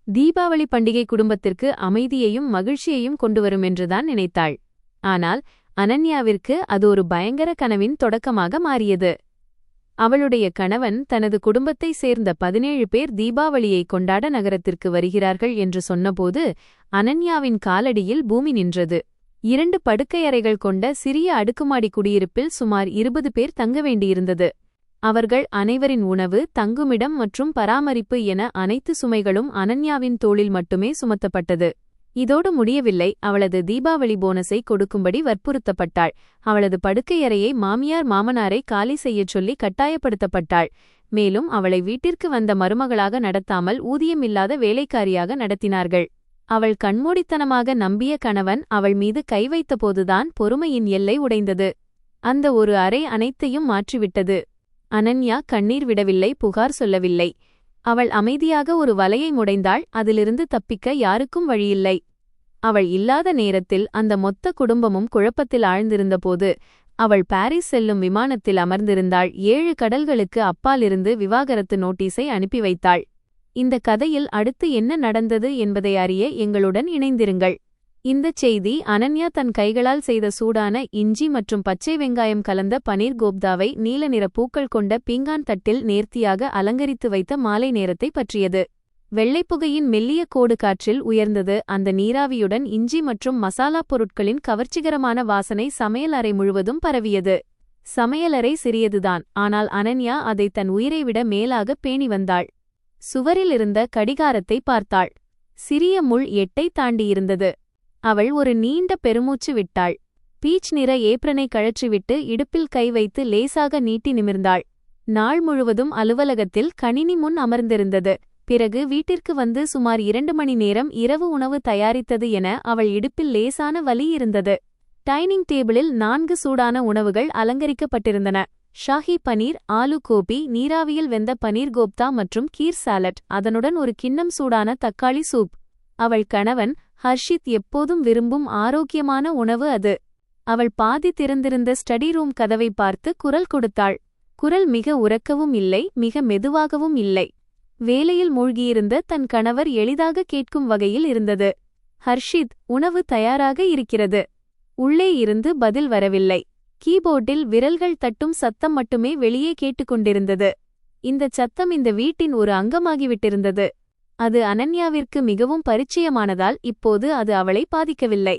தீபாவளி பண்டிகை குடும்பத்திற்கு அமைதியையும் மகிழ்ச்சியையும் கொண்டுவரும் என்றுதான் நினைத்தாள். ஆனால் அனன்யாவிற்கு அது ஒரு பயங்கர கனவின் தொடக்கமாக மாறியது. அவளுடைய கணவன் தனது குடும்பத்தை சேர்ந்த 17 பேர் தீபாவளியை கொண்டாட நகரத்திற்கு வருகிறார்கள் என்று சொன்னபோது அனன்யாவின் காலடியில் பூமி நின்றது. 2 படுக்கையறைகள் கொண்ட சிறிய அடுக்குமாடி குடியிருப்பில் சுமார் 20 பேர் தங்க வேண்டியிருந்தது. அவர்கள் அனைவரின் உணவு, தங்குமிடம் மற்றும் பராமரிப்பு என அனைத்து சுமைகளும் அனன்யாவின் தோளில் மட்டுமே சுமத்தப்பட்டது. இதோடு முடியவில்லை. அவளது தீபாவளி போனஸை கொடுக்கும்படி வற்புறுத்தப்பட்டாள். அவளது படுக்கையறையை மாமியார் மாமனாரை காலி செய்யச் சொல்லி கட்டாயப்படுத்தப்பட்டாள். மேலும் அவளை வீட்டிற்கு வந்த மருமகளாக நடத்தாமல் ஊதியமில்லாத வேலைக்காரியாக நடத்தினார்கள். அவள் கண்மூடித்தனமாக நம்பிய கணவன் அவள் மீது கை வைத்தபோதுதான் பொறுமையின் எல்லை உடைந்தது. அந்த ஒரு அறை அனைத்தையும் மாற்றிவிட்டது. அனன்யா கண்ணீர் விடவில்லை, புகார் சொல்லவில்லை. அவள் அமைதியாக ஒரு வலையை முடைந்தாள். அதிலிருந்து தப்பிக்க யாருக்கும் வழியில்லை. அவள் இல்லாத நேரத்தில் அந்த மொத்த குடும்பமும் குழப்பத்தில் ஆழ்ந்திருந்தபோது அவள் பாரிஸ் செல்லும் விமானத்தில் அமர்ந்திருந்தாள். 7 கடல்களுக்கு அப்பாலிருந்து விவாகரத்து நோட்டீஸை அனுப்பி வைத்தாள். இந்த கதையில் அடுத்து என்ன நடந்தது என்பதை அறிய எங்களுடன் இணைந்திருங்கள். இந்தச் செய்தி அனன்யா தன் கைகளால் செய்த சூடான இஞ்சி மற்றும் பச்சை வெங்காயம் கலந்த பனீர் கோப்தாவை நீல நிற பூக்கள் கொண்ட பீங்கான் தட்டில் நேர்த்தியாக அலங்கரித்து வைத்த மாலை நேரத்தை பற்றியது. வெள்ளைப்புகையின் மெல்லிய கோடு காற்றில் உயர்ந்தது. அந்த நீராவியுடன் இஞ்சி மற்றும் மசாலாப் பொருட்களின் கவர்ச்சிகரமான வாசனை சமையல் அறை முழுவதும் பரவியது. சமையலறை சிறியதுதான், ஆனால் அனன்யா அதை தன் உயிரை விட மேலாக பேணி வந்தாள். சுவரில் இருந்த கடிகாரத்தை பார்த்தாள். சிறிய முள் 8ஐ தாண்டியிருந்தது. அவள் ஒரு நீண்ட பெருமூச்சு விட்டாள். பீச் நிற ஏப்ரனை கழற்றிவிட்டு இடுப்பில் கை வைத்து லேசாக நீட்டி நிமிர்ந்தாள். நாள் முழுவதும் அலுவலகத்தில் கணினி முன் அமர்ந்திருந்தது. பிறகு வீட்டிற்கு வந்து சுமார் 2 மணி நேரம் இரவு உணவு தயாரித்தது என அவள் இடுப்பில் லேசான வலி இருந்தது. டைனிங் டேபிளில் 4 சூடான உணவுகள் அலங்கரிக்கப்பட்டிருந்தன. ஷாஹி பனீர், ஆலு கோபி, நீராவியில் வெந்த பனீர் கோப்தா மற்றும் கீர் சாலட், அதனுடன் ஒரு கிண்ணம் சூடான தக்காளி சூப். அவள் கணவன் ஹர்ஷித் எப்போதும் விரும்பும் ஆரோக்கியமான உணவு அது. அவள் பாதி திறந்திருந்த ஸ்டடி ரூம் கதவை பார்த்து குரல் கொடுத்தாள். குரல் மிக உரக்கவும் இல்லை, மிக மெதுவாகவும் இல்லை. வேலையில் மூழ்கியிருந்த தன் கணவர் எளிதாக கேட்கும் வகையில் இருந்தது. ஹர்ஷித், உணவு தயாராக இருக்கிறது. உள்ளே இருந்து பதில் வரவில்லை. கீபோர்டில் விரல்கள் தட்டும் சத்தம் மட்டுமே வெளியே கேட்டுக்கொண்டிருந்தது. இந்தச் சத்தம் இந்த வீட்டின் ஒரு அங்கமாகிவிட்டிருந்தது. அது அனன்யாவிற்கு மிகவும் பரிச்சயமானதால் இப்போது அது அவளை பாதிக்கவில்லை.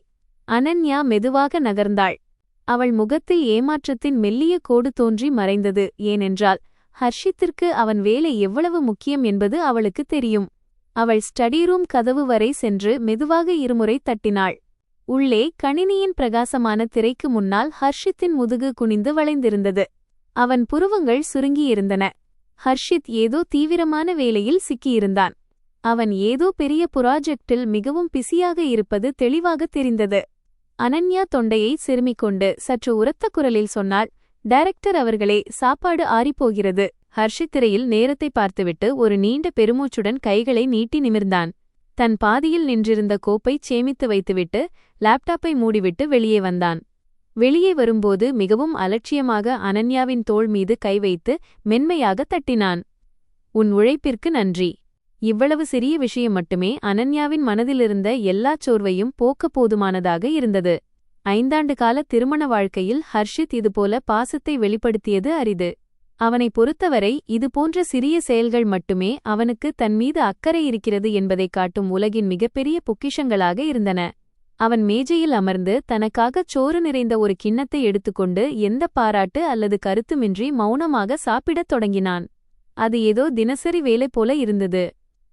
அனன்யா மெதுவாக நகர்ந்தாள். அவள் முகத்தில் ஏமாற்றத்தின் மெல்லிய கோடு தோன்றி மறைந்தது. ஏனென்றால் ஹர்ஷித்திற்கு அவன் வேலை எவ்வளவு முக்கியம் என்பது அவளுக்கு தெரியும். அவள் ஸ்டடி ரூம் கதவு வரை சென்று மெதுவாக இருமுறை தட்டினாள். உள்ளே கணினியின் பிரகாசமான திரைக்கு முன்னால் ஹர்ஷித்தின் முதுகு குனிந்து வளைந்திருந்தது. அவன் புருவங்கள் சுருங்கியிருந்தன. ஹர்ஷித் ஏதோ தீவிரமான வேலையில் சிக்கியிருந்தான். அவன் ஏதோ பெரிய புராஜெக்டில் மிகவும் பிஸியாக இருப்பது தெளிவாக தெரிந்தது. அனன்யா தொண்டையை சிறுமிக்கொண்டு சற்று உரத்த குரலில் சொன்னாள், டைரக்டர் அவர்களே, சாப்பாடு ஆறிப்போகிறது. ஹர்ஷித் திரையில் நேரத்தை பார்த்துவிட்டு ஒரு நீண்ட பெருமூச்சுடன் கைகளை நீட்டி நிமிர்ந்தான். தன் பாதியில் நின்றிருந்த கோப்பை சேமித்து வைத்துவிட்டு லேப்டாப்பை மூடிவிட்டு வெளியே வந்தான். வெளியே வரும்போது மிகவும் அலட்சியமாக அனன்யாவின் தோள் மீது கை வைத்து மென்மையாக தட்டினான். உன் உழைப்பிற்கு நன்றி. இவ்வளவு சிறிய விஷயம் மட்டுமே அனன்யாவின் மனதிலிருந்த எல்லாச் சோர்வையும் போக்க போதுமானதாக இருந்தது. 5 ஆண்டு கால திருமண வாழ்க்கையில் ஹர்ஷித் இதுபோல பாசத்தை வெளிப்படுத்தியது அரிது. அவனை பொறுத்தவரை இதுபோன்ற சிறிய செயல்கள் மட்டுமே அவனுக்கு தன்மீது அக்கறை இருக்கிறது என்பதை காட்டும் உலகின் மிகப்பெரிய பொக்கிஷங்களாக இருந்தன. அவன் மேஜையில் அமர்ந்து தனக்காகச் சோறு நிறைந்த ஒரு கிண்ணத்தை எடுத்துக்கொண்டு எந்த பாராட்டு அல்லது கருத்துமின்றி மௌனமாக சாப்பிடத் தொடங்கினான். அது ஏதோ தினசரி வேலை போல இருந்தது.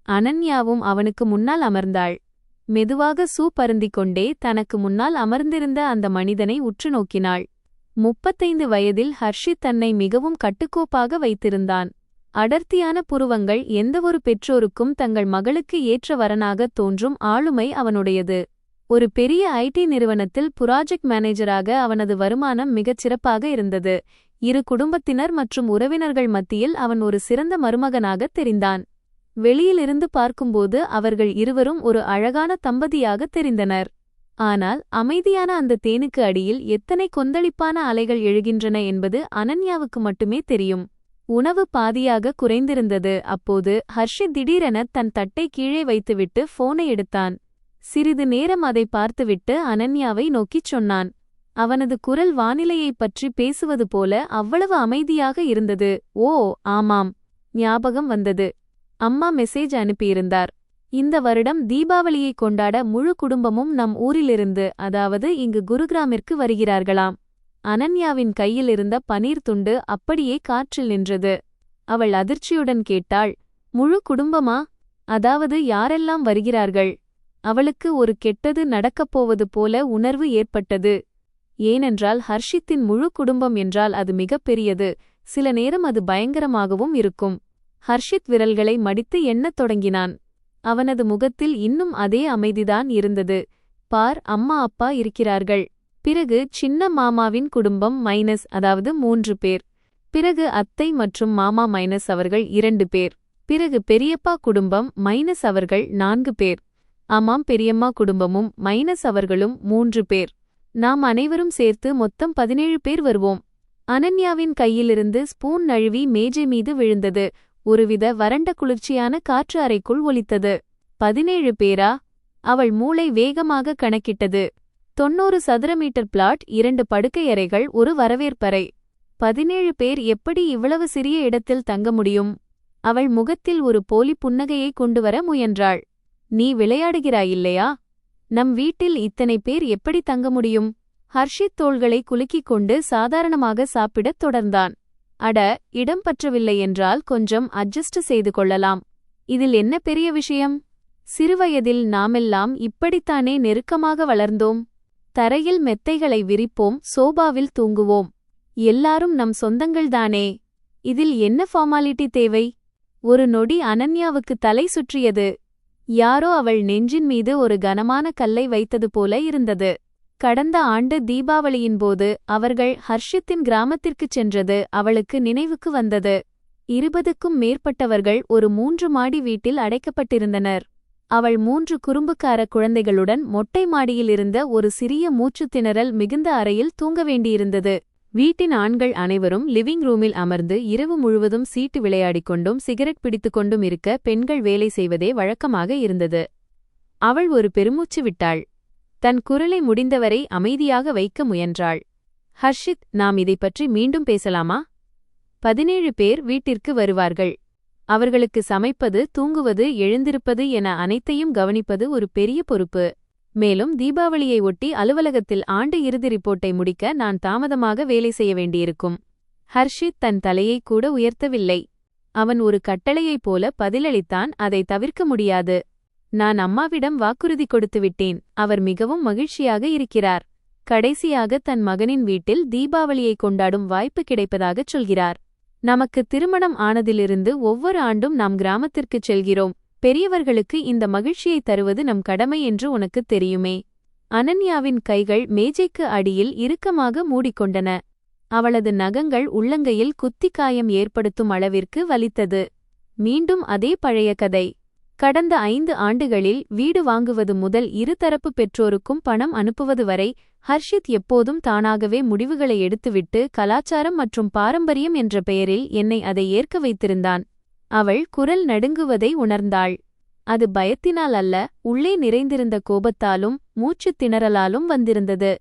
அனன்யாவும் அவனுக்கு முன்னால் அமர்ந்தாள். மெதுவாக சூப் அருந்திக் கொண்டே தனக்கு முன்னால் அமர்ந்திருந்த அந்த மனிதனை உற்று நோக்கினாள். 35 வயதில் ஹர்ஷித் தன்னை மிகவும் கட்டுக்கோப்பாக வைத்திருந்தான். அடர்த்தியான புருவங்கள் எந்தவொரு பெற்றோருக்கும் தங்கள் மகளுக்கு ஏற்ற வரனாகத் தோன்றும் ஆளுமை அவனுடையது. ஒரு பெரிய ஐடி நிறுவனத்தில் புராஜெக்ட் மேனேஜராக அவனது வருமானம் மிகச் சிறப்பாக இருந்தது. 2 குடும்பத்தினர் மற்றும் உறவினர்கள் மத்தியில் அவன் ஒரு சிறந்த மருமகனாகத் தெரிந்தான். வெளியிலிருந்து பார்க்கும்போது அவர்கள் இருவரும் ஒரு அழகான தம்பதியாக தெரிந்தனர். ஆனால் அமைதியான அந்த தேனுக்கு அடியில் எத்தனை கொந்தளிப்பான அலைகள் எழுகின்றன என்பது அனன்யாவுக்கு மட்டுமே தெரியும். உணவு பாதியாக குறைந்திருந்தது. அப்போது ஹர்ஷித் திடீரென தன் தட்டை கீழே வைத்துவிட்டு போனை எடுத்தான். சிறிது நேரம் அதை பார்த்துவிட்டு அனன்யாவை நோக்கிச் சொன்னான். அவனது குரல் வானிலையைப் பற்றி பேசுவது போல அவ்வளவு அமைதியாக இருந்தது. ஓ ஆமாம், ஞாபகம் வந்தது. அம்மா மெசேஜ் அனுப்பியிருந்தார். இந்த வருடம் தீபாவளியை கொண்டாட முழு குடும்பமும் நம் ஊரிலிருந்து, அதாவது இங்கு குருகிராமிற்கு வருகிறார்களாம். அனன்யாவின் கையில் இருந்த பனீர் துண்டு அப்படியே காற்றில் நின்றது. அவள் அதிர்ச்சியுடன் கேட்டாள், முழு குடும்பமா? அதாவது யாரெல்லாம் வருகிறார்கள்? அவளுக்கு ஒரு கெட்டது நடக்கப்போவது போல உணர்வு ஏற்பட்டது. ஏனென்றால் ஹர்ஷித்தின் முழு குடும்பம் என்றால் அது மிகப்பெரியது. சில நேரம் அது பயங்கரமாகவும் இருக்கும். ஹர்ஷித் விரல்களை மடித்து எண்ணத் தொடங்கினான். அவனது முகத்தில் இன்னும் அதே அமைதிதான் இருந்தது. பார், அம்மா அப்பா இருக்கிறார்கள். பிறகு சின்ன மாமாவின் குடும்பம் மைனஸ், அதாவது 3 பேர். பிறகு அத்தை மற்றும் மாமா மைனஸ் அவர்கள் 2 பேர். பிறகு பெரியப்பா குடும்பம் மைனஸ் அவர்கள் 4 பேர். ஆமாம், பெரியம்மா குடும்பமும் மைனஸ் அவர்களும் 3 பேர். நாம் அனைவரும் சேர்த்து மொத்தம் 17 பேர் வருவோம். அனன்யாவின் கையிலிருந்து ஸ்பூன் நழுவி மேஜை மீது விழுந்தது. ஒருவித வறண்ட குளிர்ச்சியான காற்று அறைக்குள் ஒலித்தது. 17 பேரா? அவள் மூளை வேகமாக கணக்கிட்டது. 90 சதுர மீட்டர் பிளாட், 2 படுக்கையறைகள், ஒரு வரவேற்பறை. 17 பேர் எப்படி இவ்வளவு சிறிய இடத்தில் தங்க முடியும்? அவள் முகத்தில் ஒரு போலி புன்னகையை கொண்டுவர முயன்றாள். நீ விளையாடுகிறாயில்லையா? நம் வீட்டில் இத்தனை பேர் எப்படி தங்க முடியும்? ஹர்ஷித் தோள்களை குலுக்கிக் கொண்டு சாதாரணமாக சாப்பிடத் தொடர்ந்தான். அட, இடம் பற்றவில்லை என்றால் கொஞ்சம் அட்ஜஸ்ட் செய்து கொள்ளலாம். இதில் என்ன பெரிய விஷயம்? சிறுவயதில் நாமெல்லாம் இப்படித்தானே நெருக்கமாக வளர்ந்தோம். தரையில் மெத்தைகளை விரிப்போம், சோபாவில் தூங்குவோம். எல்லாரும் நம் சொந்தங்கள்தானே. இதில் என்ன ஃபார்மாலிட்டி தேவை? ஒரு நொடி அனன்யாவுக்கு தலை சுற்றியது. யாரோ அவள் நெஞ்சின் மீது ஒரு கனமான கல்லை வைத்தது போல இருந்தது. கடந்த ஆண்டு தீபாவளியின்போது அவர்கள் ஹர்ஷித்தின் கிராமத்திற்குச் சென்றது அவளுக்கு நினைவுக்கு வந்தது. 20க்கும் மேற்பட்டவர்கள் ஒரு 3 மாடி வீட்டில் அடைக்கப்பட்டிருந்தனர். அவள் 3 குறும்புக்கார குழந்தைகளுடன் மொட்டை மாடியில் இருந்த ஒரு சிறிய மூச்சுத் திணறல் மிகுந்த அறையில் தூங்க வேண்டியிருந்தது. வீட்டின் ஆண்கள் அனைவரும் லிவிங் ரூமில் அமர்ந்து இரவு முழுவதும் சீட்டு விளையாடிக் கொண்டும் சிகரெட் பிடித்துக்கொண்டும் இருக்க பெண்கள் வேலை செய்வதே வழக்கமாக இருந்தது. அவள் ஒரு பெருமூச்சு விட்டாள். தன் குரலை முடிந்தவரை அமைதியாக வைக்க முயன்றாள். ஹர்ஷித், நாம் இதைப் பற்றி மீண்டும் பேசலாமா? 17 பேர் வீட்டிற்கு வருவார்கள். அவர்களுக்கு சமைப்பது, தூங்குவது, எழுந்திருப்பது என அனைத்தையும் கவனிப்பது ஒரு பெரிய பொறுப்பு. மேலும் தீபாவளியை ஒட்டி அலுவலகத்தில் ஆண்டு இறுதி ரிப்போர்ட்டை முடிக்க நான் தாமதமாக வேலை செய்ய வேண்டியிருக்கும். ஹர்ஷித் தன் தலையை கூட உயர்த்தவில்லை. அவன் ஒரு கட்டளையைப் போல பதிலளித்தான், அதை தவிர்க்க முடியாது. நான் அம்மாவிடம் வாக்குறுதி கொடுத்துவிட்டேன். அவர் மிகவும் மகிழ்ச்சியாக இருக்கிறார். கடைசியாக தன் மகனின் வீட்டில் தீபாவளியை கொண்டாடும் வாய்ப்பு கிடைப்பதாகச் சொல்கிறார். நமக்கு திருமணம் ஆனதிலிருந்து ஒவ்வொரு ஆண்டும் நாம் கிராமத்திற்குச் செல்கிறோம். பெரியவர்களுக்கு இந்த மகிழ்ச்சியை தருவது நம் கடமை என்று உனக்குத் தெரியுமே. அனன்யாவின் கைகள் மேஜைக்கு அடியில் இறுக்கமாக மூடிக்கொண்டன. அவளது நகங்கள் உள்ளங்கையில் குத்திக்காயம் ஏற்படுத்தும் அளவிற்கு வலித்தது. மீண்டும் அதே பழைய கதை. கடந்த 5 ஆண்டுகளில் வீடு வாங்குவது முதல் இருதரப்பு பெற்றோருக்கும் பணம் அனுப்புவது வரை ஹர்ஷித் எப்போதும் தானாகவே முடிவுகளை எடுத்துவிட்டு கலாச்சாரம் மற்றும் பாரம்பரியம் என்ற பெயரில் என்னை அதை ஏற்க வைத்திருந்தான். அவள் குரல் நடுங்குவதை உணர்ந்தாள். அது பயத்தினால் அல்ல, உள்ளே நிறைந்திருந்த கோபத்தாலும் மூச்சுத் திணறலாலும் வந்திருந்தது.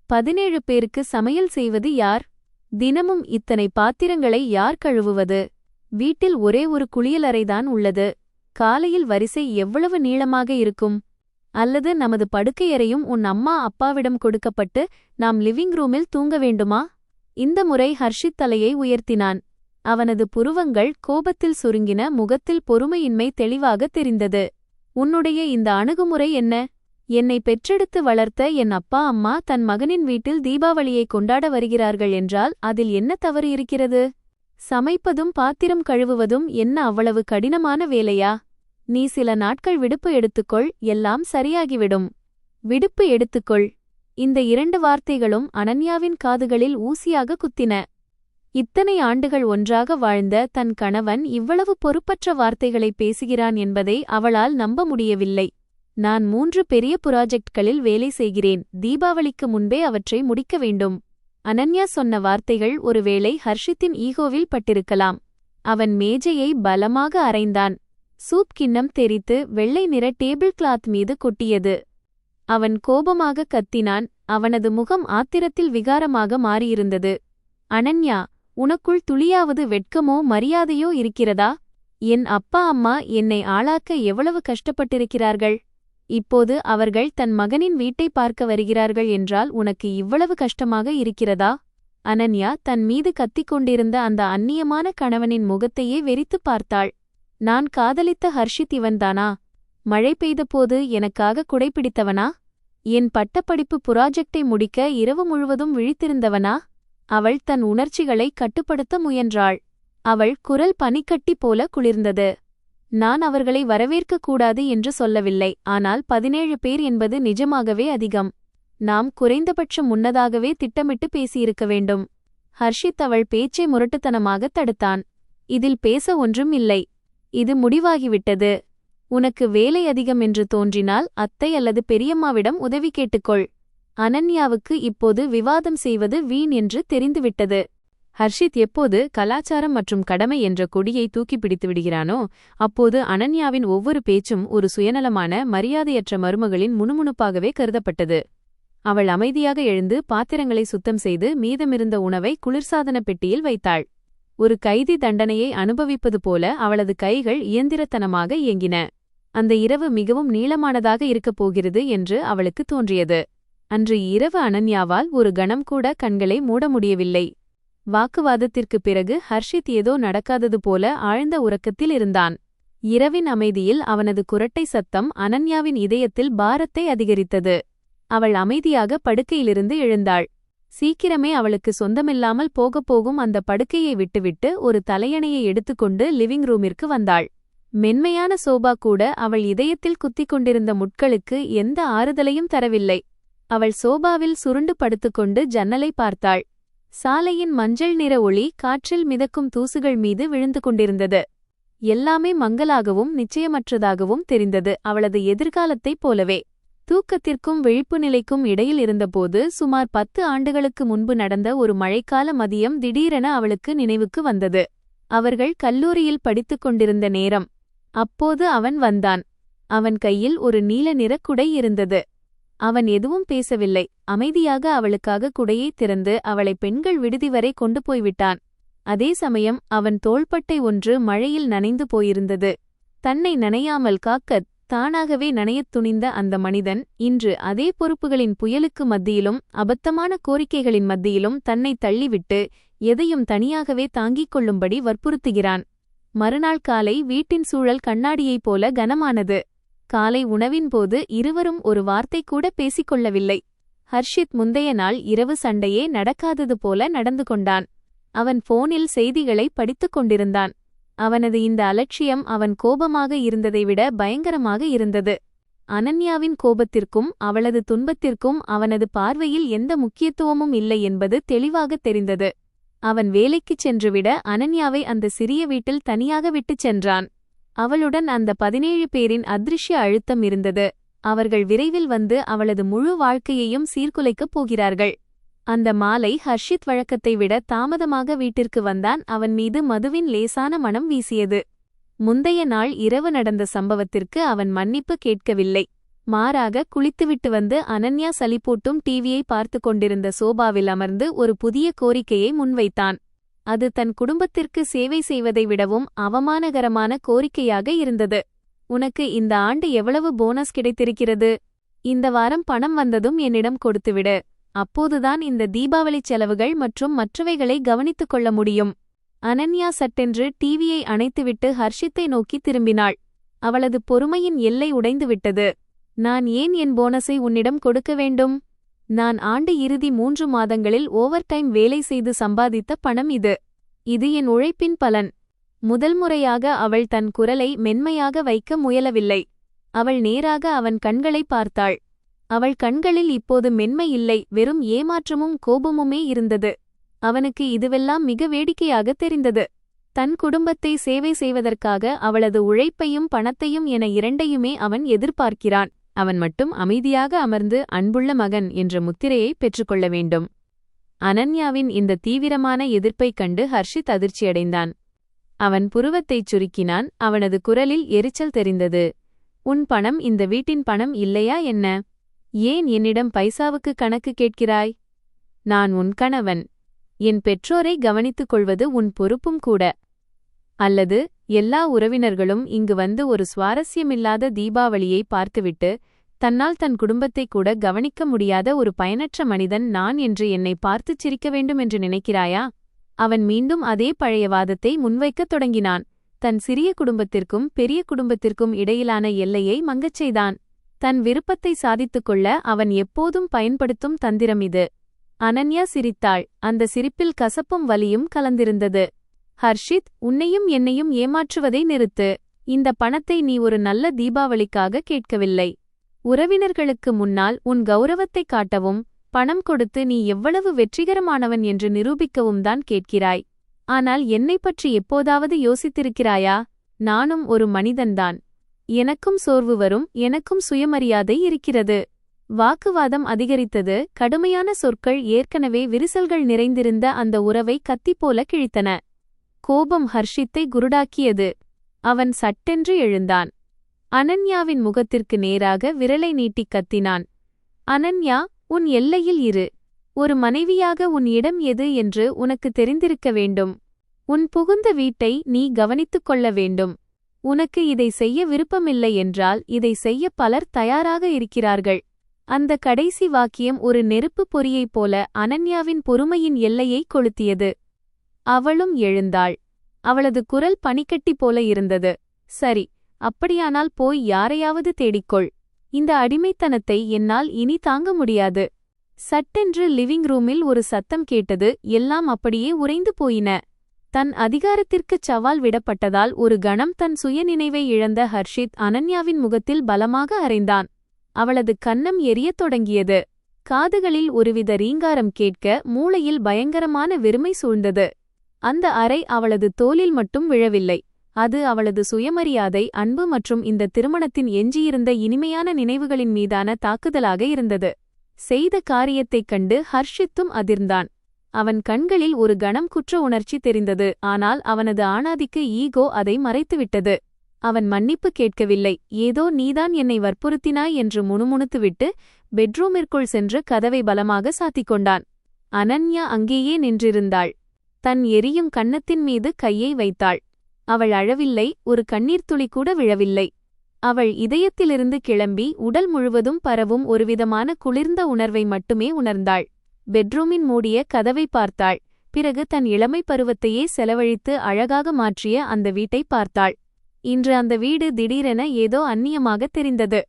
17 பேருக்கு சமையல் செய்வது யார்? தினமும் இத்தனை பாத்திரங்களை யார் கழுவுவது? வீட்டில் ஒரே ஒரு குளியலறைதான் உள்ளது. காலையில் வரிசை எவ்வளவு நீளமாக இருக்கும்? அல்லது நமது படுக்கையறையும் உன் அம்மா அப்பாவிடம் கொடுக்கப்பட்டு நாம் லிவிங் ரூமில் தூங்க வேண்டுமா? இந்த முறை ஹர்ஷித் தலையை உயர்த்தினான். அவனது புருவங்கள் கோபத்தில் சுருங்கின. முகத்தில் பொறுமையின்மை தெளிவாக தெரிந்தது. உன்னுடைய இந்த அணுகுமுறை என்ன? என்னை பெற்றெடுத்து வளர்த்த என் அப்பா அம்மா தன் மகனின் வீட்டில் தீபாவளியை கொண்டாட வருகிறார்கள் என்றால் அதில் என்ன தவறு இருக்கிறது? சமைப்பதும் பாத்திரம் கழுவுவதும் என்ன அவ்வளவு கடினமான வேலையா? நீ சில நாட்கள் விடுப்பு எடுத்துக்கொள், எல்லாம் சரியாகிவிடும். விடுப்பு எடுத்துக்கொள். இந்த 2 வார்த்தைகளும் அனன்யாவின் காதுகளில் ஊசியாக குத்தின. இத்தனை ஆண்டுகள் ஒன்றாக வாழ்ந்த தன் கணவன் இவ்வளவு பொறுப்பற்ற வார்த்தைகளை பேசுகிறான் என்பதை அவளால் நம்ப முடியவில்லை. நான் 3 பெரிய புராஜெக்ட்களில் வேலை செய்கிறேன். தீபாவளிக்கு முன்பே அவற்றை முடிக்க வேண்டும். அனன்யா சொன்ன வார்த்தைகள் ஒருவேளை ஹர்ஷித்தின் ஈகோவில் பட்டிருக்கலாம். அவன் மேஜையை பலமாக அறைந்தான். சூப் கிண்ணம் தெறித்து வெள்ளை நிற டேபிள் கிளாத் மீது கொட்டியது. அவன் கோபமாக கத்தினான். அவனது முகம் ஆத்திரத்தில் விகாரமாக மாறியிருந்தது. அனன்யா, உனக்குள் துளியாவது வெட்கமோ மரியாதையோ இருக்கிறதா? என் அப்பா அம்மா என்னை ஆளாக்க எவ்வளவு கஷ்டப்பட்டிருக்கிறார்கள். இப்போது அவர்கள் தன் மகனின் வீட்டை பார்க்க வருகிறார்கள் என்றால் உனக்கு இவ்வளவு கஷ்டமாக இருக்கிறதா? அனன்யா தன் மீது கத்திக் கொண்டிருந்த அந்த அந்நியமான கணவனின் முகத்தையே வெறித்துப் பார்த்தாள். நான் காதலித்த ஹர்ஷித் இவன்தானா? மழை பெய்தபோது எனக்காக குடைப்பிடித்தவனா? என் பட்டப்படிப்பு புராஜெக்டை முடிக்க இரவு முழுவதும் விழித்திருந்தவனா? அவள் தன் உணர்ச்சிகளை கட்டுப்படுத்த முயன்றாள். அவள் குரல் பனிக்கட்டி போல குளிர்ந்தது. நான் அவர்களை வரவேற்கக் கூடாது என்று சொல்லவில்லை. ஆனால் 17 பேர் என்பது நிஜமாகவே அதிகம். நாம் குறைந்தபட்சம் முன்னதாகவே திட்டமிட்டு பேசியிருக்க வேண்டும். ஹர்ஷித் அவள் பேச்சை முரட்டுத்தனமாக தடுத்தான். இதில் பேச ஒன்றும் இல்லை. இது முடிவாகிவிட்டது. உனக்கு வேலை அதிகம் என்று தோன்றினால் அத்தை அல்லது பெரியம்மாவிடம் உதவி கேட்டுக்கொள். அனன்யாவுக்கு இப்போது விவாதம் செய்வது வீண் என்று தெரிந்துவிட்டது. ஹர்ஷித் எப்போது கலாச்சாரம் மற்றும் கடமை என்ற கொடியை தூக்கிப் பிடித்து விடுகிறானோ அப்போது அனன்யாவின் ஒவ்வொரு பேச்சும் ஒரு சுயநலமான மரியாதையற்ற மருமகளின் முணுமுணுப்பாகவே கருதப்பட்டது. அவள் அமைதியாக எழுந்து பாத்திரங்களை சுத்தம் செய்து மீதமிருந்த உணவை குளிர்சாதன பெட்டியில் வைத்தாள். ஒரு கைதி தண்டனையை அனுபவிப்பது போல அவளது கைகள் இயந்திரத்தனமாக இயங்கின. அந்த இரவு மிகவும் நீளமானதாக இருக்கப் போகிறது என்று அவளுக்கு தோன்றியது. அன்று இரவு அனன்யாவால் ஒரு கணம் கூட கண்களை மூட முடியவில்லை. வாக்குவாதத்திற்குப் பிறகு ஹர்ஷித் ஏதோ நடக்காதது போல ஆழ்ந்த உறக்கத்தில் இருந்தான். இரவின் அமைதியில் அவனது குரட்டை சத்தம் அனன்யாவின் இதயத்தில் பாரத்தை அதிகரித்தது. அவள் அமைதியாக படுக்கையிலிருந்து எழுந்தாள். சீக்கிரமே அவளுக்கு சொந்தமில்லாமல் போகப்போகும் அந்த படுக்கையை விட்டுவிட்டு ஒரு தலையணையை எடுத்துக்கொண்டு லிவிங் ரூமிற்கு வந்தாள். மென்மையான சோபா கூட அவள் இதயத்தில் குத்திக் கொண்டிருந்த முட்களுக்கு எந்த ஆறுதலையும் தரவில்லை. அவள் சோபாவில் சுருண்டு படுத்துக்கொண்டு ஜன்னலை பார்த்தாள். சாலையின் மஞ்சள் நிற ஒளி காற்றில் மிதக்கும் தூசுகள் மீது விழுந்து கொண்டிருந்தது. எல்லாமே மங்கலாகவும் நிச்சயமற்றதாகவும் தெரிந்தது, அவளது எதிர்காலத்தைப் போலவே. தூக்கத்திற்கும் விழிப்பு நிலைக்கும் இடையில் இருந்தபோது சுமார் 10 ஆண்டுகளுக்கு முன்பு நடந்த ஒரு மழைக்கால மதியம் திடீரென அவளுக்கு நினைவுக்கு வந்தது. அவர்கள் கல்லூரியில் படித்துக் கொண்டிருந்த நேரம். அப்போது அவன் வந்தான். அவன் கையில் ஒரு நீல நிற குடை இருந்தது. அவன் எதுவும் பேசவில்லை. அமைதியாக அவளுக்காக குடையை திறந்து அவளை பெண்கள் விடுதி வரை கொண்டு போய்விட்டான். அதே சமயம் அவன் தோள்பட்டை ஒன்று மழையில் நனைந்து போயிருந்தது. தன்னை நனையாமல் காக்கத் தானாகவே நனையத் துணிந்த அந்த மனிதன் இன்று அதே பொறுப்புகளின் புயலுக்கு மத்தியிலும் அபத்தமான கோரிக்கைகளின் மத்தியிலும் தன்னை தள்ளிவிட்டு எதையும் தனியாகவே தாங்கிக் கொள்ளும்படி வற்புறுத்துகிறான். மறுநாள் காலை வீட்டின் சூழல் கண்ணாடியைப் போல கனமானது. காலை உணவின் போது இருவரும் ஒரு வார்த்தை கூட பேசிக்கொள்ளவில்லை. ஹர்ஷித் முந்தைய நாள் இரவு சண்டையே நடக்காதது போல நடந்து கொண்டான். அவன் போனில் செய்திகளை படித்துக் கொண்டிருந்தான். அவனது இந்த அலட்சியம் அவன் கோபமாக இருந்ததை விட பயங்கரமாக இருந்தது. அனன்யாவின் கோபத்திற்கும் அவளது துன்பத்திற்கும் அவனது பார்வையில் எந்த முக்கியத்துவமும் இல்லை என்பது தெளிவாகத் தெரிந்தது. அவன் வேலைக்குச் சென்றுவிட அனன்யாவை அந்த சிறிய வீட்டில் தனியாக விட்டுச் சென்றான். அவளுடன் அந்த 17 பேரின் அதிருஷ்ய அழுத்தம் இருந்தது. அவர்கள் விரைவில் வந்து அவளது முழு வாழ்க்கையையும் சீர்குலைக்கப் போகிறார்கள். அந்த மாலை ஹர்ஷித் வழக்கத்தை விட தாமதமாக வீட்டிற்கு வந்தான். அவன் மீது மதுவின் லேசான மனம் வீசியது. முந்தைய நாள் இரவு நடந்த சம்பவத்திற்கு அவன் மன்னிப்பு கேட்கவில்லை. மாறாக குளித்துவிட்டு வந்து அனன்யா சலிப்பூட்டும் டிவியை பார்த்து கொண்டிருந்த சோபாவில் அமர்ந்து ஒரு புதிய கோரிக்கையை முன்வைத்தான். அது தன் குடும்பத்திற்கு சேவை செய்வதை விடவும் அவமானகரமான கோரிக்கையாக இருந்தது. உனக்கு இந்த ஆண்டு எவ்வளவு போனஸ் கிடைத்திருக்கிறது? இந்த வாரம் பணம் வந்ததும் என்னிடம் கொடுத்துவிடு. அப்போதுதான் இந்த தீபாவளி செலவுகள் மற்றும் மற்றவைகளை கவனித்துக் கொள்ள முடியும். அனன்யா சட்டென்று டிவியை அணைத்துவிட்டு ஹர்ஷித்தை நோக்கி திரும்பினாள். அவளது பொறுமையின் எல்லை உடைந்துவிட்டது. நான் ஏன் என் போனஸை உன்னிடம் கொடுக்க வேண்டும்? நான் ஆண்டு இறுதி 3 மாதங்களில் ஓவர் டைம் வேலை செய்து சம்பாதித்த பணம் இது. இது என் உழைப்பின் பலன். முதல் முறையாக அவள் தன் குரலை மென்மையாக வைக்க முயலவில்லை. அவள் நேராக அவன் கண்களை பார்த்தாள். அவள் கண்களில் இப்போது மென்மை இல்லை, வெறும் ஏமாற்றமும் கோபமுமே இருந்தது. அவனுக்கு இதுவெல்லாம் மிக வேடிக்கையாக தெரிந்தது. தன் குடும்பத்தை சேவை செய்வதற்காக அவளது உழைப்பையும் பணத்தையும் என இரண்டையுமே அவன் எதிர்பார்க்கிறான். அவன் மட்டும் அமைதியாக அமர்ந்து அன்புள்ள மகன் என்ற முத்திரையை பெற்றுக்கொள்ள வேண்டும். அனன்யாவின் இந்த தீவிரமான எதிர்ப்பைக் கண்டு ஹர்ஷித் அதிர்ச்சியடைந்தான். அவன் புருவத்தைச் சுருக்கினான். அவனது குரலில் எரிச்சல் தெரிந்தது. உன் பணம் இந்த வீட்டின் பணம் இல்லையா என்ன? ஏன் என்னிடம் பைசாவுக்கு கணக்கு கேட்கிறாய்? நான் உன் கணவன். என் பெற்றோரை கவனித்துக் கொள்வது உன் பொறுப்பும் கூட. அல்லது எல்லா உறவினர்களும் இங்கு வந்து ஒரு சுவாரஸ்யமில்லாத தீபாவளியை பார்த்துவிட்டு தன்னால் தன் குடும்பத்தை கூட கவனிக்க முடியாத ஒரு பயனற்ற மனிதன் நான் என்று என்னை பார்த்துச் சிரிக்க வேண்டும் என்று நினைக்கிறாயா? அவன் மீண்டும் அதே பழைய வாதத்தை முன்வைக்கத் தொடங்கினான். தன் சிறிய குடும்பத்திற்கும் பெரிய குடும்பத்திற்கும் இடையிலான எல்லையை மங்கச் செய்தான். தன் விருப்பத்தை சாதித்துக்கொள்ள அவன் எப்போதும் பயன்படுத்தும் தந்திரம் இது. அனன்யா சிரித்தாள். அந்த சிரிப்பில் கசப்பும் வலியும் கலந்திருந்தது. ஹர்ஷித், உன்னையும் என்னையும் ஏமாற்றுவதை நிறுத்து. இந்த பணத்தை நீ ஒரு நல்ல தீபாவளிக்காக கேட்கவில்லை. உறவினர்களுக்கு முன்னால் உன் கௌரவத்தைக் காட்டவும் பணம் கொடுத்து நீ எவ்வளவு வெற்றிகரமானவன் என்று நிரூபிக்கவும் தான் கேட்கிறாய். ஆனால் என்னைப் பற்றி எப்போதாவது யோசித்திருக்கிறாயா? நானும் ஒரு மனிதன்தான். எனக்கும் சோர்வு வரும். எனக்கும் சுயமரியாதை இருக்கிறது. வாக்குவாதம் அதிகரித்தது. கடுமையான சொற்கள் ஏற்கனவே விரிசல்கள் நிறைந்திருந்த அந்த உறவை கத்திப்போல கிழித்தன. கோபம் ஹர்ஷித்தை குருடாக்கியது. அவன் சட்டென்று எழுந்தான். அனன்யாவின் முகத்திற்கு நேராக விரலை நீட்டிக் கத்தினான். அனன்யா, உன் எல்லையில் இரு. ஒரு மனைவியாக உன் இடம் எது என்று உனக்கு தெரிந்திருக்க வேண்டும். உன் புகுந்த வீட்டை நீ கவனித்துக் கொள்ள வேண்டும். உனக்கு இதை செய்ய விருப்பமில்லை என்றால் இதை செய்ய பலர் தயாராக இருக்கிறார்கள். அந்த கடைசி வாக்கியம் ஒரு நெருப்புப் பொறியைப் போல அனன்யாவின் பொறுமையின் எல்லையை கொளுத்தியது. அவளும் எழுந்தாள். அவளது குரல் பனிக்கட்டி போல இருந்தது. சரி, அப்படியானால் போய் யாரையாவது தேடிக்கொள். இந்த அடிமைத்தனத்தை என்னால் இனி தாங்க முடியாது. சட்டென்று லிவிங் ரூமில் ஒரு சத்தம் கேட்டது. எல்லாம் அப்படியே உறைந்து போயின. தன் அதிகாரத்திற்குச் சவால் விடப்பட்டதால் ஒரு கணம் தன் சுயநினைவை இழந்த ஹர்ஷித் அனன்யாவின் முகத்தில் பலமாக அறைந்தான். அவளது கன்னம் எரியத் தொடங்கியது. காதுகளில் ஒருவித ரீங்காரம் கேட்க, மூளையில் பயங்கரமான வெறுமை சூழ்ந்தது. அந்த அறை அவளது தோலில் மட்டும் விழவில்லை. அது அவளது சுயமரியாதை, அன்பு மற்றும் இந்த திருமணத்தின் எஞ்சியிருந்த இனிமையான நினைவுகளின் மீதான தாக்குதலாக இருந்தது. செய்த காரியத்தைக் கண்டு ஹர்ஷித்தும் அதிர்ந்தான். அவன் கண்களில் ஒரு கணம் குற்ற உணர்ச்சி தெரிந்தது. ஆனால் அவனது ஆணாதிக்க ஈகோ அதை மறைத்துவிட்டது. அவன் மன்னிப்பு கேட்கவில்லை. ஏதோ நீதான் என்னை வற்புறுத்தினாய் என்று முணுமுணுத்துவிட்டு பெட்ரூமிற்குள் சென்று கதவை பலமாக சாத்திக் கொண்டான். அனன்யா அங்கேயே நின்றிருந்தாள். தன் எரியும் கன்னத்தின் மீது கையை வைத்தாள். அவள் அழவில்லை. ஒரு கண்ணீர்த்துளி கூட விழவில்லை. அவள் இதயத்திலிருந்து கிளம்பி உடல் முழுவதும் பரவும் ஒருவிதமான குளிர்ந்த உணர்வை மட்டுமே உணர்ந்தாள். பெட்ரூமின் மூடிய கதவை பார்த்தாள். பிறகு தன் இளமை பருவத்தையே செலவழித்து அழகாக மாற்றிய அந்த வீட்டை பார்த்தாள். இன்று அந்த வீடு திடீரென ஏதோ அந்நியமாகத் தெரிந்தது.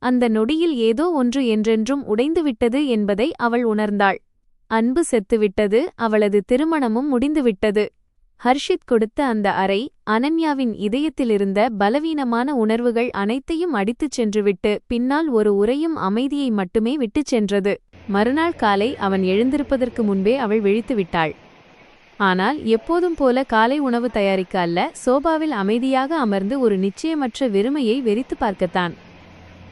அந்த நொடியில் ஏதோ ஒன்று என்றென்றும் உடைந்துவிட்டது என்பதை அவள் உணர்ந்தாள். அன்பு செத்துவிட்டது. அவளது திருமணமும் முடிந்துவிட்டது. ஹர்ஷித் கொடுத்த அந்த அறை அனன்யாவின் இதயத்திலிருந்த பலவீனமான உணர்வுகள் அனைத்தையும் அடித்துச் சென்றுவிட்டு பின்னால் ஒரு உறையும் அமைதியை மட்டுமே விட்டுச் சென்றது. மறுநாள் காலை அவன் எழுந்திருப்பதற்கு முன்பே அவள் விழித்துவிட்டாள். ஆனால் எப்போதும் போல காலை உணவு தயாரிக்க அல்ல, சோபாவில் அமைதியாக அமர்ந்து ஒரு நிச்சயமற்ற வெறுமையை வெறித்து பார்க்கத்தான்.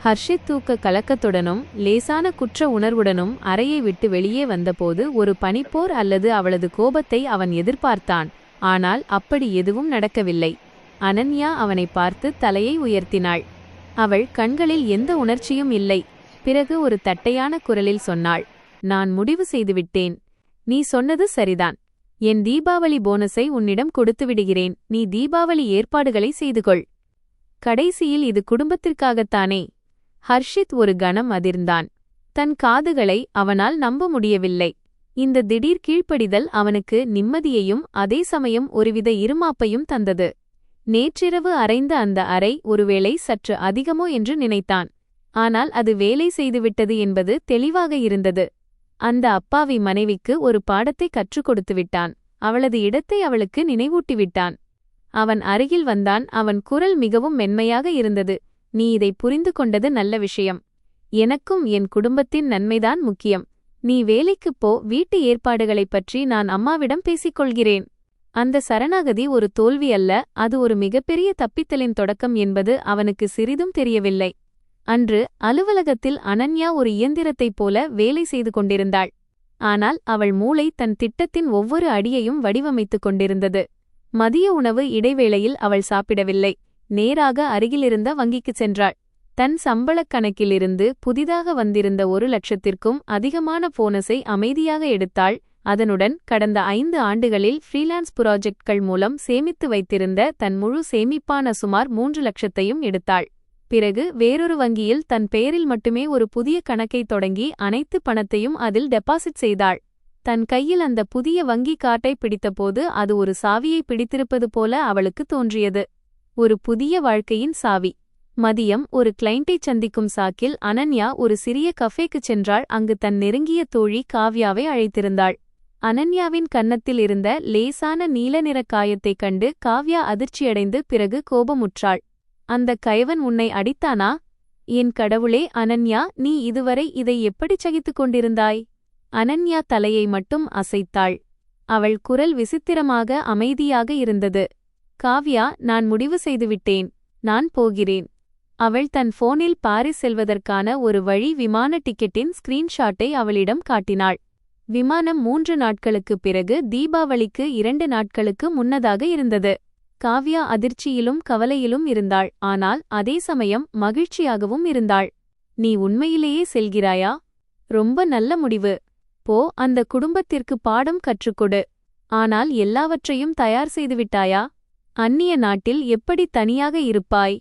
ஹர்ஷித் தூக்க கலக்கத்துடனும் லேசான குற்ற உணர்வுடனும் அறையை விட்டு வெளியே வந்தபோது ஒரு பனிப்போர் அல்லது அவளது கோபத்தை அவன் எதிர்பார்த்தான். ஆனால் அப்படி எதுவும் நடக்கவில்லை. அனன்யா அவனை பார்த்து தலையை உயர்த்தினாள். அவள் கண்களில் எந்த உணர்ச்சியும் இல்லை. பிறகு ஒரு தட்டையான குரலில் சொன்னாள், நான் முடிவு செய்துவிட்டேன். நீ சொன்னது சரிதான். என் தீபாவளி போனஸை உன்னிடம் கொடுத்து விடுகிறேன். நீ தீபாவளி ஏற்பாடுகளை செய்துகொள். கடைசியில் இது குடும்பத்திற்காகத்தானே? ஹர்ஷித் ஒரு கணம் அதிர்ந்தான். தன் காதுகளை அவனால் நம்ப முடியவில்லை. இந்த திடீர் கீழ்ப்படிதல் அவனுக்கு நிம்மதியையும் அதே சமயம் ஒருவித இருமாப்பையும் தந்தது. நேற்றிரவு அறைந்த அந்த அறை ஒருவேளை சற்று அதிகமோ என்று நினைத்தான். ஆனால் அது வேலை செய்துவிட்டது என்பது தெளிவாக இருந்தது. அந்த அப்பாவி மனைவிக்கு ஒரு பாடத்தை கற்றுக் கொடுத்துவிட்டான். அவளது இடத்தை அவளுக்கு நினைவூட்டிவிட்டான். அவன் அருகில் வந்தான். அவன் குரல் மிகவும் மென்மையாக இருந்தது. நீ இதை புரிந்து கொண்டது நல்ல விஷயம். எனக்கும் என் குடும்பத்தின் நன்மைதான் முக்கியம். நீ வேலைக்குப் போ. வீட்டு ஏற்பாடுகளைப் பற்றி நான் அம்மாவிடம் பேசிக்கொள்கிறேன். அந்த சரணாகதி ஒரு தோல்வி அல்ல, அது ஒரு மிகப்பெரிய தப்பித்தலின் தொடக்கம் என்பது அவனுக்கு சிறிதும் தெரியவில்லை. அன்று அலுவலகத்தில் அனன்யா ஒரு இயந்திரத்தைப் போல வேலை செய்து கொண்டிருந்தாள். ஆனால் அவள் மூளை தன் திட்டத்தின் ஒவ்வொரு அடியையும் வடிவமைத்துக் கொண்டிருந்தது. மதிய உணவு இடைவேளையில் அவள் சாப்பிடவில்லை. நேராக அருகிலிருந்த வங்கிக்குச் சென்றாள். தன் சம்பளக் கணக்கிலிருந்து புதிதாக வந்திருந்த 1,00,000க்கும் அதிகமான போனஸை அமைதியாக எடுத்தாள். அதனுடன் கடந்த 5 ஆண்டுகளில் ஃப்ரீலான்ஸ் புராஜெக்ட்கள் மூலம் சேமித்து வைத்திருந்த தன் முழு சேமிப்பான சுமார் 3,00,000த்தையும் எடுத்தாள். பிறகு வேறொரு வங்கியில் தன் பெயரில் மட்டுமே ஒரு புதிய கணக்கை தொடங்கி அனைத்து பணத்தையும் அதில் டெபாசிட் செய்தாள். தன் கையில் அந்த புதிய வங்கி கார்டை பிடித்தபோது அது ஒரு சாவியை பிடித்திருப்பது போல அவளுக்கு தோன்றியது. ஒரு புதிய வாழ்க்கையின் சாவி. மதியம் ஒரு கிளைண்ட்டைச் சந்திக்கும் சாக்கில் அனன்யா ஒரு சிறிய கஃபேக்குச் சென்றாள். அங்கு தன் நெருங்கிய தோழி காவ்யாவை அழைத்திருந்தாள். அனன்யாவின் கன்னத்தில் இருந்த லேசான நீல நிற காயத்தைக் கண்டு காவ்யா அதிர்ச்சியடைந்து பிறகு கோபமுற்றாள். அந்த கயவன் உன்னை அடித்தானா? என் கடவுளே அனன்யா, நீ இதுவரை இதை எப்படிச் சகித்துக் கொண்டிருந்தாய்? அனன்யா தலையை மட்டும் அசைத்தாள். அவள் குரல் விசித்திரமாக அமைதியாக இருந்தது. காவ்யா, நான் முடிவு செய்துவிட்டேன். நான் போகிறேன். அவள் தன் போனில் பாரிஸ் செல்வதற்கான ஒரு வழி விமான டிக்கெட்டின் ஸ்கிரீன்ஷாட்டை அவளிடம் காட்டினாள். விமானம் 3 நாட்களுக்குப் பிறகு தீபாவளிக்கு 2 நாட்களுக்கு முன்னதாக இருந்தது. காவ்யா அதிர்ச்சியிலும் கவலையிலும் இருந்தாள். ஆனால் அதே சமயம் மகிழ்ச்சியாகவும் இருந்தாள். நீ உண்மையிலேயே செல்கிறாயா? ரொம்ப நல்ல முடிவு. போ, அந்த குடும்பத்திற்கு பாடம் கற்றுக்கொடு. ஆனால் எல்லாவற்றையும் தயார் செய்துவிட்டாயா? அந்நிய நாட்டில் எப்படி தனியாக இருப்பாய்?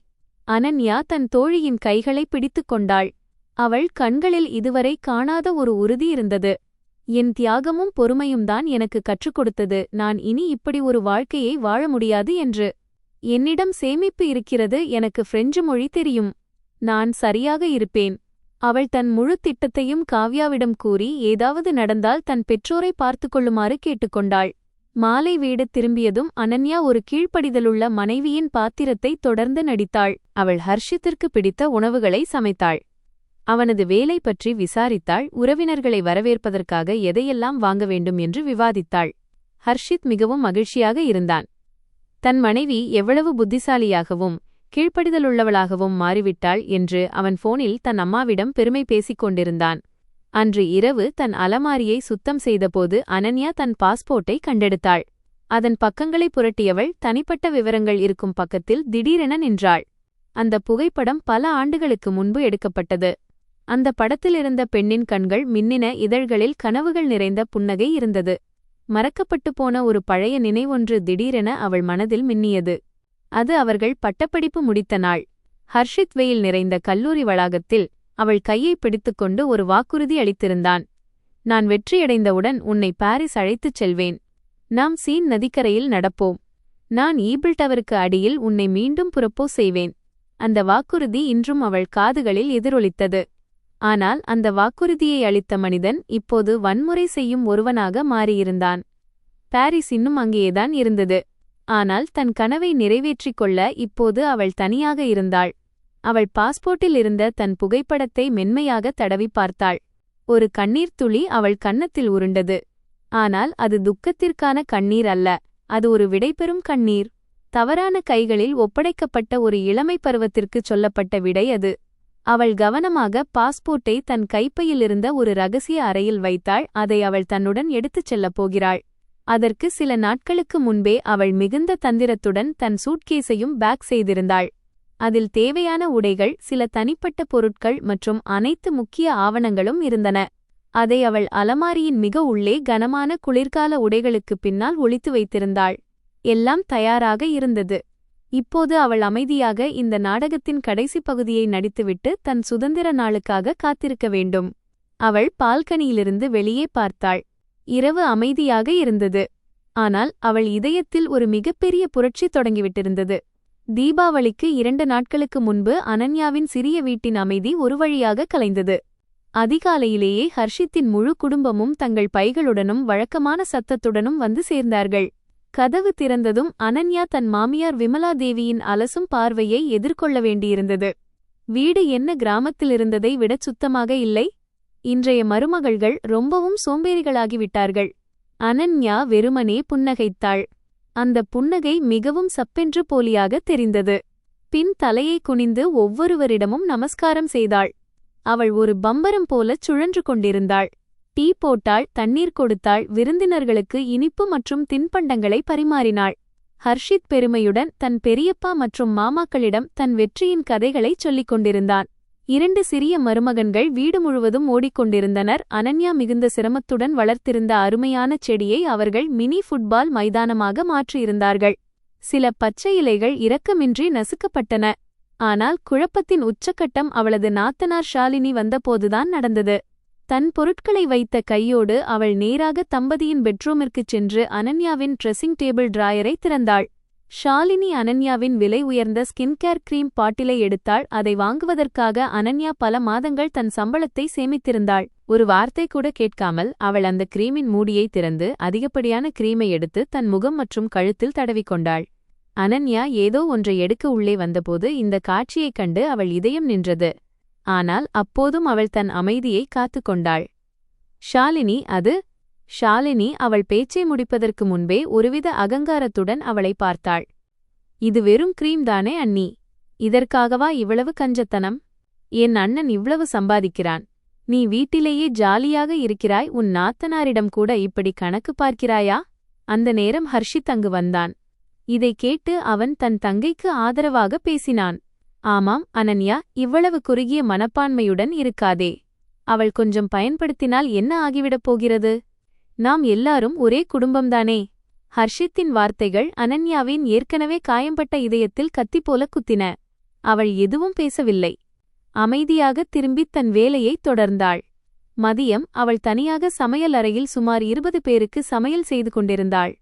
அனன்யா தன் தோழியின் கைகளை பிடித்துக் கொண்டாள். அவள் கண்களில் இதுவரை காணாத ஒரு உறுதி இருந்தது. என் தியாகமும் பொறுமையும்தான் எனக்கு கற்றுக் கொடுத்தது நான் இனி இப்படி ஒரு வாழ்க்கையை வாழ முடியாது என்று. என்னிடம் சேமிப்பு இருக்கிறது. எனக்கு பிரெஞ்சு மொழி தெரியும். நான் சரியாக இருப்பேன். அவள் தன் முழு திட்டத்தையும் காவ்யாவிடம் கூறி ஏதாவது நடந்தால் தன் பெற்றோரை பார்த்துக்கொள்ளுமாறு கேட்டுக்கொண்டாள். மாலை வீடு திரும்பியதும் அனன்யா ஒரு கீழ்ப்படிதலுள்ள மனைவியின் பாத்திரத்தை தொடர்ந்து நடித்தாள். அவள் ஹர்ஷித்திற்கு பிடித்த உணவுகளை சமைத்தாள். அவனது வேலை பற்றி விசாரித்தாள். உறவினர்களை வரவேற்பதற்காக எதையெல்லாம் வாங்க வேண்டும் என்று விவாதித்தாள். ஹர்ஷித் மிகவும் மகிழ்ச்சியாக இருந்தான். தன் மனைவி எவ்வளவு புத்திசாலியாகவும் கீழ்ப்படிதலுள்ளவளாகவும் மாறிவிட்டாள் என்று அவன் போனில் தன் அம்மாவிடம் பெருமை பேசிக் கொண்டிருந்தான். அன்று இரவு தன் அலமாரியை சுத்தம் செய்தபோது அனன்யா தன் பாஸ்போர்ட்டை கண்டெடுத்தாள். அதன் பக்கங்களை புரட்டியவள் தனிப்பட்ட விவரங்கள் இருக்கும் பக்கத்தில் திடீரென நின்றாள். அந்த புகைப்படம் பல ஆண்டுகளுக்கு முன்பு எடுக்கப்பட்டது. அந்த படத்திலிருந்த பெண்ணின் கண்கள் மின்னின. இதழ்களில் கனவுகள் நிறைந்த புன்னகை இருந்தது. மறக்கப்பட்டு போன ஒரு பழைய நினைவொன்று திடீரென அவள் மனதில் மின்னியது. அது அவர்கள் பட்டப்படிப்பு முடித்த நாள். ஹர்ஷித் வெயில் நிறைந்த கல்லூரி வளாகத்தில் அவள் கையை பிடித்துக்கொண்டு ஒரு வாக்குறுதி அளித்திருந்தான். நான் வெற்றியடைந்தவுடன் உன்னை பாரிஸ் அழைத்துச் செல்வேன். நாம் சீன் நதிக்கரையில் நடப்போம். நான் ஈபிள் டவருக்கு அடியில் உன்னை மீண்டும் புரப்போஸ் செய்வேன். அந்த வாக்குறுதி இன்றும் அவள் காதுகளில் எதிரொலித்தது. ஆனால் அந்த வாக்குறுதியை அளித்த மனிதன் இப்போது வன்முறை செய்யும் ஒருவனாக மாறியிருந்தான். பாரிஸ் இன்னும் அங்கேதான் இருந்தது. ஆனால் தன் கனவை நிறைவேற்றிக் கொள்ள இப்போது அவள் தனியாக இருந்தாள். அவள் பாஸ்போர்ட்டில் இருந்த தன் புகைப்படத்தை மென்மையாக தடவி பார்த்தாள். ஒரு கண்ணீர் துளி அவள் கன்னத்தில் உருண்டது. ஆனால் அது துக்கத்திற்கான கண்ணீர் அல்ல. அது ஒரு விடைபெறும் கண்ணீர். தவறான கைகளில் ஒப்படைக்கப்பட்ட ஒரு இளமை பருவத்திற்குச் சொல்லப்பட்ட விடை அது. அவள் கவனமாக பாஸ்போர்ட்டை தன் கைப்பையிலிருந்த ஒரு ரகசிய அறையில் வைத்தாள். அதை அவள் தன்னுடன் எடுத்துச் செல்லப் போகிறாள். அதற்கு சில நாட்களுக்கு முன்பே அவள் மிகுந்த தந்திரத்துடன் தன் சூட்கேஸையும் பேக் செய்திருந்தாள். அதில் தேவையான உடைகள், சில தனிப்பட்ட பொருட்கள் மற்றும் அனைத்து முக்கிய ஆவணங்களும் இருந்தன. அதை அவள் அலமாரியின் மிக உள்ளே கனமான குளிர்கால உடைகளுக்குப் பின்னால் ஒளித்து வைத்திருந்தாள். எல்லாம் தயாராக இருந்தது. இப்போது அவள் அமைதியாக இந்த நாடகத்தின் கடைசி பகுதியை நடித்துவிட்டு தன் சுதந்திர நாளுக்காக காத்திருக்க வேண்டும். அவள் பால்கனியிலிருந்து வெளியே பார்த்தாள். இரவு அமைதியாக இருந்தது. ஆனால் அவள் இதயத்தில் ஒரு மிகப்பெரிய புரட்சி தொடங்கிவிட்டிருந்தது. தீபாவளிக்கு 2 நாட்களுக்கு முன்பு அனன்யாவின் சிறிய வீட்டின் அமைதி ஒரு வழியாக கலைந்தது. அதிகாலையிலேயே ஹர்ஷித்தின் முழு குடும்பமும் தங்கள் பைகளுடனும் வழக்கமான சத்தத்துடனும் வந்து சேர்ந்தார்கள். கதவு திறந்ததும் அனன்யா தன் மாமியார் விமலாதேவியின் அலசும் பார்வையை எதிர்கொள்ள வேண்டியிருந்தது. வீடு என்ன கிராமத்திலிருந்ததை விடச் சுத்தமாக இல்லை? இன்றைய மருமகள்கள் ரொம்பவும் சோம்பேறிகளாகிவிட்டார்கள். அனன்யா வெறுமனே புன்னகைத்தாள். அந்த புன்னகை மிகவும் சப்பென்று போலியாக தெரிந்தது. பின் தலையை குனிந்து ஒவ்வொருவரிடமும் நமஸ்காரம் செய்தாள். அவள் ஒரு பம்பரம் போலச் சுழன்று கொண்டிருந்தாள். டீ போட்டாள், தண்ணீர் கொடுத்தாள், விருந்தினர்களுக்கு இனிப்பு மற்றும் தின்பண்டங்களை பரிமாறினாள். ஹர்ஷித் பெருமையுடன் தன் பெரியப்பா மற்றும் மாமாக்களிடம் தன் வெற்றியின் கதைகளைச் சொல்லிக் கொண்டிருந்தான். 2 சிறிய மருமகன்கள் வீடு முழுவதும் ஓடிக்கொண்டிருந்தனர். அனன்யா மிகுந்த சிரமத்துடன் வளர்த்திருந்த அருமையான செடியை அவர்கள் மினி ஃபுட்பால் மைதானமாக மாற்றியிருந்தார்கள். சில பச்சை இலைகள் இரக்கமின்றி நசுக்கப்பட்டன. ஆனால் குழப்பத்தின் உச்சக்கட்டம் அவளது நாத்தனார் ஷாலினி வந்தபோதுதான் நடந்தது. தன் பொருட்களை வைத்த கையோடு அவள் நேராக தம்பதியின் பெட்ரூமிற்குச் சென்று அனன்யாவின் ட்ரெஸ்ஸிங் டேபிள் டிராயரை திறந்தாள். ஷாலினி அனன்யாவின் விலை உயர்ந்த ஸ்கின்கேர் கிரீம் பாட்டிலை எடுத்தாள். அதை வாங்குவதற்காக அனன்யா பல மாதங்கள் தன் சம்பளத்தை சேமித்திருந்தாள். ஒரு வார்த்தை கூட கேட்காமல் அவள் அந்த கிரீமின் மூடியை திறந்து அதிகப்படியான கிரீமை எடுத்து தன் முகம் மற்றும் கழுத்தில் தடவிக்கொண்டாள். அனன்யா ஏதோ ஒன்றை எடுக்க உள்ளே வந்தபோது இந்த காட்சியைக் கண்டு அவள் இதயம் நின்றது. ஆனால் அப்போதும் அவள் தன் அமைதியை காத்துக்கொண்டாள். ஷாலினி அவள் பேச்சை முடிப்பதற்கு முன்பே ஒருவித அகங்காரத்துடன் அவளை பார்த்தாள். இது வெறும் கிரீம் தானே அண்ணி? இதற்காகவா இவ்வளவு கஞ்சத்தனம்? என் அண்ணன் இவ்வளவு சம்பாதிக்கிறான். நீ வீட்டிலேயே ஜாலியாக இருக்கிறாய். உன் நாத்தனாரிடம் கூட இப்படி கணக்கு பார்க்கிறாயா? அந்த நேரம் ஹர்ஷித் அங்கு வந்தான். இதை கேட்டு அவன் தன் தங்கைக்கு ஆதரவாக பேசினான். ஆமாம் அனன்யா, இவ்வளவு குறுகிய மனப்பான்மையுடன் இருக்காதே. அவள் கொஞ்சம் பயன்படுத்தினால் என்ன ஆகிவிடப் போகிறது? நாம் எல்லாரும் ஒரே குடும்பம்தானே. ஹர்ஷித்தின் வார்த்தைகள் அனன்யாவின் ஏற்கனவே காயம்பட்ட இதயத்தில் கத்திப்போல குத்தின. அவள் எதுவும் பேசவில்லை. அமைதியாக திரும்பித் தன் வேலையைத் தொடர்ந்தாள். மதியம் அவள் தனியாக சமையல் அறையில் சுமார் 20 பேருக்கு சமையல் செய்து கொண்டிருந்தாள்.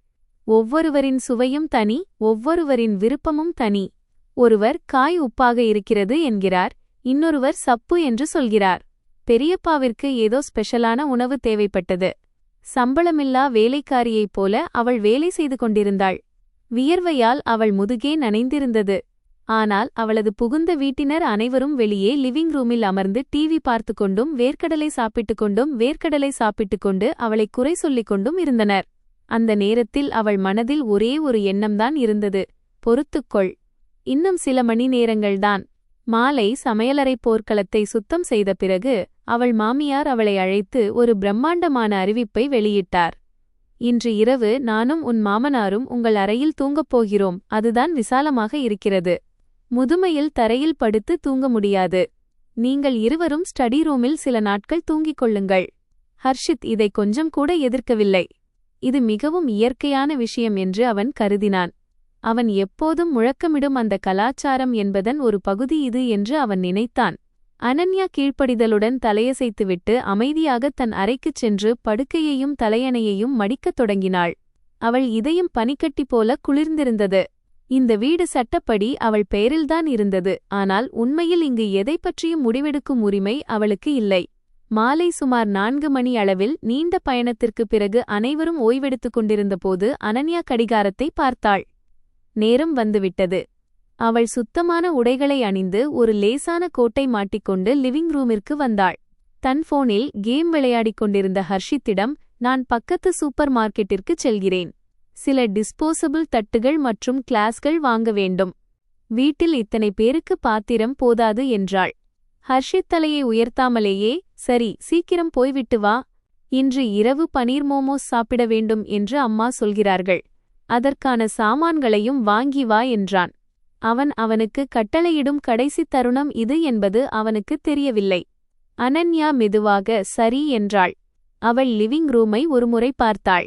ஒவ்வொருவரின் சுவையும் தனி, ஒவ்வொருவரின் விருப்பமும் தனி. ஒருவர் காய் உப்பாக இருக்கிறது என்கிறார், இன்னொருவர் சப்பு என்று சொல்கிறார். பெரியப்பாவிற்கு ஏதோ ஸ்பெஷலான உணவு தேவைப்பட்டது. சம்பளமில்லா வேலைக்காரியைப் போல அவள் வேலை செய்து கொண்டிருந்தாள். வியர்வையால் அவள் முதுகே நனைந்திருந்தது. ஆனால் அவளது புகுந்த வீட்டினர் அனைவரும் வெளியே லிவிங் ரூமில் அமர்ந்து டிவி பார்த்து கொண்டும் வேர்க்கடலை சாப்பிட்டுக் கொண்டு அவளை குறை சொல்லிக் கொண்டும் இருந்தனர். அந்த நேரத்தில் அவள் மனதில் ஒரே ஒரு எண்ணம்தான் இருந்தது, பொறுத்துக்கொள். இன்னும் சில மணி நேரங்கள்தான். மாலை சமையலறை போர்க்களத்தை சுத்தம் செய்த பிறகு அவள் மாமியார் அவளை அழைத்து ஒரு பிரம்மாண்டமான அறிவிப்பை வெளியிட்டார். இன்று இரவு நானும் உன் மாமனாரும் உங்கள் அறையில் தூங்கப் போகிறோம். அதுதான் விசாலமாக இருக்கிறது. முதுமையில் தரையில் படுத்து தூங்க முடியாது. நீங்கள் இருவரும் ஸ்டடி ரூமில் சில நாட்கள் தூங்கிக் கொள்ளுங்கள். ஹர்ஷித் இதை கொஞ்சம் கூட எதிர்க்கவில்லை. இது மிகவும் இயற்கையான விஷயம் என்று அவன் கருதினான். அவன் எப்போதும் முழக்கமிடும் அந்த கலாச்சாரம் என்பதன் ஒரு பகுதி இது என்று அவன் நினைத்தான். அனன்யா கீழ்ப்படிதலுடன் தலையசைத்துவிட்டு அமைதியாக தன் அறைக்குச் சென்று படுக்கையையும் தலையணையையும் மடிக்கத் தொடங்கினாள். அவள் இதயம் பனிக்கட்டி போல குளிர்ந்திருந்தது. இந்த வீடு சட்டப்படி அவள் பெயரில்தான் இருந்தது. ஆனால் உண்மையில் இங்கு எதைப் பற்றியும் முடிவெடுக்கும் உரிமை அவளுக்கு இல்லை. மாலை சுமார் 4 மணி அளவில் நீண்ட பயணத்திற்குப் பிறகு அனைவரும் ஓய்வெடுத்துக் கொண்டிருந்தபோது அனன்யா கடிகாரத்தை பார்த்தாள். நேரம் வந்துவிட்டது. அவள் சுத்தமான உடைகளை அணிந்து ஒரு லேசான கோட்டை மாட்டிக்கொண்டு லிவிங் ரூமிற்கு வந்தாள். தன் போனில் கேம் விளையாடிக் கொண்டிருந்த ஹர்ஷித்திடம், நான் பக்கத்து சூப்பர் மார்க்கெட்டிற்குச் செல்கிறேன். சில டிஸ்போசபிள் தட்டுகள் மற்றும் கிளாஸ்கள் வாங்க வேண்டும். வீட்டில் இத்தனை பேருக்கு பாத்திரம் போதாது என்றாள். ஹர்ஷித் தலையை உயர்த்தாமலேயே, சரி சீக்கிரம் போய்விட்டு வா. இன்று இரவு பனீர் மோமோஸ் சாப்பிட வேண்டும் என்று அம்மா சொல்கிறார்கள். அதற்கான சாமான்களையும் வாங்கி வா என்றான். அவனுக்கு கட்டளையிடும் கடைசி தருணம் இது என்பது அவனுக்கு தெரியவில்லை. அனன்யா மெதுவாக சரி என்றாள். அவள் லிவிங் ரூமை ஒருமுறை பார்த்தாள்.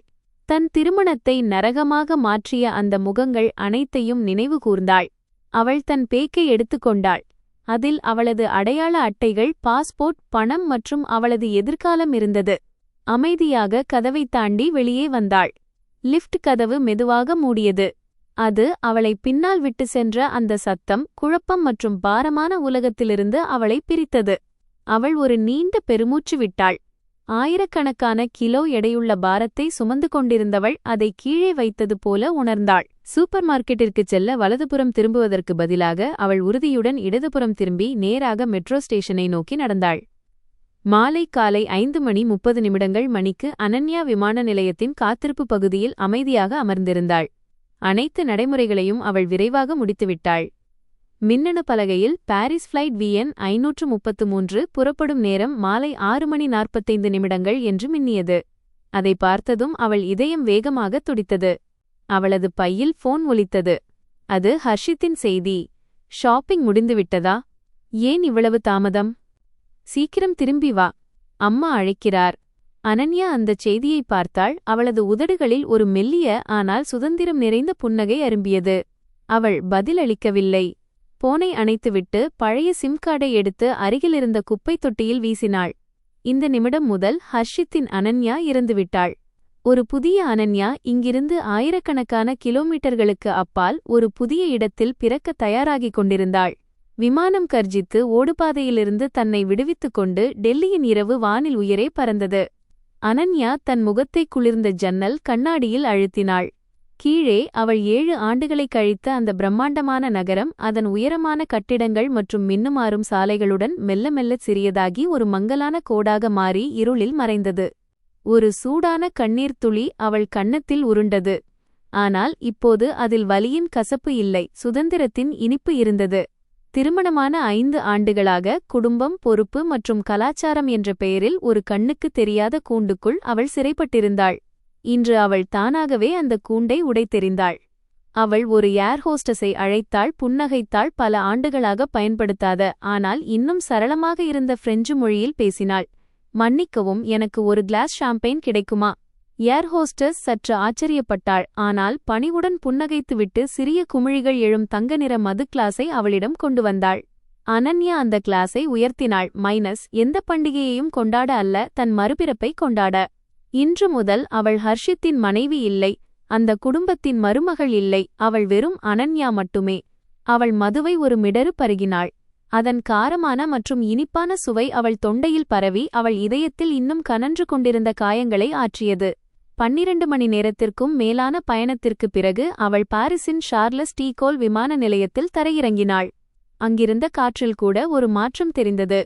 தன் திருமணத்தை நரகமாக மாற்றிய அந்த முகங்கள் அனைத்தையும் நினைவு கூர்ந்தாள். அவள் தன் பேக்கை எடுத்துக்கொண்டாள். அதில் அவளது அடையாள அட்டைகள், பாஸ்போர்ட், பணம் மற்றும் அவளது எதிர்காலம் இருந்தது. அமைதியாக கதவைத் தாண்டி வெளியே வந்தாள். லிஃப்ட் கதவு மெதுவாக மூடியது. அது அவளை பின்னால் விட்டு சென்ற அந்த சத்தம், குழப்பம் மற்றும் பாரமான உலகத்திலிருந்து அவளை பிரித்தது. அவள் ஒரு நீண்ட பெருமூச்சு விட்டாள். ஆயிரக்கணக்கான கிலோ எடையுள்ள பாரத்தை சுமந்து கொண்டிருந்தவள் அதை கீழே வைத்தது போல உணர்ந்தாள். சூப்பர் மார்க்கெட்டிற்குச் செல்ல வலதுபுறம் திரும்புவதற்கு பதிலாக அவள் உறுதியுடன் இடதுபுறம் திரும்பி நேராக மெட்ரோ ஸ்டேஷனை நோக்கி நடந்தாள். மாலை காலை 5:30 மணிக்கு அனன்யா விமான நிலையத்தின் காத்திருப்பு பகுதியில் அமைதியாக அமர்ந்திருந்தாள். அனைத்து நடைமுறைகளையும் அவள் விரைவாக முடித்துவிட்டாள். மின்னணு பலகையில் பாரிஸ் ஃப்ளைட் VN 533 புறப்படும் நேரம் மாலை 6:45 என்று மின்னியது. அதை பார்த்ததும் அவள் இதயம் வேகமாக துடித்தது. அவளது பையில் போன் ஒலித்தது. அது ஹர்ஷித்தின் செய்தி. ஷாப்பிங் முடிந்துவிட்டதா? ஏன் இவ்வளவு தாமதம்? சீக்கிரம் திரும்பி வா, அம்மா அழைக்கிறார். அனன்யா அந்தச் செய்தியை பார்த்தாள். அவளது உதடுகளில் ஒரு மெல்லிய ஆனால் சுதந்திரம் நிறைந்த புன்னகை அரும்பியது. அவள் பதிலளிக்கவில்லை. போனை அணைத்துவிட்டு பழைய சிம் கார்டை எடுத்து அருகிலிருந்த குப்பைத் தொட்டியில் வீசினாள். இந்த நிமிடம் முதல் ஹர்ஷித்தின் அனன்யா இறந்துவிட்டாள். ஒரு புதிய அனன்யா இங்கிருந்து ஆயிரக்கணக்கான கிலோமீட்டர்களுக்கு அப்பால் ஒரு புதிய இடத்தில் பிறக்க தயாராகிக் கொண்டிருந்தாள். விமானம் கர்ஜித்து ஓடுபாதையிலிருந்து தன்னை விடுவித்துக் கொண்டு டெல்லியின் இரவு வானில் உயரே பறந்தது. அனன்யா தன் முகத்தை குளிர்ந்த ஜன்னல் கண்ணாடியில் அழுத்தினாள். கீழே அவள் 7 ஆண்டுகளை கழித்த அந்த பிரம்மாண்டமான நகரம் அதன் உயரமான கட்டிடங்கள் மற்றும் மின்னுமாறும் சாலைகளுடன் மெல்ல மெல்லச் சிறியதாகி ஒரு மங்கலான கோடாக மாறி இருளில் மறைந்தது. ஒரு சூடான கண்ணீர் துளி அவள் கன்னத்தில் உருண்டது. ஆனால் இப்போது அதில் வலியின் கசப்பு இல்லை, சுதந்திரத்தின் இனிப்பு இருந்தது. திருமணமான 5 ஆண்டுகளாக குடும்பம், பொறுப்பு மற்றும் கலாச்சாரம் என்ற பெயரில் ஒரு கண்ணுக்கு தெரியாத கூண்டுக்குள் அவள் சிறைப்பட்டிருந்தாள். இன்று அவள் தானாகவே அந்த கூண்டை உடைத்தெறிந்தாள். அவள் ஒரு ஏர் ஹோஸ்டஸை அழைத்தாள், புன்னகைத்தாள், பல ஆண்டுகளாக பயன்படுத்தாத ஆனால் இன்னும் சரளமாக இருந்த பிரெஞ்சு மொழியில் பேசினாள். மன்னிக்கவும், எனக்கு ஒரு கிளாஸ் ஷாம்பெயின் கிடைக்குமா? ஏர் ஹோஸ்டஸ் சற்று ஆச்சரியப்பட்டாள். ஆனால் பணிவுடன் புன்னகைத்துவிட்டு சிறிய குமிழிகள் எழும் தங்க நிற மது கிளாஸை அவளிடம் கொண்டு வந்தாள். அனன்யா அந்த கிளாஸை உயர்த்தினாள். எந்த பண்டிகையையும் கொண்டாட அல்ல, தன் மறுபிறப்பை கொண்டாட. இன்று முதல் அவள் ஹர்ஷித்தின் மனைவி இல்லை, அந்த குடும்பத்தின் மருமகள் இல்லை, அவள் வெறும் அனன்யா மட்டுமே. அவள் மதுவை ஒரு மிடறு பருகினாள். அதன் காரமான மற்றும் இனிப்பான சுவை அவள் தொண்டையில் பரவி அவள் இதயத்தில் இன்னும் கனன்று கொண்டிருந்த காயங்களை ஆற்றியது. 12 மணி நேரத்திற்கும் மேலான பயணத்திற்குப் பிறகு அவள் பாரிஸின் ஷார்லஸ் டி கோல் விமான நிலையத்தில் தரையிறங்கினாள். அங்கிருந்த காற்றில் கூட ஒரு மாற்றம் தெரிந்தது.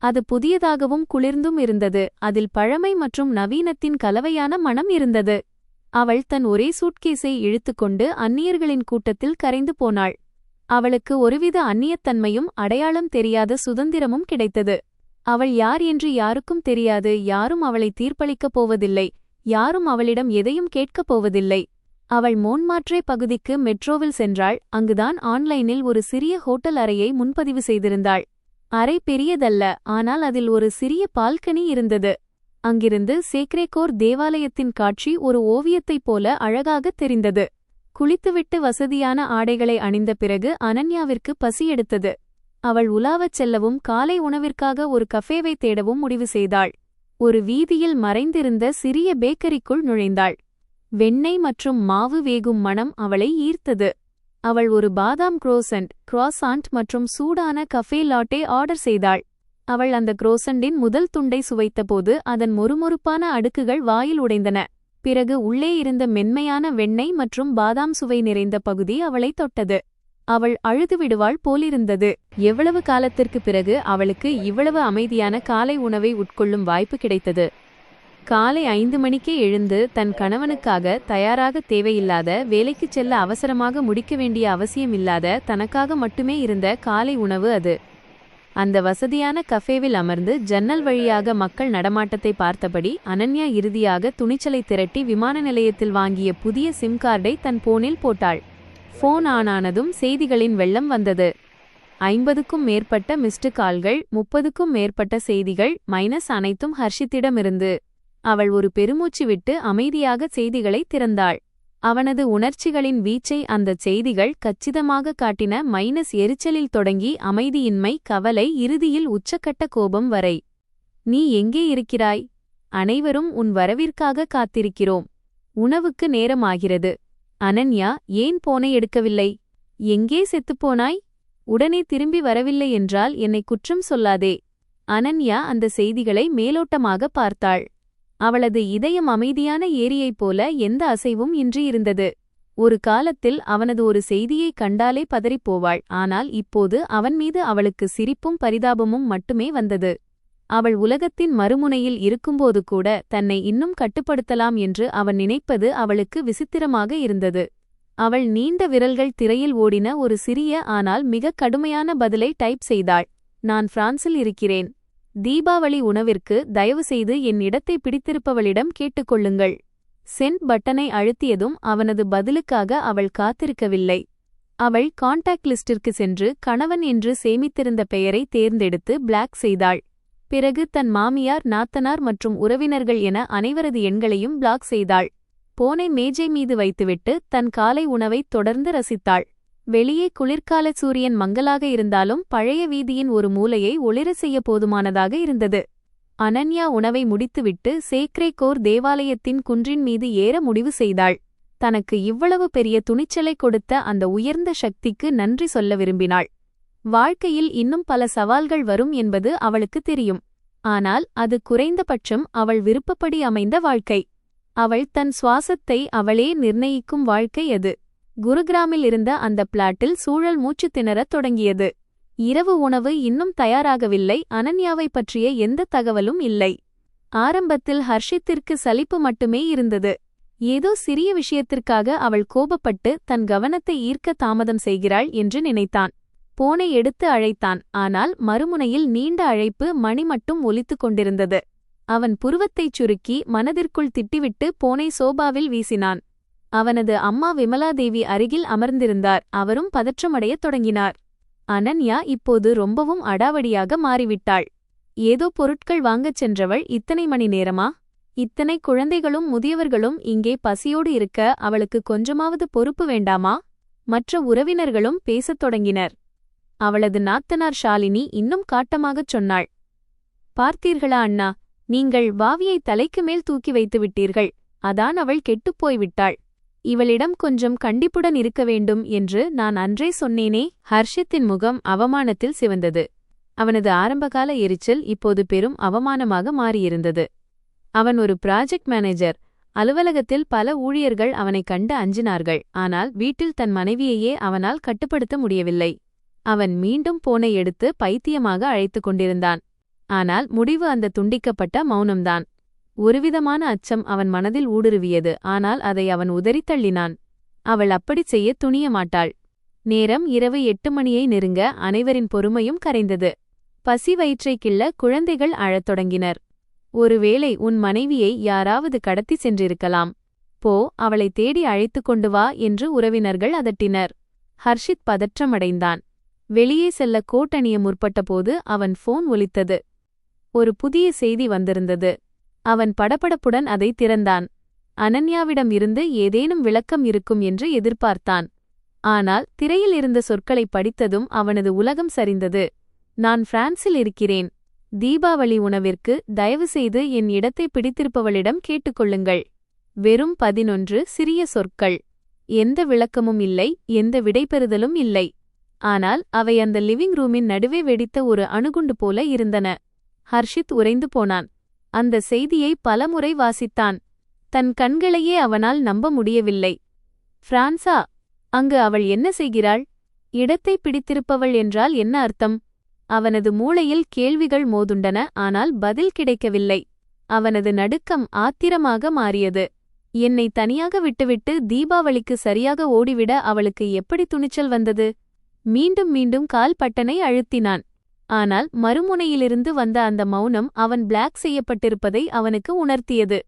அது புதியதாகவும் குளிர்ந்தும் இருந்தது. அதில் பழமை மற்றும் நவீனத்தின் கலவையான மனம் இருந்தது. அவள் தன் ஒரே சூட்கேஸை இழுத்துக்கொண்டு அந்நியர்களின் கூட்டத்தில் கரைந்து போனாள். அவளுக்கு ஒருவித அந்நியத்தன்மையும் அடையாளம் தெரியாத சுதந்திரமும் கிடைத்தது. அவள் யார் என்று யாருக்கும் தெரியாது. யாரும் அவளை தீர்ப்பளிக்கப் போவதில்லை. யாரும் அவளிடம் எதையும் கேட்கப் போவதில்லை. அவள் மோன்மார்ட்ரே பகுதிக்கு மெட்ரோவில் சென்றாள். அங்குதான் ஆன்லைனில் ஒரு சிறிய ஹோட்டல் அறையை முன்பதிவு செய்திருந்தாள். அறை பெரியதல்ல, ஆனால் அதில் ஒரு சிறிய பால்கனி இருந்தது. அங்கிருந்து சேக்ரேகோர் தேவாலயத்தின் காட்சி ஒரு ஓவியத்தைப் போல அழகாகத் தெரிந்தது. குளித்துவிட்டு வசதியான ஆடைகளை அணிந்த பிறகு அனன்யாவிற்கு பசி எடுத்தது. அவள் உலாவச் செல்லவும் காலை உணவிற்காக ஒரு கஃபேவை தேடவும் முடிவு செய்தாள். ஒரு வீதியில் மறைந்திருந்த சிறிய பேக்கரிக்குள் நுழைந்தாள். வெண்ணெய் மற்றும் மாவு வேகும் மணம் அவளை ஈர்த்தது. அவள் ஒரு பாதாம் குரோசாண்ட் மற்றும் சூடான கஃபே லாட்டே ஆர்டர் செய்தாள். அவள் அந்த குரோசண்டின் முதல் துண்டை சுவைத்தபோது அதன் மொறுமொறுப்பான அடுக்குகள் வாயில் உடைந்தன. பிறகு உள்ளே இருந்த மென்மையான வெண்ணெய் மற்றும் பாதாம் சுவை நிறைந்த பகுதி அவளை தொட்டது. அவள் அழுதுவிடுவாள் போலிருந்தது. எவ்வளவு காலத்திற்குப் பிறகு அவளுக்கு இவ்வளவு அமைதியான காலை உணவை உட்கொள்ளும் வாய்ப்பு கிடைத்தது? காலை 5 மணிக்கே எழுந்து தன் கணவனுக்காக தயாராக தேவையில்லாத, வேலைக்குச் செல்ல அவசரமாக முடிக்க வேண்டிய அவசியமில்லாத, தனக்காக மட்டுமே இருந்த காலை உணவு அது. அந்த வசதியான கஃபேவில் அமர்ந்து ஜன்னல் வழியாக மக்கள் நடமாட்டத்தை பார்த்தபடி அனன்யா இறுதியாக துணிச்சலை திரட்டி விமான நிலையத்தில் வாங்கிய புதிய சிம் கார்டை தன் போனில் போட்டாள். போன் ஆனானதும் செய்திகளின் வெள்ளம் வந்தது. 50க்கும் மேற்பட்ட மிஸ்டு கால்கள், 30க்கும் மேற்பட்ட செய்திகள், அனைத்தும் ஹர்ஷித்திடமிருந்து. அவள் ஒரு பெருமூச்சு விட்டு அமைதியாக செய்திகளை திறந்தாள். அவனது உணர்ச்சிகளின் வீச்சை அந்தச் செய்திகள் கச்சிதமாக காட்டின. எரிச்சலில் தொடங்கி அமைதியின்மை, கவலை, இறுதியில் உச்சக்கட்ட கோபம் வரை. நீ எங்கே இருக்கிறாய்? அனைவரும் உன் வரவிற்காக காத்திருக்கிறோம். உணவுக்கு நேரமாகிறது. அனன்யா, ஏன் போனை எடுக்கவில்லை? எங்கே செத்துப்போனாய்? உடனே திரும்பி வரவில்லை என்றால் என்னை குற்றம் சொல்லாதே. அனன்யா அந்த செய்திகளை மேலோட்டமாக பார்த்தாள். அவளது இதயம் அமைதியான ஏரியைப் போல எந்த அசைவும் இன்றி இருந்தது. ஒரு காலத்தில் அவனது ஒரு செய்தியை கண்டாலே பதறிப்போவாள். ஆனால் இப்போது அவன் மீது அவளுக்கு சிரிப்பும் பரிதாபமும் மட்டுமே வந்தது. அவள் உலகத்தின் மறுமுனையில் இருக்கும்போது கூட தன்னை இன்னும் கட்டுப்படுத்தலாம் என்று அவன் நினைப்பது அவளுக்கு விசித்திரமாக இருந்தது. அவள் நீண்ட விரல்கள் திரையில் ஓடின. ஒரு சிறிய ஆனால் மிக கடுமையான பதிலை டைப் செய்தாள். நான் பிரான்சில் இருக்கிறேன். தீபாவளி உணவிற்கு தயவுசெய்து என் இடத்தை பிடித்திருப்பவளிடம் கேட்டுக்கொள்ளுங்கள். சென்ட் பட்டனை அழுத்தியதும் அவனது பதிலுக்காக அவள் காத்திருக்கவில்லை. அவள் கான்டாக்ட் லிஸ்டிற்கு சென்று கணவன் என்று சேமித்திருந்த பெயரை தேர்ந்தெடுத்து பிளாக் செய்தாள். பிறகு தன் மாமியார், நாத்தனார் மற்றும் உறவினர்கள் என அனைவரது எண்களையும் பிளாக் செய்தாள். போனை மேஜை மீது வைத்துவிட்டு தன் காலை உணவை தொடர்ந்து ரசித்தாள். வெளியே குளிர்கால சூரியன் மங்கலாக இருந்தாலும் பழைய வீதியின் ஒரு மூலையை ஒளிர செய்ய போதுமானதாக இருந்தது. அனன்யா உணவை முடித்துவிட்டு சேக்ரே கோர் தேவாலயத்தின் குன்றின் மீது ஏற முடிவு செய்தாள். தனக்கு இவ்வளவு பெரிய துணிச்சலை கொடுத்த அந்த உயர்ந்த சக்திக்கு நன்றி சொல்ல விரும்பினாள். வாழ்க்கையில் இன்னும் பல சவால்கள் வரும் என்பது அவளுக்கு தெரியும். ஆனால் அது குறைந்தபட்சம் அவள் விருப்பப்படி அமைந்த வாழ்க்கை. அவள் தன் சுவாசத்தை அவளே நிர்ணயிக்கும் வாழ்க்கை அது. குருகிராமில் இருந்த அந்த பிளாட்டில் சூழல் மூச்சு திணறத் தொடங்கியது. இரவு உணவு இன்னும் தயாராகவில்லை. அனன்யாவை பற்றிய எந்த தகவலும் இல்லை. ஆரம்பத்தில் ஹர்ஷித்திற்கு சலிப்பு மட்டுமே இருந்தது. ஏதோ சிறிய விஷயத்திற்காக அவள் கோபப்பட்டு தன் கவனத்தை ஈர்க்க தாமதம் செய்கிறாள் என்று நினைத்தான். போனை எடுத்து அழைத்தான். ஆனால் மறுமுனையில் நீண்ட அழைப்பு மணி மட்டும் ஒலித்துக் கொண்டிருந்தது. அவன் புருவத்தைச் சுருக்கி மனதிற்குள் திட்டிவிட்டு போனை சோபாவில் வீசினான். அவனது அம்மா விமலாதேவி அருகில் அமர்ந்திருந்தார். அவரும் பதற்றமடையத் தொடங்கினார். அனன்யா இப்போது ரொம்பவும் அடாவடியாக மாறிவிட்டாள். ஏதோ பொருட்கள் வாங்கச் சென்றவள் இத்தனை மணி நேரமா? இத்தனை குழந்தைகளும் முதியவர்களும் இங்கே பசியோடு இருக்க அவளுக்கு கொஞ்சமாவது பொறுப்பு வேண்டாமா? மற்ற உறவினர்களும் பேசத் தொடங்கினர். அவளது நாத்தனார் ஷாலினி இன்னும் காட்டமாகச் சொன்னாள். பார்த்தீர்களா அண்ணா, நீங்கள் வாவியை தலைக்கு மேல் தூக்கி வைத்து விட்டீர்கள். அதான் அவள் கெட்டுப்போய்விட்டாள். இவளிடம் கொஞ்சம் கண்டிப்புடன் இருக்க வேண்டும் என்று நான் அன்றே சொன்னேனே. ஹர்ஷித்தின் முகம் அவமானத்தில் சிவந்தது. அவனது ஆரம்பகால எரிச்சல் இப்போது பெரும் அவமானமாக மாறியிருந்தது. அவன் ஒரு ப்ராஜெக்ட் மேனேஜர். அலுவலகத்தில் பல ஊழியர்கள் அவனைக் கண்டு அஞ்சினார்கள். ஆனால் வீட்டில் தன் மனைவியையே அவனால் கட்டுப்படுத்த முடியவில்லை. அவன் மீண்டும் போனை எடுத்து பைத்தியமாக அழைத்துக் கொண்டிருந்தான். ஆனால் முடிவு அந்த துண்டிக்கப்பட்ட மௌனம்தான். ஒருவிதமான அச்சம் அவன் மனதில் ஊடுருவியது. ஆனால் அதை அவன் உதறித்தள்ளினான். அவள் அப்படிச் செய்ய துணிய மாட்டாள். நேரம் இரவு 8 மணியை நெருங்க அனைவரின் பொறுமையும் கரைந்தது. பசி வயிற்றைக் கிள்ள குழந்தைகள் அழத் தொடங்கினர். ஒருவேளை உன் மனைவியை யாராவது கடத்தி சென்றிருக்கலாம். போ, அவளை தேடி அழைத்துக் கொண்டு வா என்று உறவினர்கள் அதட்டினர். ஹர்ஷித் பதற்றமடைந்தான். வெளியே செல்ல கோட் அணிய முற்பட்டபோது அவன் போன் ஒலித்தது. ஒரு புதிய செய்தி வந்திருந்தது. அவன் படபடப்புடன் அதை திறந்தான். அனன்யாவிடம் இருந்து ஏதேனும் விளக்கம் இருக்கும் என்று எதிர்பார்த்தான். ஆனால் திரையில் இருந்த சொற்களை படித்ததும் அவனது உலகம் சரிந்தது. நான் பிரான்சில் இருக்கிறேன். தீபாவளி உணவிற்கு தயவுசெய்து என் இடத்தை பிடித்திருப்பவளிடம் கேட்டுக்கொள்ளுங்கள். வெறும் 11 சிறிய சொற்கள். எந்த விளக்கமும் இல்லை, எந்த விடைபெறுதலும் இல்லை. ஆனால் அவை அந்த லிவிங் ரூமின் நடுவே வெடித்த ஒரு அணுகுண்டு போல இருந்தன. ஹர்ஷித் உறைந்து போனான். அந்த செய்தியை பலமுறை வாசித்தான். தன் கண்களையே அவனால் நம்ப முடியவில்லை. பிரான்சா? அங்கு அவள் என்ன செய்கிறாள்? இடத்தை பிடித்திருப்பவள் என்றால் என்ன அர்த்தம்? அவனது மூளையில் கேள்விகள் மோதுண்டன. ஆனால் பதில் கிடைக்கவில்லை. அவனது நடுக்கம் ஆத்திரமாக மாறியது. என்னை தனியாக விட்டுவிட்டு தீபாவளிக்கு சரியாக ஓடிவிட அவளுக்கு எப்படி துணிச்சல் வந்தது? மீண்டும் மீண்டும் கால் பட்டனை அழுத்தினான். ஆனால் மறுமுனையிலிருந்து வந்த அந்த மௌனம் அவன் பிளாக் செய்யப்பட்டிருப்பதை அவனுக்கு உணர்த்தியது.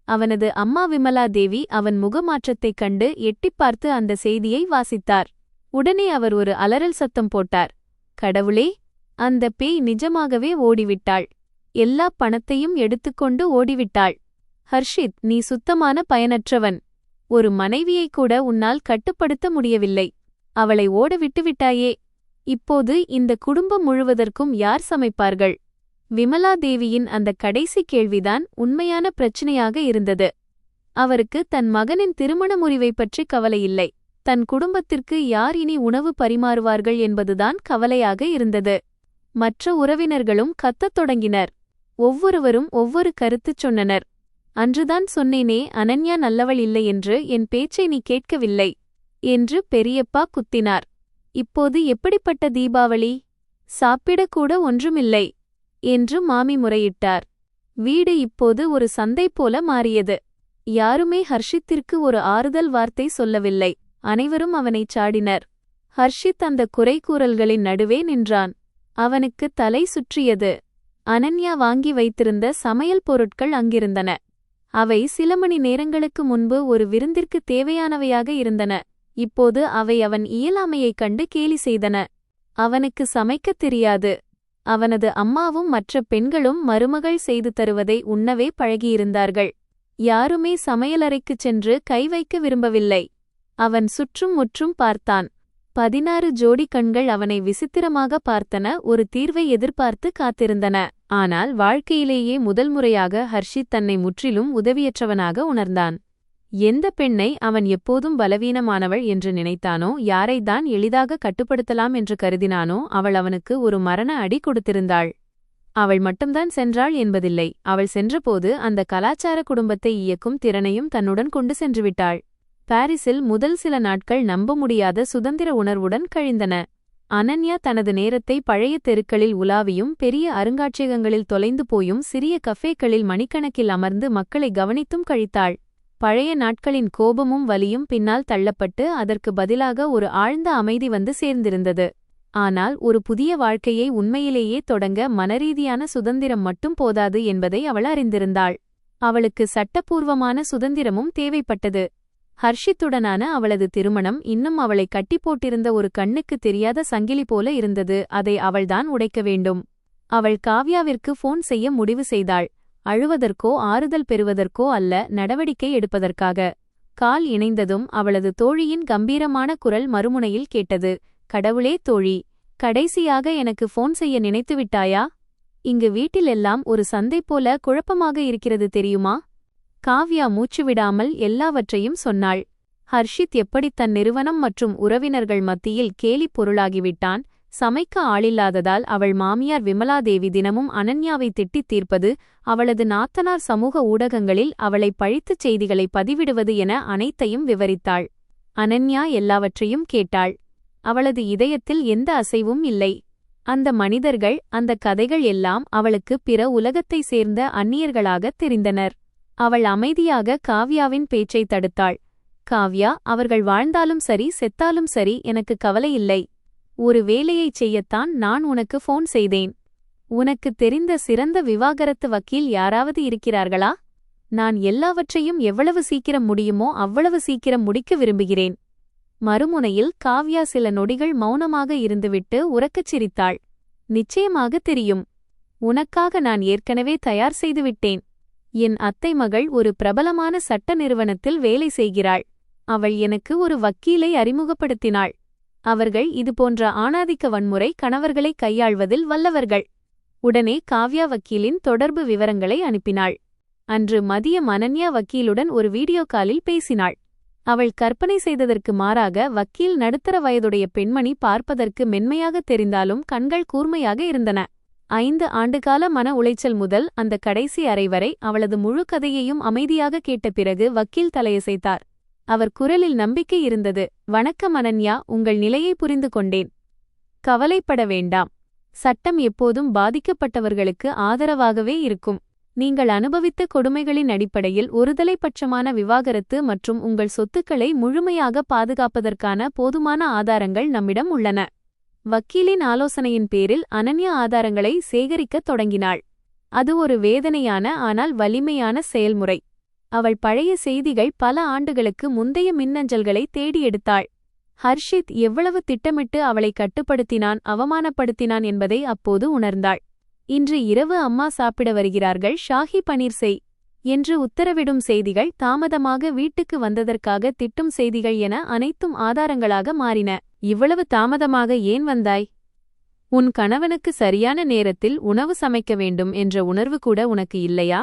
அவனது அம்மா விமலாதேவி அவன் முகமாற்றத்தைக் கண்டு எட்டிப் பார்த்து அந்த செய்தியை வாசித்தார். உடனே அவர் ஒரு அலறல் சத்தம் போட்டார். கடவுளே, அந்த பேய் நிஜமாகவே ஓடிவிட்டாள். எல்லா பணத்தையும் எடுத்துக்கொண்டு ஓடிவிட்டாள். ஹர்ஷித், நீ சுத்தமான பயனற்றவன். ஒரு மனைவியைக் கூட உன்னால் கட்டுப்படுத்த முடியவில்லை. அவளை ஓட விட்டுவிட்டாயே. இப்போது இந்த குடும்பம் முழுவதற்கும் யார் சமைப்பார்கள்? விமலாதேவியின் அந்த கடைசி கேள்விதான் உண்மையான பிரச்சனையாக இருந்தது. அவருக்கு தன் மகனின் திருமண முறிவை பற்றி கவலையில்லை. தன் குடும்பத்திற்கு யார் இனி உணவு பரிமாறுவார்கள் என்பதுதான் கவலையாக இருந்தது. மற்ற உறவினர்களும் கத்தத் தொடங்கினர். ஒவ்வொருவரும் ஒவ்வொரு கருத்துச் சொன்னனர். அன்றுதான் சொன்னேனே, அனன்யா நல்லவள் இல்லை என்று. என் பேச்சை நீ கேட்கவில்லை என்று பெரியப்பா குத்தினார். இப்போது எப்படிப்பட்ட தீபாவளி? சாப்பிடக்கூட ஒன்றுமில்லை என்று மாமி முறையிட்டார். வீடு இப்போது ஒரு சந்தை போல மாறியது. யாருமே ஹர்ஷித்திற்கு ஒரு ஆறுதல் வார்த்தை சொல்லவில்லை. அனைவரும் அவனைச் சாடினர். ஹர்ஷித் அந்த குறைகூறல்களின் நடுவே நின்றான். அவனுக்கு தலை சுற்றியது. அனன்யா வாங்கி வைத்திருந்த சமையல் பொருட்கள் அங்கிருந்தன. அவை சில மணி நேரங்களுக்கு முன்பு ஒரு விருந்திற்கு தேவையானவையாக இருந்தன. இப்போது அவை அவன் இயலாமையைக் கண்டு கேலி செய்தன. அவனுக்கு சமைக்கத் தெரியாது. அவனது அம்மாவும் மற்ற பெண்களும் மருமகள் செய்து தருவதை உண்ணவே பழகியிருந்தார்கள். யாருமே சமையலறைக்குச் சென்று கை வைக்க விரும்பவில்லை. அவன் சுற்றும் முற்றும் பார்த்தான். 16 ஜோடி கண்கள் அவனை விசித்திரமாக பார்த்தன, ஒரு தீர்வை எதிர்பார்த்து காத்திருந்தன. ஆனால் வாழ்க்கையிலேயே முதல் முறையாக ஹர்ஷித் தன்னை முற்றிலும் உதவியற்றவனாக உணர்ந்தான். எந்த பெண்ணை அவன் எப்போதும் பலவீனமானவள் என்று நினைத்தானோ, யாரைத்தான் எளிதாக கட்டுப்படுத்தலாம் என்று கருதினானோ, அவள் அவனுக்கு ஒரு மரண அடி கொடுத்திருந்தாள். அவள் மட்டும்தான் சென்றாள் என்பதில்லை, அவள் சென்றபோது அந்த கலாச்சார குடும்பத்தை இயக்கும் திறனையும் தன்னுடன் கொண்டு சென்றுவிட்டாள். பாரிஸில் முதல் சில நாட்கள் நம்ப முடியாத சுதந்திர உணர்வுடன் கழிந்தன. அனன்யா தனது நேரத்தை பழைய தெருக்களில் உலாவியும் பெரிய அருங்காட்சியகங்களில் தொலைந்து போயும் சிறிய கஃபேக்களில் மணிக்கணக்கில் அமர்ந்து மக்களை கவனித்தும் கழித்தாள். பழைய நாட்களின் கோபமும் வலியும் பின்னால் தள்ளப்பட்டு அதற்கு பதிலாக ஒரு ஆழ்ந்த அமைதி வந்து சேர்ந்திருந்தது. ஆனால் ஒரு புதிய வாழ்க்கையை உண்மையிலேயே தொடங்க மனரீதியான சுதந்திரம் மட்டும் போதாது என்பதை அவள் அறிந்திருந்தாள். அவளுக்கு சட்டப்பூர்வமான சுதந்திரமும் தேவைப்பட்டது. ஹர்ஷித்துடனான அவளது திருமணம் இன்னும் அவளை கட்டி போட்டிருந்த ஒரு கண்ணுக்கு தெரியாத சங்கிலி போல இருந்தது. அதை அவள்தான் உடைக்க வேண்டும். அவள் காவ்யாவிற்கு ஃபோன் செய்ய முடிவு செய்தாள். அழுவதற்கோ ஆறுதல் பெறுவதற்கோ அல்ல, நடவடிக்கை எடுப்பதற்காக. கால் இணைந்ததும் அவளது தோழியின் கம்பீரமான குரல் மறுமுனையில் கேட்டது. கடவுளே தோழி, கடைசியாக எனக்கு ஃபோன் செய்ய நினைத்துவிட்டாயா? இங்கு வீட்டிலெல்லாம் ஒரு சந்தை போல குழப்பமாக இருக்கிறது தெரியுமா? காவ்யா மூச்சுவிடாமல் எல்லாவற்றையும் சொன்னாள். ஹர்ஷித் எப்படி தன் நிறுவனம் மற்றும் உறவினர்கள் மத்தியில் கேலிப் பொருளாகிவிட்டான். சமைக்க ஆளில்லாததால் அவள் மாமியார் விமலாதேவி தினமும் அனன்யாவை திட்டித் தீர்ப்பது, அவளது நாத்தனார் சமூக ஊடகங்களில் அவளை பழித்துச் செய்திகளை பதிவிடுவது என அனைத்தையும் விவரித்தாள். அனன்யா எல்லாவற்றையும் கேட்டாள். அவளது இதயத்தில் எந்த அசைவும் இல்லை. அந்த மனிதர்கள், அந்த கதைகள் எல்லாம் அவளுக்கு பிற உலகத்தைச் சேர்ந்த அந்நியர்களாகத் தெரிந்தனர். அவள் அமைதியாக காவ்யாவின் பேச்சைத் தடுத்தாள். காவ்யா, அவர்கள் வாழ்ந்தாலும் சரி செத்தாலும் சரி எனக்கு கவலையில்லை. ஒரு வேலையைச் செய்யத்தான் நான் உனக்கு ஃபோன் செய்தேன். உனக்கு தெரிந்த சிறந்த விவாகரத்து வக்கீல் யாராவது இருக்கிறார்களா? நான் எல்லாவற்றையும் எவ்வளவு சீக்கிரம் முடியுமோ அவ்வளவு சீக்கிரம் முடிக்க விரும்புகிறேன். மறுமுனையில் காவ்யா சில நொடிகள் மௌனமாக இருந்துவிட்டு உரக்கச் சிரித்தாள். நிச்சயமாக தெரியும். உனக்காக நான் ஏற்கனவே தயார் செய்துவிட்டேன். என் அத்தை மகள் ஒரு பிரபலமான சட்ட நிறுவனத்தில் வேலை செய்கிறாள். அவள் எனக்கு ஒரு வக்கீலை அறிமுகப்படுத்தினாள். அவர்கள் இதுபோன்ற ஆணாதிக்க வன்முறை கணவர்களை கையாள்வதில் வல்லவர்கள். உடனே காவ்யா வக்கீலின் தொடர்பு விவரங்களை அனுப்பினாள். அன்று மதியம் அனன்யா வக்கீலுடன் ஒரு வீடியோ காலில் பேசினாள். அவள் கற்பனை செய்ததற்கு மாறாக வக்கீல் நடுத்தர வயதுடைய பெண்மணி பார்ப்பதற்கு மென்மையாக தெரிந்தாலும் கண்கள் கூர்மையாக இருந்தன. 5 ஆண்டுகால மன உளைச்சல் முதல் அந்த கடைசி அறை வரை அவளது முழு கதையையும் அமைதியாக கேட்ட பிறகு வக்கீல் தலையசைத்தார். அவர் குரலில் நம்பிக்கை இருந்தது. வணக்கம் அனன்யா, உங்கள் நிலையை புரிந்து கொண்டேன். கவலைப்பட வேண்டாம். சட்டம் எப்போதும் பாதிக்கப்பட்டவர்களுக்கு ஆதரவாகவே இருக்கும். நீங்கள் அனுபவித்த கொடுமைகளின் அடிப்படையில் ஒருதலைப்பட்சமான விவாகரத்து மற்றும் உங்கள் சொத்துக்களை முழுமையாக பாதுகாப்பதற்கான போதுமான ஆதாரங்கள் நம்மிடம் உள்ளன. வக்கீலின் ஆலோசனையின் பேரில் அனன்யா ஆதாரங்களை சேகரிக்கத் தொடங்கினாள். அது ஒரு வேதனையான ஆனால் வலிமையான செயல்முறை. அவள் பழைய செய்திகள், பல ஆண்டுகளுக்கு முந்தைய மின்னஞ்சல்களை தேடி எடுத்தாள். ஹர்ஷித் எவ்வளவு திட்டமிட்டு அவளை கட்டுப்படுத்தினான், அவமானப்படுத்தினான் என்பதை அப்போது உணர்ந்தாள். இன்று இரவு அம்மா சாப்பிட வருகிறார்கள், ஷாஹி பனீர் செய் என்று உத்தரவிடும் செய்திகள், தாமதமாக வீட்டுக்கு வந்ததற்காக திட்டும் செய்திகள் என அனைத்தும் ஆதாரங்களாக மாறின. இவ்வளவு தாமதமாக ஏன் வந்தாய்? உன் கணவனுக்கு சரியான நேரத்தில் உணவு சமைக்க வேண்டும் என்ற உணர்வு கூட உனக்கு இல்லையா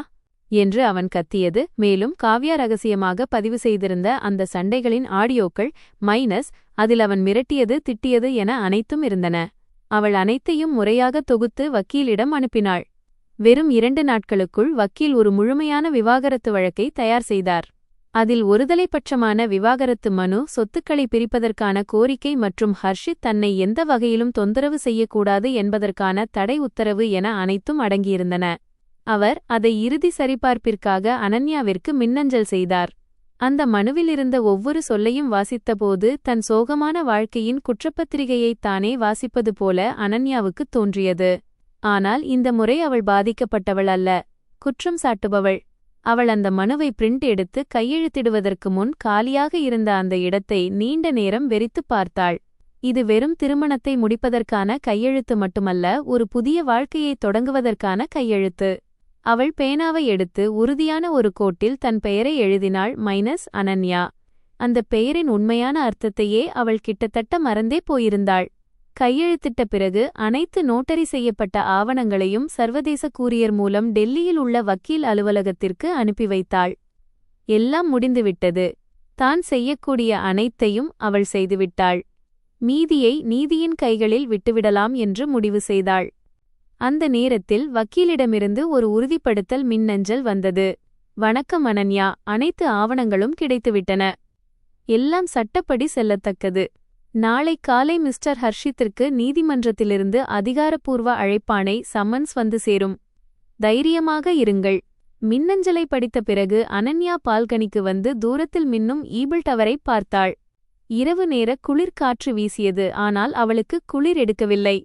என்று அவன் கத்தியது. மேலும் காவ்யா ரகசியமாக பதிவு செய்திருந்த அந்த சண்டைகளின் ஆடியோக்கள் மைனஸ் அதில் அவன் மிரட்டியது, திட்டியது என அனைத்தும் இருந்தன. அவள் அனைத்தையும் முறையாக தொகுத்து வக்கீலிடம் அனுப்பினாள். வெறும் 2 நாட்களுக்குள் வக்கீல் ஒரு முழுமையான விவாகரத்து வழக்கை தயார் செய்தார். அதில் ஒருதலைப்பட்சமான விவாகரத்து மனு, சொத்துக்களை பிரிப்பதற்கான கோரிக்கை மற்றும் ஹர்ஷித் தன்னை எந்த வகையிலும் தொந்தரவு செய்யக்கூடாது என்பதற்கான தடை உத்தரவு என அனைத்தும் அடங்கியிருந்தன. அவர் அதை இறுதி சரிபார்ப்பிற்காக அனன்யாவிற்கு மின்னஞ்சல் செய்தார். அந்த மனுவிலிருந்த ஒவ்வொரு சொல்லையும் வாசித்தபோது தன் சோகமான வாழ்க்கையின் குற்றப்பத்திரிகையைத் தானே வாசிப்பது போல அனன்யாவுக்குத் தோன்றியது. ஆனால் இந்த முறை அவள் பாதிக்கப்பட்டவள் அல்ல, குற்றம் சாட்டுபவள். அவள் அந்த மனுவை பிரிண்ட் எடுத்து கையெழுத்திடுவதற்கு முன் காலியாக இருந்த அந்த இடத்தை நீண்ட நேரம் வெறித்துப் பார்த்தாள். இது வெறும் திருமணத்தை முடிப்பதற்கான கையெழுத்து மட்டுமல்ல, ஒரு புதிய வாழ்க்கையை தொடங்குவதற்கான கையெழுத்து. அவள் பேனாவை எடுத்து உறுதியான ஒரு கோட்டில் தன் பெயரை எழுதினாள், -அனன்யா. அந்த பெயரின் உண்மையான அர்த்தத்தையே அவள் கிட்டத்தட்ட மறந்தே போயிருந்தாள். கையெழுத்திட்ட பிறகு அனைத்து நோட்டரி செய்யப்பட்ட ஆவணங்களையும் சர்வதேச கூரியர் மூலம் டெல்லியில் உள்ள வக்கீல் அலுவலகத்திற்கு அனுப்பி வைத்தாள். எல்லாம் முடிந்துவிட்டது. தான் செய்யக்கூடிய அனைத்தையும் அவள் செய்துவிட்டாள். மீதியை நீதியின் கைகளில் விட்டுவிடலாம் என்று முடிவு செய்தாள். அந்த நேரத்தில் வக்கீலிடமிருந்து ஒரு உறுதிப்படுத்தல் மின்னஞ்சல் வந்தது. வணக்கம் அனன்யா, அனைத்து ஆவணங்களும் கிடைத்துவிட்டன. எல்லாம் சட்டப்படி செல்லத்தக்கது. நாளை காலை மிஸ்டர் ஹர்ஷித்திற்கு நீதிமன்றத்திலிருந்து அதிகாரப்பூர்வ அழைப்பாணை சம்மன்ஸ் வந்து சேரும். தைரியமாக இருங்கள். மின்னஞ்சலை படித்த பிறகு அனன்யா பால்கனிக்கு வந்து தூரத்தில் மின்னும் ஈபிள் டவரை பார்த்தாள். இரவு நேர குளிர்காற்று வீசியது. ஆனால் அவளுக்கு குளிர் எடுக்கவில்லை.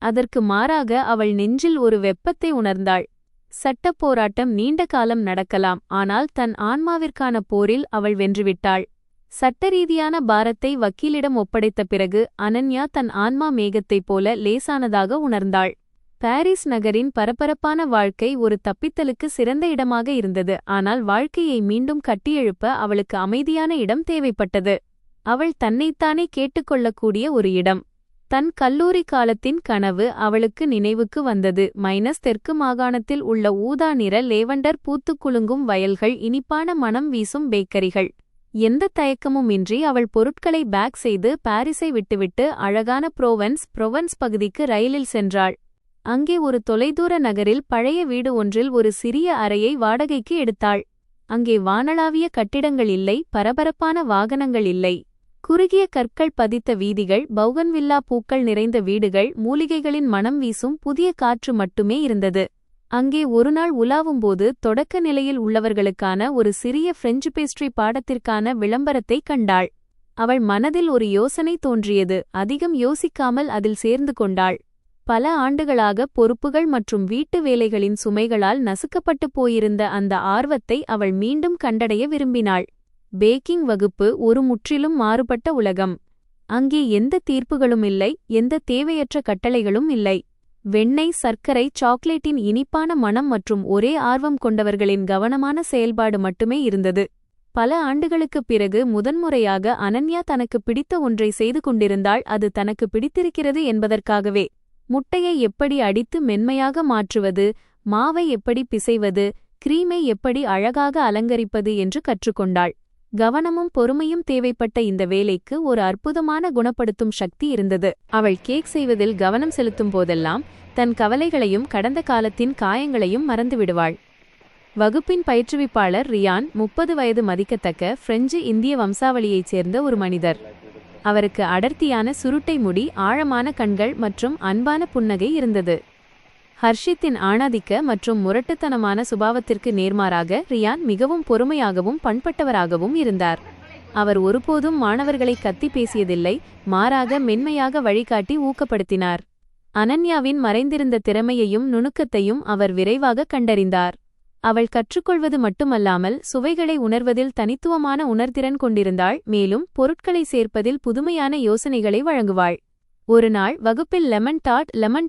அதற்கு மாறாக அவள் நெஞ்சில் ஒரு வெப்பத்தை உணர்ந்தாள். சட்டப் போராட்டம் நீண்ட காலம் நடக்கலாம், ஆனால் தன் ஆன்மாவிற்கான போரில் அவள் வென்றுவிட்டாள். சட்டரீதியான பாரத்தை வக்கீலிடம் ஒப்படைத்த பிறகு அனன்யா தன் ஆன்மா மேகத்தைப் போல லேசானதாக உணர்ந்தாள். பாரிஸ் நகரின் பரபரப்பான வாழ்க்கை ஒரு தப்பித்தலுக்கு சிறந்த இடமாக இருந்தது. ஆனால் வாழ்க்கையை மீண்டும் கட்டியெழுப்ப அவளுக்கு அமைதியான இடம் தேவைப்பட்டது. அவள் தன்னைத்தானே கேட்டுக்கொள்ளக்கூடிய ஒரு இடம். தன் கல்லூரி காலத்தின் கனவு அவளுக்கு நினைவுக்கு வந்தது. தெற்கு மாகாணத்தில் உள்ள ஊதா நிற லேவண்டர் பூத்துக் குலுங்கும் வயல்கள், இனிப்பான மனம் வீசும் பேக்கரிகள். எந்த தயக்கமுமின்றி அவள் பொருட்களை பேக் செய்து பாரிஸை விட்டுவிட்டு அழகான புரோவன்ஸ் பகுதிக்கு ரயிலில் சென்றாள். அங்கே ஒரு தொலைதூர நகரில் பழைய வீடு ஒன்றில் ஒரு சிறிய அறையை வாடகைக்கு எடுத்தாள். அங்கே வானளாவிய கட்டிடங்கள் இல்லை, பரபரப்பான வாகனங்கள் இல்லை. குறுகிய கற்கள் பதித்த வீதிகள், பௌகன்வில்லா பூக்கள் நிறைந்த வீடுகள், மூலிகைகளின் மனம் வீசும் புதிய காற்று மட்டுமே இருந்தது. அங்கே ஒருநாள் உலாவும்போது தொடக்க நிலையில் உள்ளவர்களுக்கான ஒரு சிறிய பிரெஞ்சு பேஸ்ட்ரி பாடத்திற்கான விளம்பரத்தை கண்டாள். அவள் மனதில் ஒரு யோசனை தோன்றியது. அதிகம் யோசிக்காமல் அதில் சேர்ந்து கொண்டாள். பல ஆண்டுகளாக பொறுப்புகள் மற்றும் வீட்டு வேலைகளின் சுமைகளால் நசுக்கப்பட்டு போயிருந்த அந்த ஆர்வத்தை அவள் மீண்டும் கண்டடைய விரும்பினாள். பேக்கிங் வகுப்பு ஒரு முற்றிலும் மாறுபட்ட உலகம். அங்கே எந்த தீர்ப்புகளும் இல்லை, எந்த தேவையற்ற கட்டளைகளும் இல்லை. வெண்ணெய், சர்க்கரை, சாக்லேட்டின் இனிப்பான மனம் மற்றும் ஒரே ஆர்வம் கொண்டவர்களின் கவனமான செயல்பாடு மட்டுமே இருந்தது. பல ஆண்டுகளுக்குப் பிறகு முதன்முறையாக அனன்யா தனக்கு பிடித்த ஒன்றை செய்து கொண்டிருந்தாள். அது தனக்கு பிடித்திருக்கிறது என்பதற்காகவே. முட்டையை எப்படி அடித்து மென்மையாக மாற்றுவது, மாவை எப்படி பிசைவது, கிரீமை எப்படி அழகாக அலங்கரிப்பது என்று கற்றுக்கொண்டாள். கவனமும் பொறுமையும் தேவைப்பட்ட இந்த வேலைக்கு ஒரு அற்புதமான குணப்படுத்தும் சக்தி இருந்தது. அவள் கேக் செய்வதில் கவனம் செலுத்தும் போதெல்லாம் தன் கவலைகளையும் கடந்த காலத்தின் காயங்களையும் மறந்துவிடுவாள். வகுப்பின் பயிற்றுவிப்பாளர் ரியான் 30 வயது மதிக்கத்தக்க பிரெஞ்சு இந்திய வம்சாவளியைச் சேர்ந்த ஒரு மனிதர். அவருக்கு அடர்த்தியான சுருட்டை முடி, ஆழமான கண்கள் மற்றும் அன்பான புன்னகை இருந்தது. ஹர்ஷித்தின் ஆணாதிக்க மற்றும் முரட்டுத்தனமான சுபாவத்திற்கு நேர்மாறாக ரியான் மிகவும் பொறுமையாகவும் பண்பட்டவராகவும் இருந்தார். அவர் ஒருபோதும் மாணவர்களை கத்தி பேசியதில்லை, மாறாக மென்மையாக வழிகாட்டி ஊக்கப்படுத்தினார். அனன்யாவின் மறைந்திருந்த திறமையையும் நுணுக்கத்தையும் அவர் விரைவாக கண்டறிந்தார். அவள் கற்றுக்கொள்வது மட்டுமல்லாமல் சுவைகளை உணர்வதில் தனித்துவமான உணர்திறன் கொண்டிருந்தாள். மேலும் பொருட்களை சேர்ப்பதில் புதுமையான யோசனைகளை வழங்குவாள். ஒரு நாள் வகுப்பில் லெமன்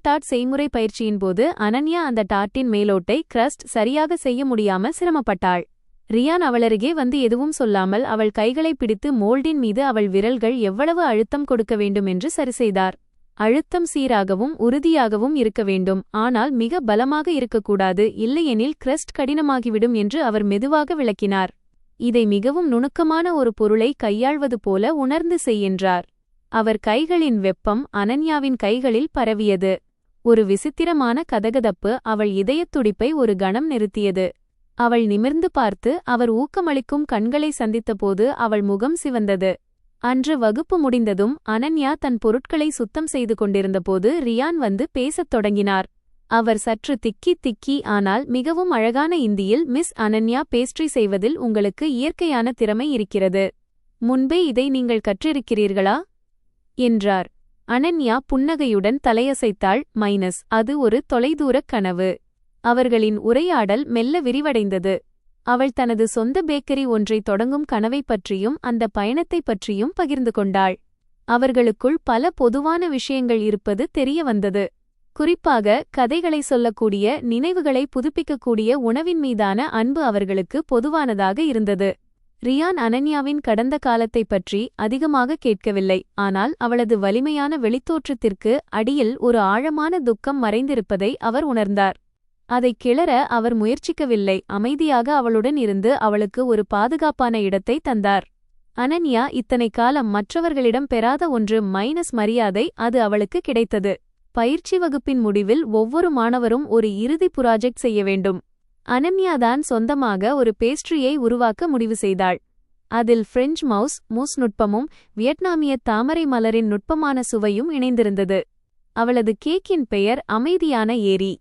டார்ட் செய்முறை பயிற்சியின் போது அனன்யா அந்த டார்ட்டின் மேலோட்டை கிரஸ்ட் சரியாக செய்ய முடியாமல் சிரமப்பட்டாள். ரியான் அவளருகே வந்து எதுவும் சொல்லாமல் அவள் கைகளை பிடித்து மோல்டின் மீது அவள் விரல்கள் எவ்வளவு அழுத்தம் கொடுக்க வேண்டும் என்று சரிசெய்தார். அழுத்தம் சீராகவும் உறுதியாகவும் இருக்க வேண்டும், ஆனால் மிக பலமாக இருக்கக்கூடாது, இல்லையெனில் கிரஸ்ட் கடினமாகிவிடும் என்று அவர் மெதுவாக விளக்கினார். இதை மிகவும் நுணுக்கமான ஒரு பொருளை கையாள்வது போல உணர்ந்து செய்கின்றார். அவர் கைகளின் வெப்பம் அனன்யாவின் கைகளில் பரவியது. ஒரு விசித்திரமான கதகதப்பு அவள் இதயத் துடிப்பை ஒரு கணம் நிறுத்தியது. அவள் நிமிர்ந்து பார்த்து அவர் ஊக்கமளிக்கும் கண்களை சந்தித்தபோது அவள் முகம் சிவந்தது. அன்று வகுப்பு முடிந்ததும் அனன்யா தன் பொருட்களை சுத்தம் செய்து கொண்டிருந்தபோது ரியான் வந்து பேசத் தொடங்கினார். அவர் சற்று திக்கி ஆனால் மிகவும் அழகான இந்தியில், மிஸ் அனன்யா, பேஸ்ட்ரி செய்வதில் உங்களுக்கு இயற்கையான திறமை இருக்கிறது. முன்பே இதை நீங்கள் கற்றிருக்கிறீர்களா என்றார். அனன்யா புன்னகையுடன் தலையசைத்தாள். அது ஒரு தொலைதூரக் கனவு. அவர்களின் உரையாடல் மெல்ல விரிவடைந்தது. அவள் தனது சொந்த பேக்கரி ஒன்றை தொடங்கும் கனவை பற்றியும் அந்த பயணத்தை பற்றியும் பகிர்ந்து கொண்டாள். அவர்களுக்குள் பல பொதுவான விஷயங்கள் இருப்பது தெரிய வந்தது. குறிப்பாக கதைகளை சொல்லக்கூடிய, நினைவுகளை புதுப்பிக்கக்கூடிய உணவின் மீதான அன்பு அவர்களுக்கு பொதுவானதாக இருந்தது. ரியான் அனன்யாவின் கடந்த காலத்தை பற்றி அதிகமாக கேட்கவில்லை, ஆனால் அவளது வலிமையான வெளித்தோற்றத்திற்கு அடியில் ஒரு ஆழமான துக்கம் மறைந்திருப்பதை அவர் உணர்ந்தார். அதைக் கிளற அவர் முயற்சிக்கவில்லை, அமைதியாக அவளுடன் இருந்து அவளுக்கு ஒரு பாதுகாப்பான இடத்தை தந்தார். அனன்யா இத்தனை காலம் மற்றவர்களிடம் பெறாத ஒன்று, மரியாதை, அது அவளுக்கு கிடைத்தது. பயிற்சி வகுப்பின் முடிவில் ஒவ்வொரு மாணவரும் ஒரு இறுதி புராஜெக்ட் செய்ய வேண்டும். அனன்யாதான் சொந்தமாக ஒரு பேஸ்ட்ரியை உருவாக்க முடிவு செய்தாள். அதில் பிரெஞ்ச் மூஸ் நுட்பமும் வியட்நாமிய தாமரை மலரின் நுட்பமான சுவையும் இணைந்திருந்தது. அவளது கேக்கின் பெயர் அமைதியான ஏரி.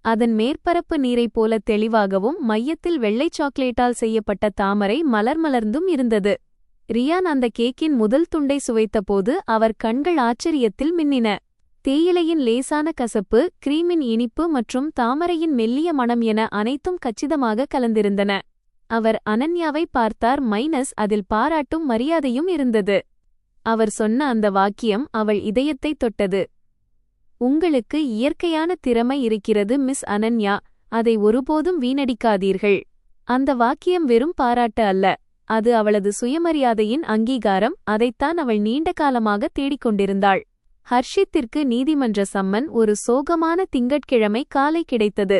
அதன் மேற்பரப்பு நீரைப் போல தெளிவாகவும் மையத்தில் வெள்ளை சாக்லேட்டால் செய்யப்பட்ட தாமரை மலர்ந்தும் இருந்தது. ரியான் அந்த கேக்கின் முதல் துண்டை சுவைத்தபோது அவர் கண்கள் ஆச்சரியத்தில் மின்னின. தேயிலையின் லேசான கசப்பு, கிரீமின் இனிப்பு மற்றும் தாமரையின் மெல்லிய மணம் என அனைத்தும் கச்சிதமாக கலந்திருந்தன. அவர் அனன்யாவை பார்த்தார், அதில் பாராட்டும் மரியாதையும் இருந்தது. அவர் சொன்ன அந்த வாக்கியம் அவள் இதயத்தை தொட்டது. உங்களுக்கு இயற்கையான திறமை இருக்கிறது மிஸ் அனன்யா, அதை ஒருபோதும் வீணடிக்காதீர்கள். அந்த வாக்கியம் வெறும் பாராட்டு அல்ல, அது அவளது சுயமரியாதையின் அங்கீகாரம். அதைத்தான் அவள் நீண்ட காலமாக தேடிக்கொண்டிருந்தாள். ஹர்ஷித்திற்கு நீதிமன்ற சம்மன் ஒரு சோகமான திங்கட்கிழமை காலை கிடைத்தது.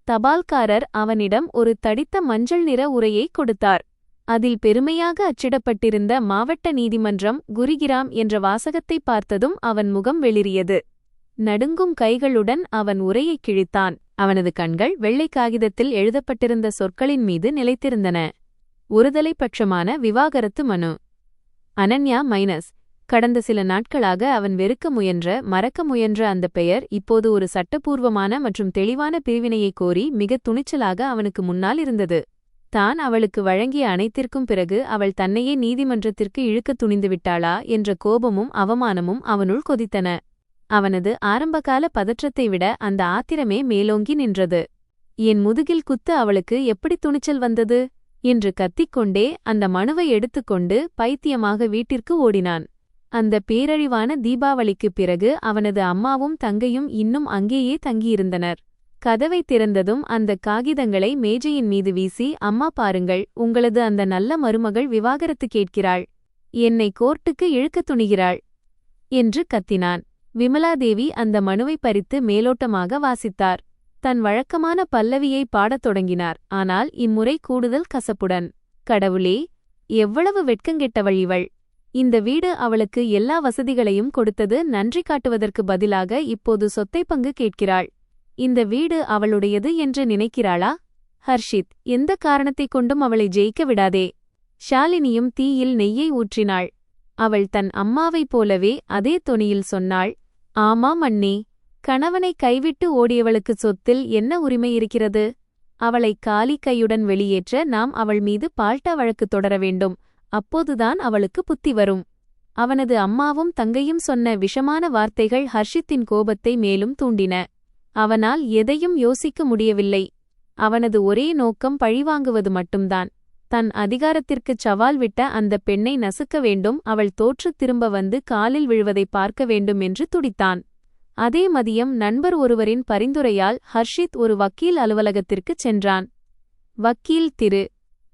தபால்காரர் அவனிடம் ஒரு தடித்த மஞ்சள் நிற உரையை கொடுத்தார். அதில் பெருமையாக அச்சிடப்பட்டிருந்த மாவட்ட நீதிமன்றம், குருகிராம் என்ற வாசகத்தை பார்த்ததும் அவன் முகம் வெளிரியது. நடுங்கும் கைகளுடன் அவன் உரையை கிழித்தான். அவனது கண்கள் வெள்ளை காகிதத்தில் எழுதப்பட்டிருந்த சொற்களின் மீது நிலைத்திருந்தன. ஒருதலை பட்சமான விவாகரத்து மனு. அனன்யா கடந்த சில நாட்களாக அவன் மறக்க முயன்ற அந்த பெயர் இப்போது ஒரு சட்டபூர்வமான மற்றும் தெளிவான பிரிவினையைக் கோரி மிக துணிச்சலாக அவனுக்கு முன்னால் இருந்தது. தான் அவளுக்கு வழங்கிய அனைத்திற்கும் பிறகு அவள் தன்னையே நீதிமன்றத்திற்கு இழுக்கத் துணிந்துவிட்டாளா என்ற கோபமும் அவமானமும் அவனுள் கொதித்தன. அவனது ஆரம்பகால பதற்றத்தை விட அந்த ஆத்திரமே மேலோங்கி நின்றது. என் முதுகில் குத்த அவளுக்கு எப்படி துணிச்சல் வந்தது என்று கத்திக்கொண்டே அந்த மனுவை எடுத்துக்கொண்டு பைத்தியமாக வீட்டிற்கு ஓடினான். அந்த பேரழிவான தீபாவளிக்குப் பிறகு அவனது அம்மாவும் தங்கையும் இன்னும் அங்கேயே தங்கியிருந்தனர். கதவை திறந்ததும் அந்த காகிதங்களை மேஜையின் மீது வீசி, அம்மா பாருங்கள், உங்களது அந்த நல்ல மருமகள் விவாகரத்து கேட்கிறாள், என்னை கோர்ட்டுக்கு இழுக்கத் துணிகிறாள் என்று கத்தினான். விமலாதேவி அந்த மனுவை பறித்து மேலோட்டமாக வாசித்தார். தன் வழக்கமான பல்லவியை பாடத் தொடங்கினார். ஆனால் இம்முறை கூடுதல் கசப்புடன். கடவுளே, எவ்வளவு வெட்கங்கெட்டவள் இவள்! இந்த வீடு அவளுக்கு எல்லா வசதிகளையும் கொடுத்தது. நன்றி காட்டுவதற்கு பதிலாக இப்போது சொத்தை பங்கு கேட்கிறாள். இந்த வீடு அவளுடையது என்று நினைக்கிறாளா? ஹர்ஷித், எந்த காரணத்தைக் கொண்டும் அவளை ஜெயிக்க விடாதே. ஷாலினியும் தீயில் நெய்யை ஊற்றினாள். அவள் தன் அம்மாவைப் போலவே அதே தொனியில் சொன்னாள், ஆமாம் அண்ணே, கணவனை கைவிட்டு ஓடியவளுக்கு சொத்தில் என்ன உரிமை இருக்கிறது? அவளை காலி கையுடன் வெளியேற்ற நாம் அவள் மீது பால்டா வழக்கு தொடர வேண்டும். அப்போதுதான் அவளுக்கு புத்தி வரும். அவனது அம்மாவும் தங்கையும் சொன்ன விஷமான வார்த்தைகள் ஹர்ஷித்தின் கோபத்தை மேலும் தூண்டின. அவனால் எதையும் யோசிக்க முடியவில்லை. அவனது ஒரே நோக்கம் பழிவாங்குவது மட்டும்தான். தன் அதிகாரத்திற்குச் சவால் விட்ட அந்த பெண்ணை நசுக்க வேண்டும், அவள் தோற்றுத் திரும்ப வந்து காலில் விழுவதை பார்க்க வேண்டும் என்று துடித்தான். அதே மதியம் நண்பர் ஒருவரின் பரிந்துரையால் ஹர்ஷித் ஒரு வக்கீல் அலுவலகத்திற்குச் சென்றான். வக்கீல் திரு.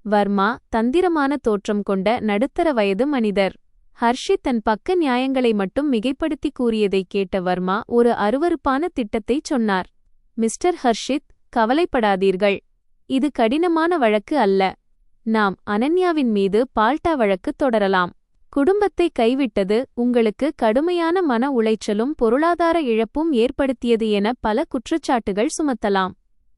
வர்மா தந்திரமான தோற்றம் கொண்ட நடுத்தர வயது மனிதர். ஹர்ஷித் தன் பக்க நியாயங்களை மட்டும் மிகைப்படுத்தி கூறியதைக் கேட்ட வர்மா ஒரு அருவருப்பான திட்டத்தைச் சொன்னார். மிஸ்டர் ஹர்ஷித், கவலைப்படாதீர்கள். இது கடினமான வழக்கு அல்ல. நாம் அனன்யாவின் மீது பால்டா வழக்கு தொடரலாம். குடும்பத்தை கைவிட்டது உங்களுக்கு கடுமையான மன உளைச்சலும் பொருளாதார இழப்பும் ஏற்படுத்தியது என பல குற்றச்சாட்டுகள் சுமத்தலாம்.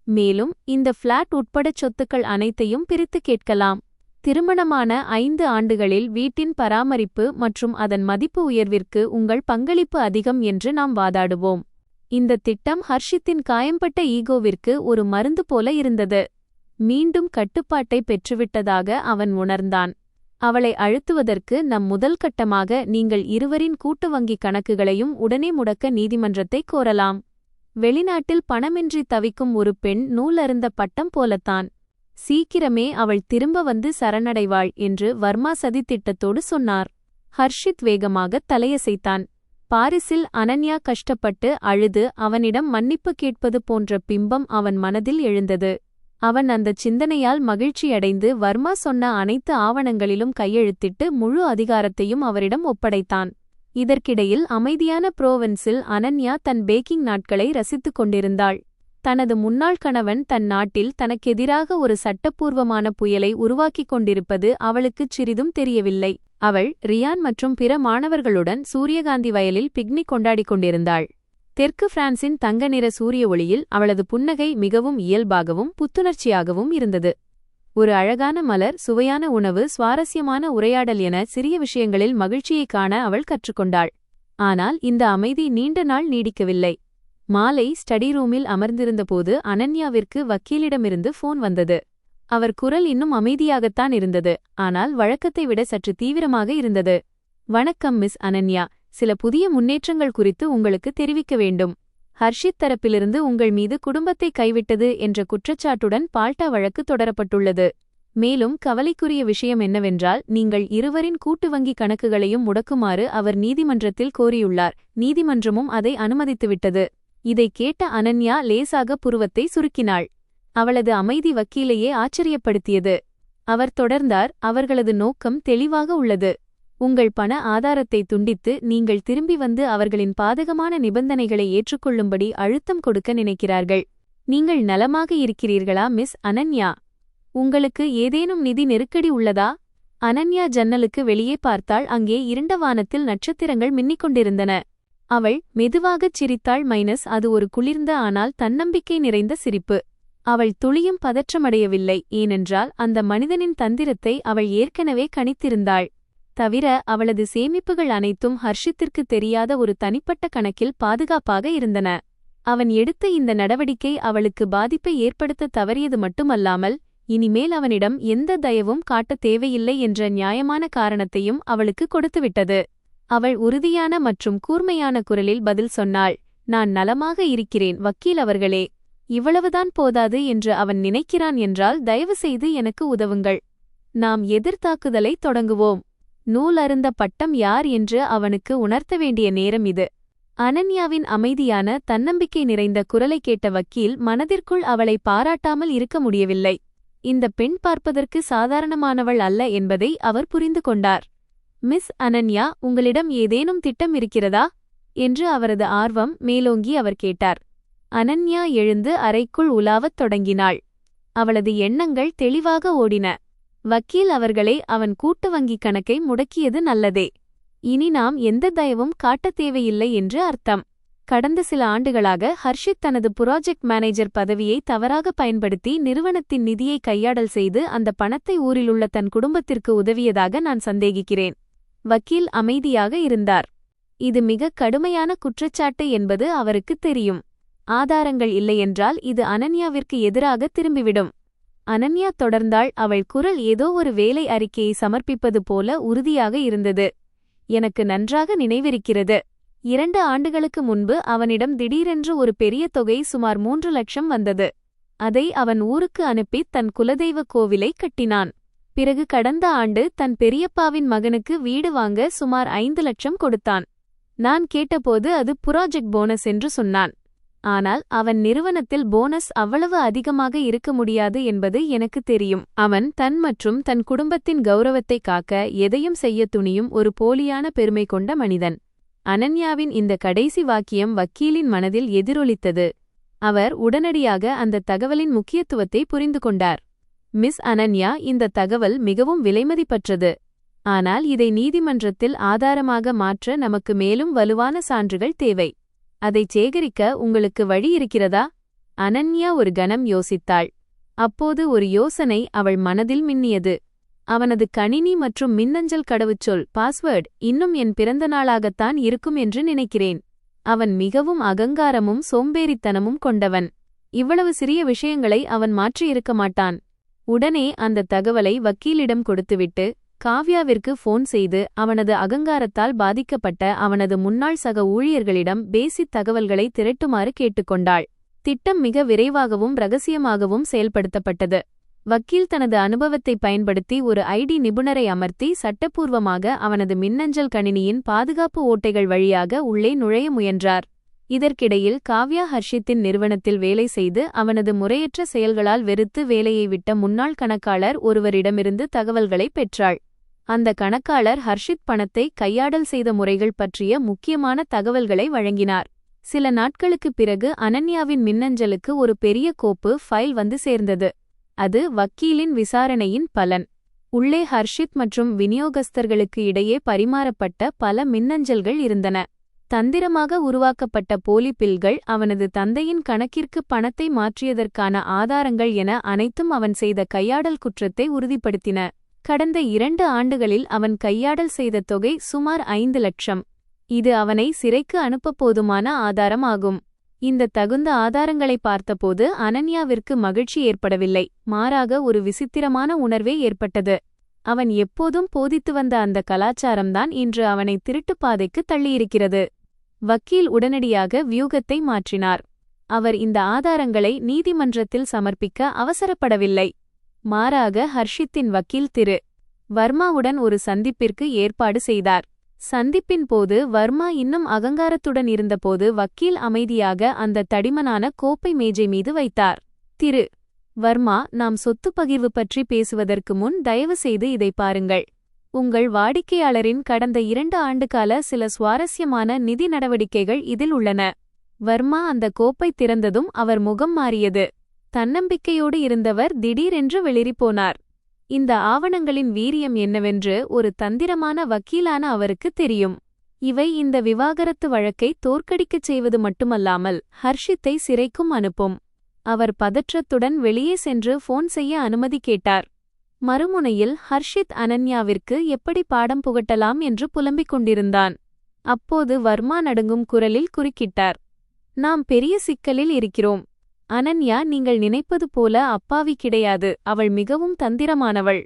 மேலும் இந்த பிளாட் உட்பட சொத்துக்கள் அனைத்தையும் பிரித்து கேட்கலாம். திருமணமான 5 ஆண்டுகளில் வீட்டின் பராமரிப்பு மற்றும் அதன் மதிப்பு உயர்விற்கு உங்கள் பங்களிப்பு அதிகம் என்று நாம் வாதாடுவோம். இந்த திட்டம் ஹர்ஷித்தின் காயம்பட்ட ஈகோவிற்கு ஒரு மருந்து போல இருந்தது. மீண்டும் கட்டுப்பாட்டை பெற்றுவிட்டதாக அவன் உணர்ந்தான். அவளை அழுத்துவதற்கு நம் முதல் கட்டமாக நீங்கள் இருவரின் கூட்டு வங்கிக் கணக்குகளையும் உடனே முடக்க நீதிமன்றத்தை கோரலாம். வெளிநாட்டில் பணமின்றி தவிக்கும் ஒரு பெண் நூலருந்த பட்டம் போலத்தான். சீக்கிரமே அவள் திரும்ப வந்து சரணடைவாள் என்று வர்மா சதித்திட்டத்தோடு சொன்னார். ஹர்ஷித் வேகமாக தலையசைத்தான். பாரிஸில் அனன்யா கஷ்டப்பட்டு அழுது அவனிடம் மன்னிப்பு கேட்பது போன்ற பிம்பம் அவன் மனதில் எழுந்தது. அவன் அந்தச் சிந்தனையால் மகிழ்ச்சியடைந்து வர்மா சொன்ன அனைத்து ஆவணங்களிலும் கையெழுத்திட்டு முழு அதிகாரத்தையும் அவரிடம் ஒப்படைத்தான். இதற்கிடையில் அமைதியான புரோவென்ஸில் அனன்யா தன் பேக்கிங் நாட்களை ரசித்துக் கொண்டிருந்தாள். தனது முன்னாள் கணவன் தன் நாட்டில் தனக்கெதிராக ஒரு சட்டப்பூர்வமான புயலை உருவாக்கிக் கொண்டிருப்பது அவளுக்குச் சிறிதும் தெரியவில்லை. அவள் ரியான் மற்றும் பிற மாணவர்களுடன் சூரியகாந்தி வயலில் பிக்னிக் கொண்டாடிக் கொண்டிருந்தாள். தெற்கு பிரான்சின் தங்க நிற சூரிய ஒளியில் அவளது புன்னகை மிகவும் இயல்பாகவும் புத்துணர்ச்சியாகவும் இருந்தது. ஒரு அழகான மலர், சுவையான உணவு, சுவாரஸ்யமான உரையாடல் என சிறிய விஷயங்களில் மகிழ்ச்சியைக் காண அவள் கற்றுக்கொண்டாள். ஆனால் இந்த அமைதி நீண்ட நாள் நீடிக்கவில்லை. மாலை ஸ்டடி ரூமில் அமர்ந்திருந்தபோது அனன்யாவிற்கு வக்கீலிடமிருந்து ஃபோன் வந்தது. அவர் குரல் இன்னும் அமைதியாகத்தான் இருந்தது, ஆனால் வழக்கத்தை விட சற்று தீவிரமாக இருந்தது. வணக்கம் மிஸ் அனன்யா, சில புதிய முன்னேற்றங்கள் குறித்து உங்களுக்கு தெரிவிக்க வேண்டும். ஹர்ஷித் தரப்பிலிருந்து உங்கள் மீது குடும்பத்தை கைவிட்டது என்ற குற்றச்சாட்டுடன் பால்டா வழக்கு தொடரப்பட்டுள்ளது. மேலும் கவலைக்குரிய விஷயம் என்னவென்றால், நீங்கள் இருவரின் கூட்டு வங்கி கணக்குகளையும் முடக்குமாறு அவர் நீதிமன்றத்தில் கோரியுள்ளார். நீதிமன்றமும் அதை அனுமதித்துவிட்டது. இதைக் கேட்ட அனன்யா லேசாக புருவத்தை சுருக்கினாள். அவளது அமைதி வக்கீலையே ஆச்சரியப்படுத்தியது. அவர் தொடர்ந்தார், அவர்களது நோக்கம் தெளிவாக உள்ளது. உங்கள் பண ஆதாரத்தை துண்டித்து நீங்கள் திரும்பி வந்து அவர்களின் பாதகமான நிபந்தனைகளை ஏற்றுக்கொள்ளும்படி அழுத்தம் கொடுக்க நினைக்கிறார்கள். நீங்கள் நலமாக இருக்கிறீர்களா மிஸ் அனன்யா? உங்களுக்கு ஏதேனும் நிதி நெருக்கடி உள்ளதா? அனன்யா ஜன்னலுக்கு வெளியே பார்த்தாள். அங்கே இருண்ட வானத்தில் நட்சத்திரங்கள் மின்னிக் கொண்டிருந்தன. அவள் மெதுவாகச் சிரித்தாள். அது ஒரு குளிர்ந்த ஆனால் தன்னம்பிக்கை நிறைந்த சிரிப்பு. அவள் துளியும் பதற்றமடையவில்லை, ஏனென்றால் அந்த மனிதனின் தந்திரத்தை அவள் ஏற்கனவே கணித்திருந்தாள். தவிர அவளது சேமிப்புகள் அனைத்தும் ஹர்ஷித்திற்கு தெரியாத ஒரு தனிப்பட்ட கணக்கில் பாதுகாப்பாக இருந்தன. அவன் எடுத்த இந்த நடவடிக்கை அவளுக்கு பாதிப்பை ஏற்படுத்த தவறியது மட்டுமல்லாமல், இனிமேல் அவனிடம் எந்த தயவும் காட்டத் தேவையில்லை என்ற நியாயமான காரணத்தையும் அவளுக்கு கொடுத்துவிட்டது. அவள் உறுதியான மற்றும் கூர்மையான குரலில் பதில் சொன்னாள். நான் நலமாக இருக்கிறேன் வக்கீல் அவர்களே. இவ்வளவுதான் போதாது என்று அவன் நினைக்கிறான் என்றால் தயவு செய்து எனக்கு உதவுங்கள். நாம் எதிர்த்தாக்குதலை தொடங்குவோம். நூல் அருந்த பட்டம் யார் என்று அவனுக்கு உணர்த்த வேண்டிய நேரம் இது. அனன்யாவின் அமைதியான தன்னம்பிக்கை நிறைந்த குரலை கேட்ட வக்கீல் மனதிற்குள் அவளை பாராட்டாமல் இருக்க முடியவில்லை. இந்த பெண் பார்ப்பதற்கு சாதாரணமானவள் அல்ல என்பதை அவர் புரிந்து கொண்டார். மிஸ் அனன்யா, உங்களிடம் ஏதேனும் திட்டம் இருக்கிறதா என்று அவரது ஆர்வம் மேலோங்கி அவர் கேட்டார். அனன்யா எழுந்து அறைக்குள் உலாவத் தொடங்கினாள். அவளது எண்ணங்கள் தெளிவாக ஓடின. வக்கீல் அவர்களை அவன் கூட்டு வங்கிக் கணக்கை முடக்கியது நல்லதே. இனி நாம் எந்த தயவும் காட்டத் தேவையில்லை என்று அர்த்தம். கடந்த சில ஆண்டுகளாக ஹர்ஷித் தனது புராஜெக்ட் மேனேஜர் பதவியை தவறாக பயன்படுத்தி நிறுவனத்தின் நிதியை கையாடல் செய்து அந்த பணத்தை ஊரிலுள்ள தன் குடும்பத்திற்கு உதவியதாக நான் சந்தேகிக்கிறேன். வக்கீல் அமைதியாக இருந்தார். இது மிக கடுமையான குற்றச்சாட்டு என்பது அவருக்கு தெரியும். ஆதாரங்கள் இல்லையென்றால் இது அனன்யாவிற்கு எதிராக திரும்பிவிடும். அனன்யா தொடர்ந்தாள். அவள் குரல் ஏதோ ஒரு வேலை அறிக்கையை சமர்ப்பிப்பது போல உறுதியாக இருந்தது. எனக்கு நன்றாக நினைவிருக்கிறது. 2 ஆண்டுகளுக்கு முன்பு அவனிடம் திடீரென்று ஒரு பெரிய தொகை, சுமார் 3 லட்சம் வந்தது. அதை அவன் ஊருக்கு அனுப்பி தன் குலதெய்வ கோவிலை கட்டினான். பிறகு கடந்த ஆண்டு தன் பெரியப்பாவின் மகனுக்கு வீடு வாங்க சுமார் 5 லட்சம் கொடுத்தான். நான் கேட்டபோது அது புராஜெக்ட் போனஸ் என்று சொன்னான். ஆனால் அவன் நிறுவனத்தில் போனஸ் அவ்வளவு அதிகமாக இருக்க முடியாது என்பது எனக்கு தெரியும். அவன் தன் மற்றும் தன் குடும்பத்தின் கௌரவத்தை காக்க எதையும் செய்ய துணியும் ஒரு போலியான பெருமை கொண்ட மனிதன். அனன்யாவின் இந்த கடைசி வாக்கியம் வக்கீலின் மனதில் எதிரொலித்தது. அவர் உடனடியாக அந்த தகவலின் முக்கியத்துவத்தை புரிந்து கொண்டார். மிஸ் அனன்யா, இந்த தகவல் மிகவும் விலைமதிப்பற்றது. ஆனால் இதை நீதிமன்றத்தில் ஆதாரமாக மாற்ற நமக்கு மேலும் வலுவான சான்றுகள் தேவை. அதைச் சேகரிக்க உங்களுக்கு வழி இருக்கிறதா? அனன்யா ஒரு கணம் யோசித்தாள். அப்போது ஒரு யோசனை அவள் மனதில் மின்னியது. அவனது கணினி மற்றும் மின்னஞ்சல் கடவுச்சொல், பாஸ்வேர்ட் இன்னும் என் பிறந்த நாளாகத்தான் இருக்கும் என்று நினைக்கிறேன். அவன் மிகவும் அகங்காரமும் சோம்பேறித்தனமும் கொண்டவன். இவ்வளவு சிறிய விஷயங்களை அவன் மாற்றியிருக்க மாட்டான். உடனே அந்த தகவலை வக்கீலிடம் கொடுத்துவிட்டு காவ்யாவிற்கு ஃபோன் செய்து அவனது அகங்காரத்தால் பாதிக்கப்பட்ட அவனது முன்னாள் சக ஊழியர்களிடம் பேசித் தகவல்களை திரட்டுமாறு கேட்டுக்கொண்டாள். திட்டம் மிக விரைவாகவும் இரகசியமாகவும் செயல்படுத்தப்பட்டது. வக்கீல் தனது அனுபவத்தை பயன்படுத்தி ஒரு ஐடி நிபுணரை அமர்த்தி சட்டப்பூர்வமாக அவனது மின்னஞ்சல் கணினியின் பாதுகாப்பு ஓட்டைகள் வழியாக உள்ளே நுழைய முயன்றார். இதற்கிடையில் காவ்யா ஹர்ஷித்தின் நிறுவனத்தில் வேலை செய்து அவனது முறையற்ற செயல்களால் வெறுத்து வேலையை விட்ட முன்னாள் கணக்காளர் ஒருவரிடமிருந்து தகவல்களை பெற்றாள். அந்த கணக்காளர் ஹர்ஷித் பணத்தை கையாடல் செய்த முறைகள் பற்றிய முக்கியமான தகவல்களை வழங்கினார். சில நாட்களுக்குப் பிறகு அனன்யாவின் மின்னஞ்சலுக்கு ஒரு பெரிய கோப்பு ஃபைல் வந்து சேர்ந்தது. அது வக்கீலின் விசாரணையின் பலன். உள்ளே ஹர்ஷித் மற்றும் விநியோகஸ்தர்களுக்கு இடையே பரிமாறப்பட்ட பல மின்னஞ்சல்கள் இருந்தன. தந்திரமாக உருவாக்கப்பட்ட போலி பில்கள், அவனது தந்தையின் கணக்கிற்கு பணத்தை மாற்றியதற்கான ஆதாரங்கள் என அனைத்தும் அவன் செய்த கையாடல் குற்றத்தை உறுதிப்படுத்தின. கடந்த 2 ஆண்டுகளில் அவன் கையாடல் செய்த தொகை சுமார் 5 லட்சம். இது அவனை சிறைக்கு அனுப்ப போதுமான ஆதாரம் ஆகும். இந்த தகுந்த ஆதாரங்களை பார்த்தபோது அனன்யாவிற்கு மகிழ்ச்சி ஏற்படவில்லை, மாறாக ஒரு விசித்திரமான உணர்வே ஏற்பட்டது. அவன் எப்போதும் போதித்து வந்த அந்த கலாச்சாரம்தான் இன்று அவனை திருட்டுப்பாதைக்கு தள்ளியிருக்கிறது. வக்கீல் உடனடியாக வியூகத்தை மாற்றினார். அவர் இந்த ஆதாரங்களை நீதிமன்றத்தில் சமர்ப்பிக்க அவசரப்படவில்லை. மாறாக ஹர்ஷித்தின் வக்கீல் திரு வர்மாவுடன் ஒரு சந்திப்பிற்கு ஏற்பாடு செய்தார். சந்திப்பின் போது வர்மா இன்னும் அகங்காரத்துடன் இருந்தபோது வக்கீல் அமைதியாக அந்த தடிமனான கோப்பை மேஜை மீது வைத்தார். திரு வர்மா, நாம் சொத்து பகிர்வு பற்றி பேசுவதற்கு முன் தயவுசெய்து இதை பாருங்கள். உங்கள் வாடிக்கையாளரின் கடந்த 2 ஆண்டுகால சில சுவாரஸ்யமான நிதி நடவடிக்கைகள் இதில் உள்ளன. வர்மா அந்த கோப்பை திறந்ததும் அவர் முகம் மாறியது. தன்னம்பிக்கையோடு இருந்தவர் திடீரென்று வெளிரிப்போனார். இந்த ஆவணங்களின் வீரியம் என்னவென்று ஒரு தந்திரமான வக்கீலான அவருக்கு தெரியும். இவை இந்த விவாகரத்து வழக்கை தோற்கடிக்கச் செய்வது மட்டுமல்லாமல் ஹர்ஷித்தை சிறைக்கும் அனுப்பும். அவர் பதற்றத்துடன் வெளியே சென்று ஃபோன் செய்ய அனுமதி கேட்டார். மறுமுனையில் ஹர்ஷித் அனன்யாவிற்கு எப்படி பாடம் புகட்டலாம் என்று புலம்பிக் கொண்டிருந்தான். அப்போது வர்மா நடுங்கும் குரலில் குறுக்கிட்டார். நாம் பெரிய சிக்கலில் இருக்கிறோம். அனன்யா நீங்கள் நினைப்பது போல அப்பாவி கிடையாது. அவள் மிகவும் தந்திரமானவள்.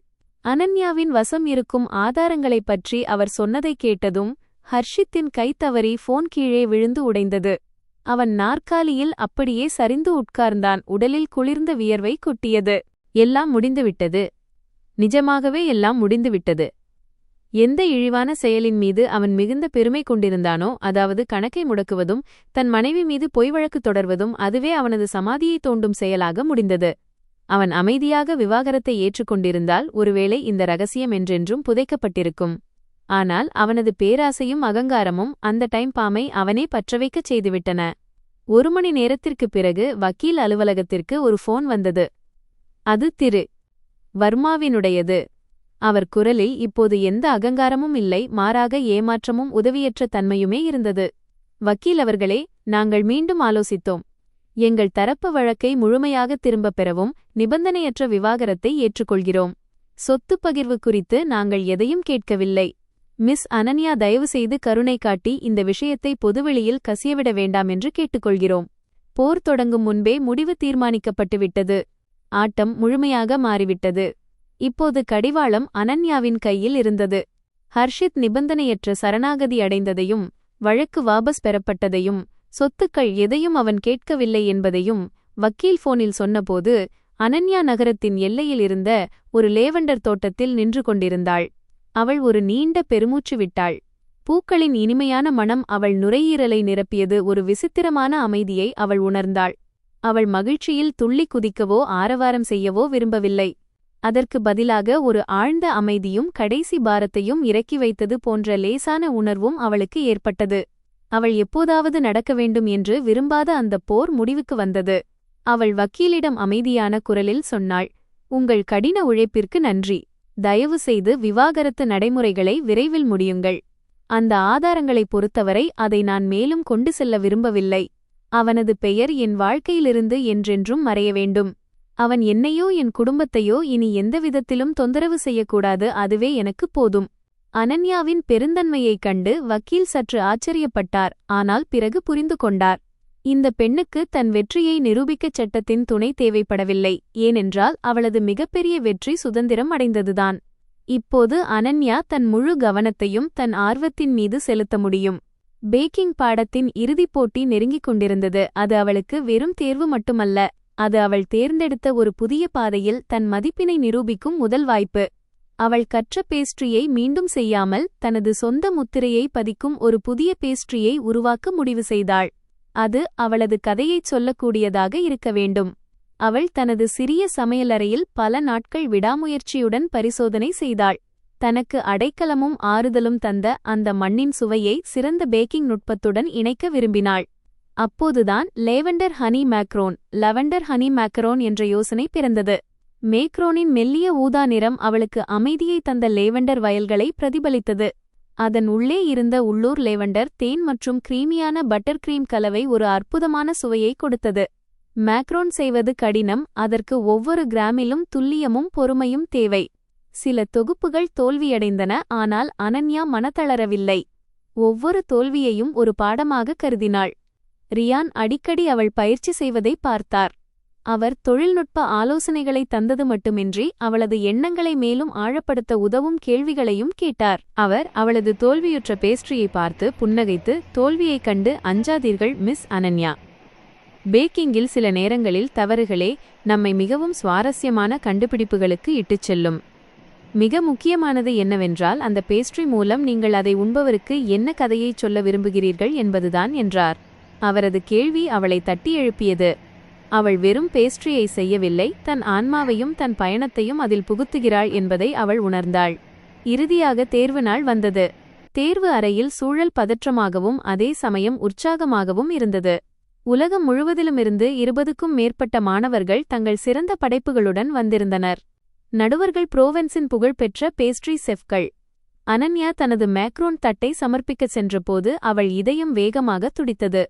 அனன்யாவின் வசம் இருக்கும் ஆதாரங்களைப் பற்றி அவர் சொன்னதைக் கேட்டதும் ஹர்ஷித்தின் கை தவறி ஃபோன் கீழே விழுந்து உடைந்தது. அவன் நாற்காலியில் அப்படியே சரிந்து உட்கார்ந்தான். உடலில் குளிர்ந்த வியர்வை கொட்டியது. எல்லாம் முடிந்துவிட்டது. நிஜமாகவே எல்லாம் முடிந்துவிட்டது. எந்த இழிவான செயலின் மீது அவன் மிகுந்த பெருமை கொண்டிருந்தானோ, அதாவது கணக்கை முடக்குவதும் தன் மனைவி மீது பொய் வழக்கு தொடர்வதும், அதுவே அவனது சமாதியை தோண்டும் செயலாக முடிந்தது. அவன் அமைதியாக விவாகரத்தை ஏற்றுக்கொண்டிருந்தால் ஒருவேளை இந்த ரகசியம் என்றென்றும் புதைக்கப்பட்டிருக்கும். ஆனால் அவனது பேராசையும் அகங்காரமும் அந்த டைம் பாமை அவனே பற்றவைக்கச் செய்துவிட்டன. 1 மணி நேரத்திற்குப் பிறகு வக்கீல் அலுவலகத்திற்கு ஒரு ஃபோன் வந்தது. அது திரு வர்மாவினுடையது. அவர் குரலில் இப்போது எந்த அகங்காரமும் இல்லை, மாறாக ஏமாற்றமும் உதவியற்ற தன்மையுமே இருந்தது. வக்கீல் அவர்களே, நாங்கள் மீண்டும் ஆலோசித்தோம். எங்கள் தரப்பு வழக்கை முழுமையாக திரும்பப் பெறவும் நிபந்தனையற்ற விவாகரத்தை ஏற்றுக்கொள்கிறோம். சொத்து பகிர்வு குறித்து நாங்கள் எதையும் கேட்கவில்லை. மிஸ் அனன்யா, தயவுசெய்து கருணை காட்டி இந்த விஷயத்தை பொதுவெளியில் கசியவிட வேண்டாம் என்று கேட்டுக்கொள்கிறோம். போர் தொடங்கும் முன்பே முடிவு தீர்மானிக்கப்பட்டுவிட்டது. ஆட்டம் முழுமையாக மாறிவிட்டது. இப்போது கடிவாளம் அனன்யாவின் கையில் இருந்தது. ஹர்ஷித் நிபந்தனையற்ற சரணாகதி அடைந்ததையும், வழக்கு வாபஸ் பெறப்பட்டதையும், சொத்துக்கள் எதையும் அவன் கேட்கவில்லை என்பதையும் வக்கீல் போனில் சொன்னபோது அனன்யா நகரத்தின் எல்லையில் இருந்த ஒரு லேவண்டர் தோட்டத்தில் நின்று கொண்டிருந்தாள். அவள் ஒரு நீண்ட பெருமூச்சு விட்டாள். பூக்களின் இனிமையான மணம் அவள் நுரையீரலை நிரப்பியது. ஒரு விசித்திரமான அமைதியை அவள் உணர்ந்தாள். அவள் மகிழ்ச்சியில் துள்ளி குதிக்கவோ ஆரவாரம் செய்யவோ விரும்பவில்லை. அதற்கு பதிலாக ஒரு ஆழ்ந்த அமைதியும் கடைசி பாரத்தையும் இறக்கி வைத்தது போன்ற லேசான உணர்வும் அவளுக்கு ஏற்பட்டது. அவள் எப்போதாவது நடக்க வேண்டும் என்று விரும்பாத அந்த போர் முடிவுக்கு வந்தது. அவள் வக்கீலிடம் அமைதியான குரலில் சொன்னாள், உங்கள் கடின உழைப்பிற்கு நன்றி. தயவு செய்து விவாகரத்து நடைமுறைகளை விரைவில் முடியுங்கள். அந்த ஆதாரங்களைப் பொறுத்தவரை அதை நான் மேலும் கொண்டு செல்ல விரும்பவில்லை. அவனது பெயர் என் வாழ்க்கையிலிருந்து என்றென்றும் மறைய வேண்டும். அவன் என்னையோ என் குடும்பத்தையோ இனி எந்த விதத்திலும் தொந்தரவு செய்யக்கூடாது. அதுவே எனக்கு போதும். அனன்யாவின் பெருந்தன்மையைக் கண்டு வக்கீல் சற்று ஆச்சரியப்பட்டார். ஆனால் பிறகு புரிந்து கொண்டார். இந்த பெண்ணுக்கு தன் வெற்றியை நிரூபிக்கச் சட்டத்தின் துணை தேவைப்படவில்லை. ஏனென்றால் அவளது மிகப்பெரிய வெற்றி சுதந்திரம் அடைந்ததுதான். இப்போது அனன்யா தன் முழு கவனத்தையும் தன் ஆர்வத்தின் மீது செலுத்த முடியும். பேக்கிங் பாடத்தின் இறுதிப் போட்டி நெருங்கிக் கொண்டிருந்தது. அது அவளுக்கு வெறும் தேர்வு மட்டுமல்ல, அது அவள் தேர்ந்தெடுத்த ஒரு புதிய பாதையில் தன் மதிப்பினை நிரூபிக்கும் முதல் வாய்ப்பு. அவள் கற்ற பேஸ்ட்ரியை மீண்டும் செய்யாமல் தனது சொந்த முத்திரையை பதிக்கும் ஒரு புதிய பேஸ்ட்ரியை உருவாக்க முடிவு செய்தாள். அது அவளது கதையைச் சொல்லக்கூடியதாக இருக்க வேண்டும். அவள் தனது சிறிய சமையலறையில் பல நாட்கள் விடாமுயற்சியுடன் பரிசோதனை செய்தாள். தனக்கு அடைக்கலமும் ஆறுதலும் தந்த அந்த மண்ணின் சுவையை சிறந்த பேக்கிங் நுட்பத்துடன் இணைக்க விரும்பினாள். அப்போதுதான் லேவெண்டர் ஹனி மேக்கரோன் என்ற யோசனை பிறந்தது. மேக்ரோனின் மெல்லிய ஊதா நிறம் அவளுக்கு அமைதியை தந்த லேவெண்டர் வயல்களை பிரதிபலித்தது. அதன் உள்ளே இருந்த உள்ளூர் லேவெண்டர் தேன் மற்றும் கிரீமியான பட்டர் கிரீம் கலவை ஒரு அற்புதமான சுவையை கொடுத்தது. மேக்ரோன் செய்வது கடினம், அதற்கு ஒவ்வொரு கிராமிலும் துல்லியமும் பொறுமையும் தேவை. சில தொகுப்புகள் தோல்வியடைந்தன, ஆனால் அனன்யா மனத்தளரவில்லை. ஒவ்வொரு தோல்வியையும் ஒரு பாடமாக கருதினாள். ரியான் அடிக்கடி அவள் பயிற்சி செய்வதை பார்த்தார். அவர் தொழில்நுட்ப ஆலோசனைகளை தந்தது மட்டுமின்றி அவளது எண்ணங்களை மேலும் ஆழப்படுத்த உதவும் கேள்விகளையும் கேட்டார். அவர் அவளது தோல்வியுற்ற பேஸ்ட்ரியை பார்த்து புன்னகைத்து, தோல்வியைக் கண்டு அஞ்சாதீர்கள் மிஸ் அனன்யா. பேக்கிங்கில் சில நேரங்களில் தவறுகளே நம்மை மிகவும் சுவாரஸ்யமான கண்டுபிடிப்புகளுக்கு இட்டுச் செல்லும். மிக முக்கியமானது என்னவென்றால், அந்த பேஸ்ட்ரி மூலம் நீங்கள் அதை உண்பவருக்கு என்ன கதையைச் சொல்ல விரும்புகிறீர்கள் என்பதுதான் என்றார். அவரது கேள்வி அவளை தட்டி எழுப்பியது. அவள் வெறும் பேஸ்ட்ரியை செய்யவில்லை, தன் ஆன்மாவையும் தன் பயணத்தையும் அதில் புகுத்துகிறாள் என்பதை அவள் உணர்ந்தாள். இறுதியாக தேர்வு நாள் வந்தது. தேர்வு அறையில் சூழல் பதற்றமாகவும் அதே சமயம் உற்சாகமாகவும் இருந்தது. உலகம் முழுவதிலுமிருந்து 20க்கும் மேற்பட்ட மாணவர்கள் தங்கள் சிறந்த படைப்புகளுடன் வந்திருந்தனர். நடுவர்கள் புரோவென்ஸின் புகழ்பெற்ற பேஸ்ட்ரி செஃப்கள். அனன்யா தனது மேக்ரோன் தட்டை சமர்ப்பிக்கச் சென்றபோது அவள் இதயம் வேகமாக துடித்தது.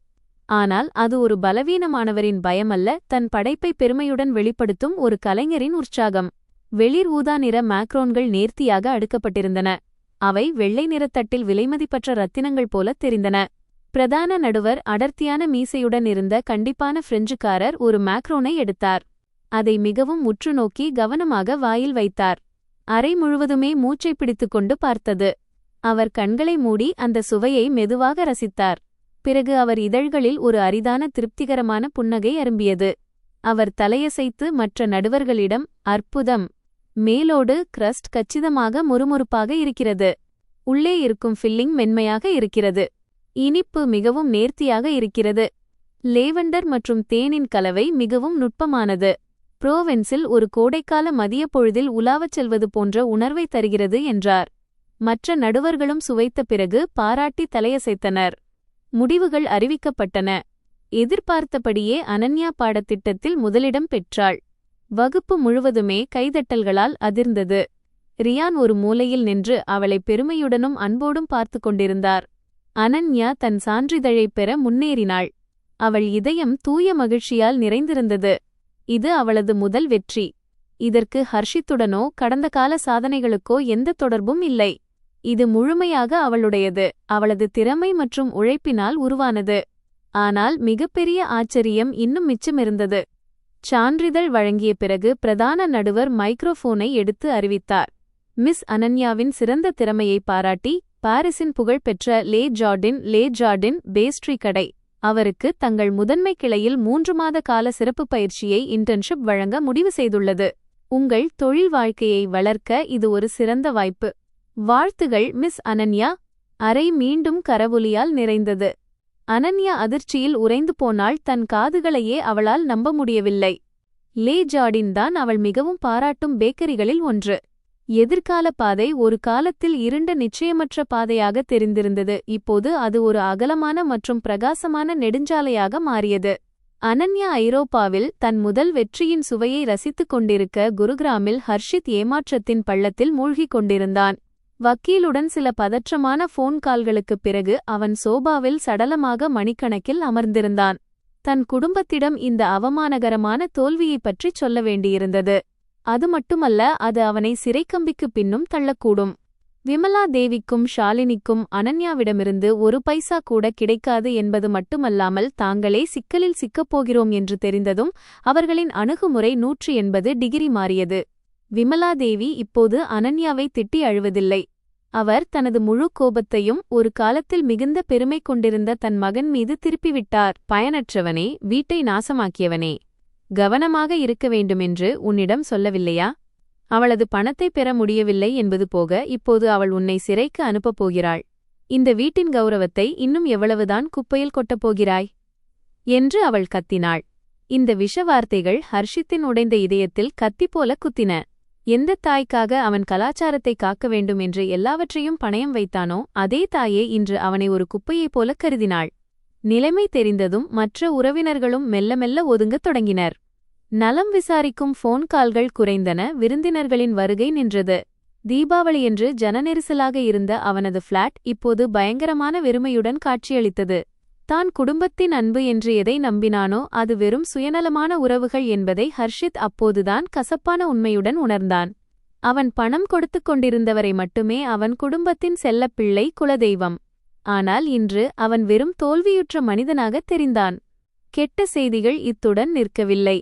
ஆனால் அது ஒரு பலவீனமானவரின் பயமல்ல, தன் படைப்பை பெருமையுடன் வெளிப்படுத்தும் ஒரு கலைஞரின் உற்சாகம். வெளிர் ஊதா நிற மேக்ரோன்கள் நேர்த்தியாக அடுக்கப்பட்டிருந்தன. அவை வெள்ளை நிறத்தட்டில் விலைமதிப்பற்ற ரத்தினங்கள் போல தெரிந்தன. பிரதான நடுவர் அடர்த்தியான மீசையுடன் இருந்த கண்டிப்பான பிரெஞ்சுக்காரர் ஒரு மேக்ரோனை எடுத்தார். அதை மிகவும் உற்று நோக்கி கவனமாக வாயில் வைத்தார். அறை முழுவதுமே மூச்சை பிடித்துக்கொண்டு பார்த்தது. அவர் கண்களை மூடி அந்த சுவையை மெதுவாக ரசித்தார். பிறகு அவர் இதழ்களில் ஒரு அரிதான திருப்திகரமான புன்னகை அரும்பியது. அவர் தலையசைத்து மற்ற நடுவர்களிடம், அற்புதம், மேலோடு கிரஸ்ட் கச்சிதமாக முறுமுறுப்பாக இருக்கிறது, உள்ளே இருக்கும் ஃபில்லிங் மென்மையாக இருக்கிறது, இனிப்பு மிகவும் நேர்த்தியாக இருக்கிறது, லேவெண்டர் மற்றும் தேனின் கலவை மிகவும் நுட்பமானது, புரோவென்ஸில் ஒரு கோடைக்கால மதிய பொழுதில் உலாவச் செல்வது போன்ற உணர்வை தருகிறது என்றார். மற்ற நடுவர்களும் சுவைத்த பிறகு பாராட்டி தலையசைத்தனர். முடிவுகள் அறிவிக்கப்பட்டன. எதிர்பார்த்தபடியே அனன்யா பாடத்திட்டத்தில் முதலிடம் பெற்றாள். வகுப்பு முழுவதுமே கைதட்டல்களால் அதிர்ந்தது. ரியான் ஒரு மூலையில் நின்று அவளை பெருமையுடனும் அன்போடும் பார்த்து கொண்டிருந்தார். அனன்யா தன் சான்றிதழைப் பெற முன்னேறினாள். அவள் இதயம் தூய மகிழ்ச்சியால் நிறைந்திருந்தது. இது அவளது முதல் வெற்றி. இதற்கு ஹர்ஷித்துடனோ கடந்த கால சாதனைகளுக்கோ எந்த தொடர்பும் இல்லை. இது முழுமையாக அவளுடையது, அவளது திறமை மற்றும் உழைப்பினால் உருவானது. ஆனால் மிகப்பெரிய ஆச்சரியம் இன்னும் மிச்சமிருந்தது. சான்றிதழ் வழங்கிய பிறகு பிரதான நடுவர் மைக்ரோஃபோனை எடுத்து அறிவித்தார். மிஸ் அனன்யாவின் சிறந்த திறமையை பாராட்டி பாரிஸின் புகழ்பெற்ற லே ஜார்டின் பேஸ்ட்ரி கடை அவருக்கு தங்கள் முதன்மை கிளையில் 3 மாத கால சிறப்பு பயிற்சியை இன்டர்ன்ஷிப் வழங்க முடிவு செய்துள்ளது. உங்கள் தொழில் வாழ்க்கையை வளர்க்க இது ஒரு சிறந்த வாய்ப்பு. வாழ்த்துகள் மிஸ் அனன்யா. அறை மீண்டும் கரவொலியால் நிறைந்தது. அனன்யா அதிர்ச்சியில் உறைந்து போனாள். தன் காதுகளையே அவளால் நம்ப முடியவில்லை. லே ஜார்டின் தான் அவள் மிகவும் பாராட்டும் பேக்கரிகளில் ஒன்று. எதிர்கால பாதை ஒரு காலத்தில் இருண்ட நிச்சயமற்ற பாதையாக தெரிந்திருந்தது. இப்போது அது ஒரு அகலமான மற்றும் பிரகாசமான நெடுஞ்சாலையாக மாறியது. அனன்யா ஐரோப்பாவில் தன் முதல் வெற்றியின் சுவையை ரசித்துக் கொண்டிருக்க குருகிராமில் ஹர்ஷித் ஏமாற்றத்தின் பள்ளத்தில் மூழ்கிக் கொண்டிருந்தான். வக்கீலுடன் சில பதற்றமான ஃபோன் கால்களுக்குப் பிறகு அவன் சோபாவில் சடலமாக மணிக்கணக்கில் அமர்ந்திருந்தான். தன் குடும்பத்திடம் இந்த அவமானகரமான தோல்வியைப் பற்றிச் சொல்ல வேண்டியிருந்தது. அது மட்டுமல்ல, அது அவனை சிறைக்கம்பிக்கு பின்னும் தள்ளக்கூடும். விமலா தேவிக்கும் ஷாலினிக்கும் அனன்யாவிடமிருந்து 1 பைசா கூட கிடைக்காது என்பது மட்டுமல்லாமல் தாங்களே சிக்கலில் சிக்கப்போகிறோம் என்று தெரிந்ததும் அவர்களின் அணுகுமுறை 180 டிகிரி மாறியது. விமலா தேவி இப்போது அனன்யாவை திட்டி அழுவதில்லை. அவர் தனது முழு கோபத்தையும் ஒரு காலத்தில் மிகுந்த பெருமை கொண்டிருந்த தன் மகன் மீது திருப்பிவிட்டார். பயனற்றவனே, வீட்டை நாசமாக்கியவனே, கவனமாக இருக்க வேண்டுமென்று உன்னிடம் சொல்லவில்லையா? அவளது பணத்தை பெற முடியவில்லை என்பது போக இப்போது அவள் உன்னை சிறைக்கு அனுப்பப் போகிறாள். இந்த வீட்டின் கௌரவத்தை இன்னும் எவ்வளவுதான் குப்பையில் கொட்டப் போகிறாய் என்று அவள் கத்தினாள். இந்த விஷ வார்த்தைகள் ஹர்ஷித்தின் உடைந்த இதயத்தில் கத்தி போல குத்தின. எந்த தாய்க்காக அவன் கலாச்சாரத்தை காக்க வேண்டும் என்று எல்லாவற்றையும் பணயம் வைத்தானோ அதே தாயே இன்று அவனை ஒரு குப்பையைப் போல கருதினாள். நிலைமை தெரிந்ததும் மற்ற உறவினர்களும் மெல்ல மெல்ல ஒதுங்கத் தொடங்கினர். நலம் விசாரிக்கும் போன் கால்கள் குறைந்தன. விருந்தினர்களின் வருகை நின்றது. தீபாவளியன்று ஜனநெரிசலாக இருந்த அவனது பிளாட் இப்போது பயங்கரமான வெறுமையுடன் காட்சியளித்தது. தான் குடும்பத்தின் அன்பு என்று எதை நம்பினானோ அது வெறும் சுயநலமான உறவுகள் என்பதை ஹர்ஷித் அப்போதுதான் கசப்பான உண்மையுடன் உணர்ந்தான். அவன் பணம் கொடுத்துக் கொண்டிருந்தவரை மட்டுமே அவன் குடும்பத்தின் செல்லப்பிள்ளை, குலதெய்வம். ஆனால் இன்று அவன் வெறும் தோல்வியுற்ற மனிதனாகத் தெரிந்தான். கெட்ட செய்திகள் இத்துடன் நிற்கவில்லை.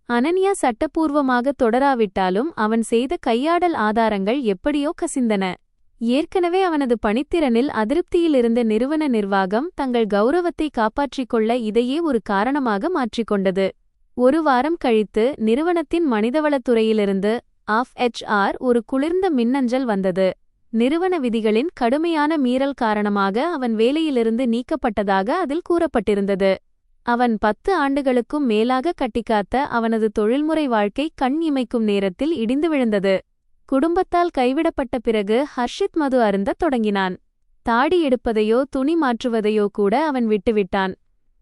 அனன்யா சட்டப்பூர்வமாக தொடராவிட்டாலும் அவன் செய்த கையாடல் ஆதாரங்கள் எப்படியோ கசிந்தன. ஏற்கனவே அவனது பணித்திறனில் அதிருப்தியிலிருந்த நிறுவன நிர்வாகம் தங்கள் கௌரவத்தை காப்பாற்றிக் கொள்ள இதையே ஒரு காரணமாக மாற்றிக்கொண்டது. ஒரு வாரம் கழித்து நிறுவனத்தின் மனிதவளத்துறையிலிருந்து HR ஒரு குளிர்ந்த மின்னஞ்சல் வந்தது. நிறுவன விதிகளின் கடுமையான மீறல் காரணமாக அவன் வேலையிலிருந்து நீக்கப்பட்டதாக அதில் கூறப்பட்டிருந்தது. அவன் 10 ஆண்டுகளுக்கும் மேலாக கட்டிக்காத்த அவனது தொழில்முறை வாழ்க்கை கண் இமைக்கும் நேரத்தில் இடிந்து விழுந்தது. குடும்பத்தால் கைவிடப்பட்ட பிறகு ஹர்ஷித் மது அருந்தத் தொடங்கினான். தாடி எடுப்பதையோ துணி மாற்றுவதையோ கூட அவன் விட்டுவிட்டான்.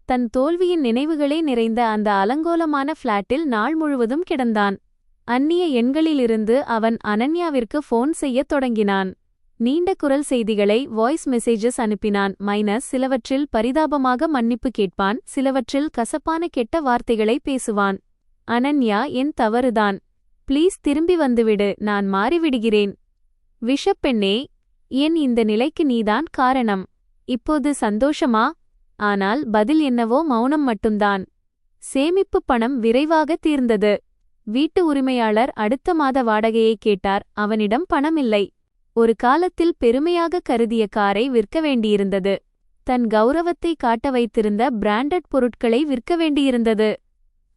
தன் தோல்வியின் நினைவுகளே நிறைந்த அந்த அலங்கோலமான பிளாட்டில் நாள் முழுவதும் கிடந்தான். அந்நிய எண்களிலிருந்து அவன் அனன்யாவிற்கு போன் செய்யத் தொடங்கினான். நீண்ட குரல் செய்திகளை, வாய்ஸ் மெசேஜஸ் அனுப்பினான். சிலவற்றில் பரிதாபமாக மன்னிப்பு கேட்பான், சிலவற்றில் கசப்பான கெட்ட வார்த்தைகளை பேசுவான். அனன்யா, என் தவறுதான். ப்ளீஸ் திரும்பி வந்துவிடு, நான் மாறிவிடுகிறேன். விஷப்பெண்ணே, என் இந்த நிலைக்கு நீதான் காரணம். இப்போது சந்தோஷமா? ஆனால் பதில் என்னவோ மௌனம் மட்டும்தான். சேமிப்பு பணம் விரைவாக தீர்ந்தது. வீட்டு உரிமையாளர் அடுத்த மாத வாடகையை கேட்டார். அவனிடம் பணம் இல்லை. ஒரு காலத்தில் பெருமையாக கருதிய காரை விற்க வேண்டியிருந்தது. தன் கௌரவத்தை காட்ட வைத்திருந்த பிராண்டட் பொருட்களை விற்க வேண்டியிருந்தது.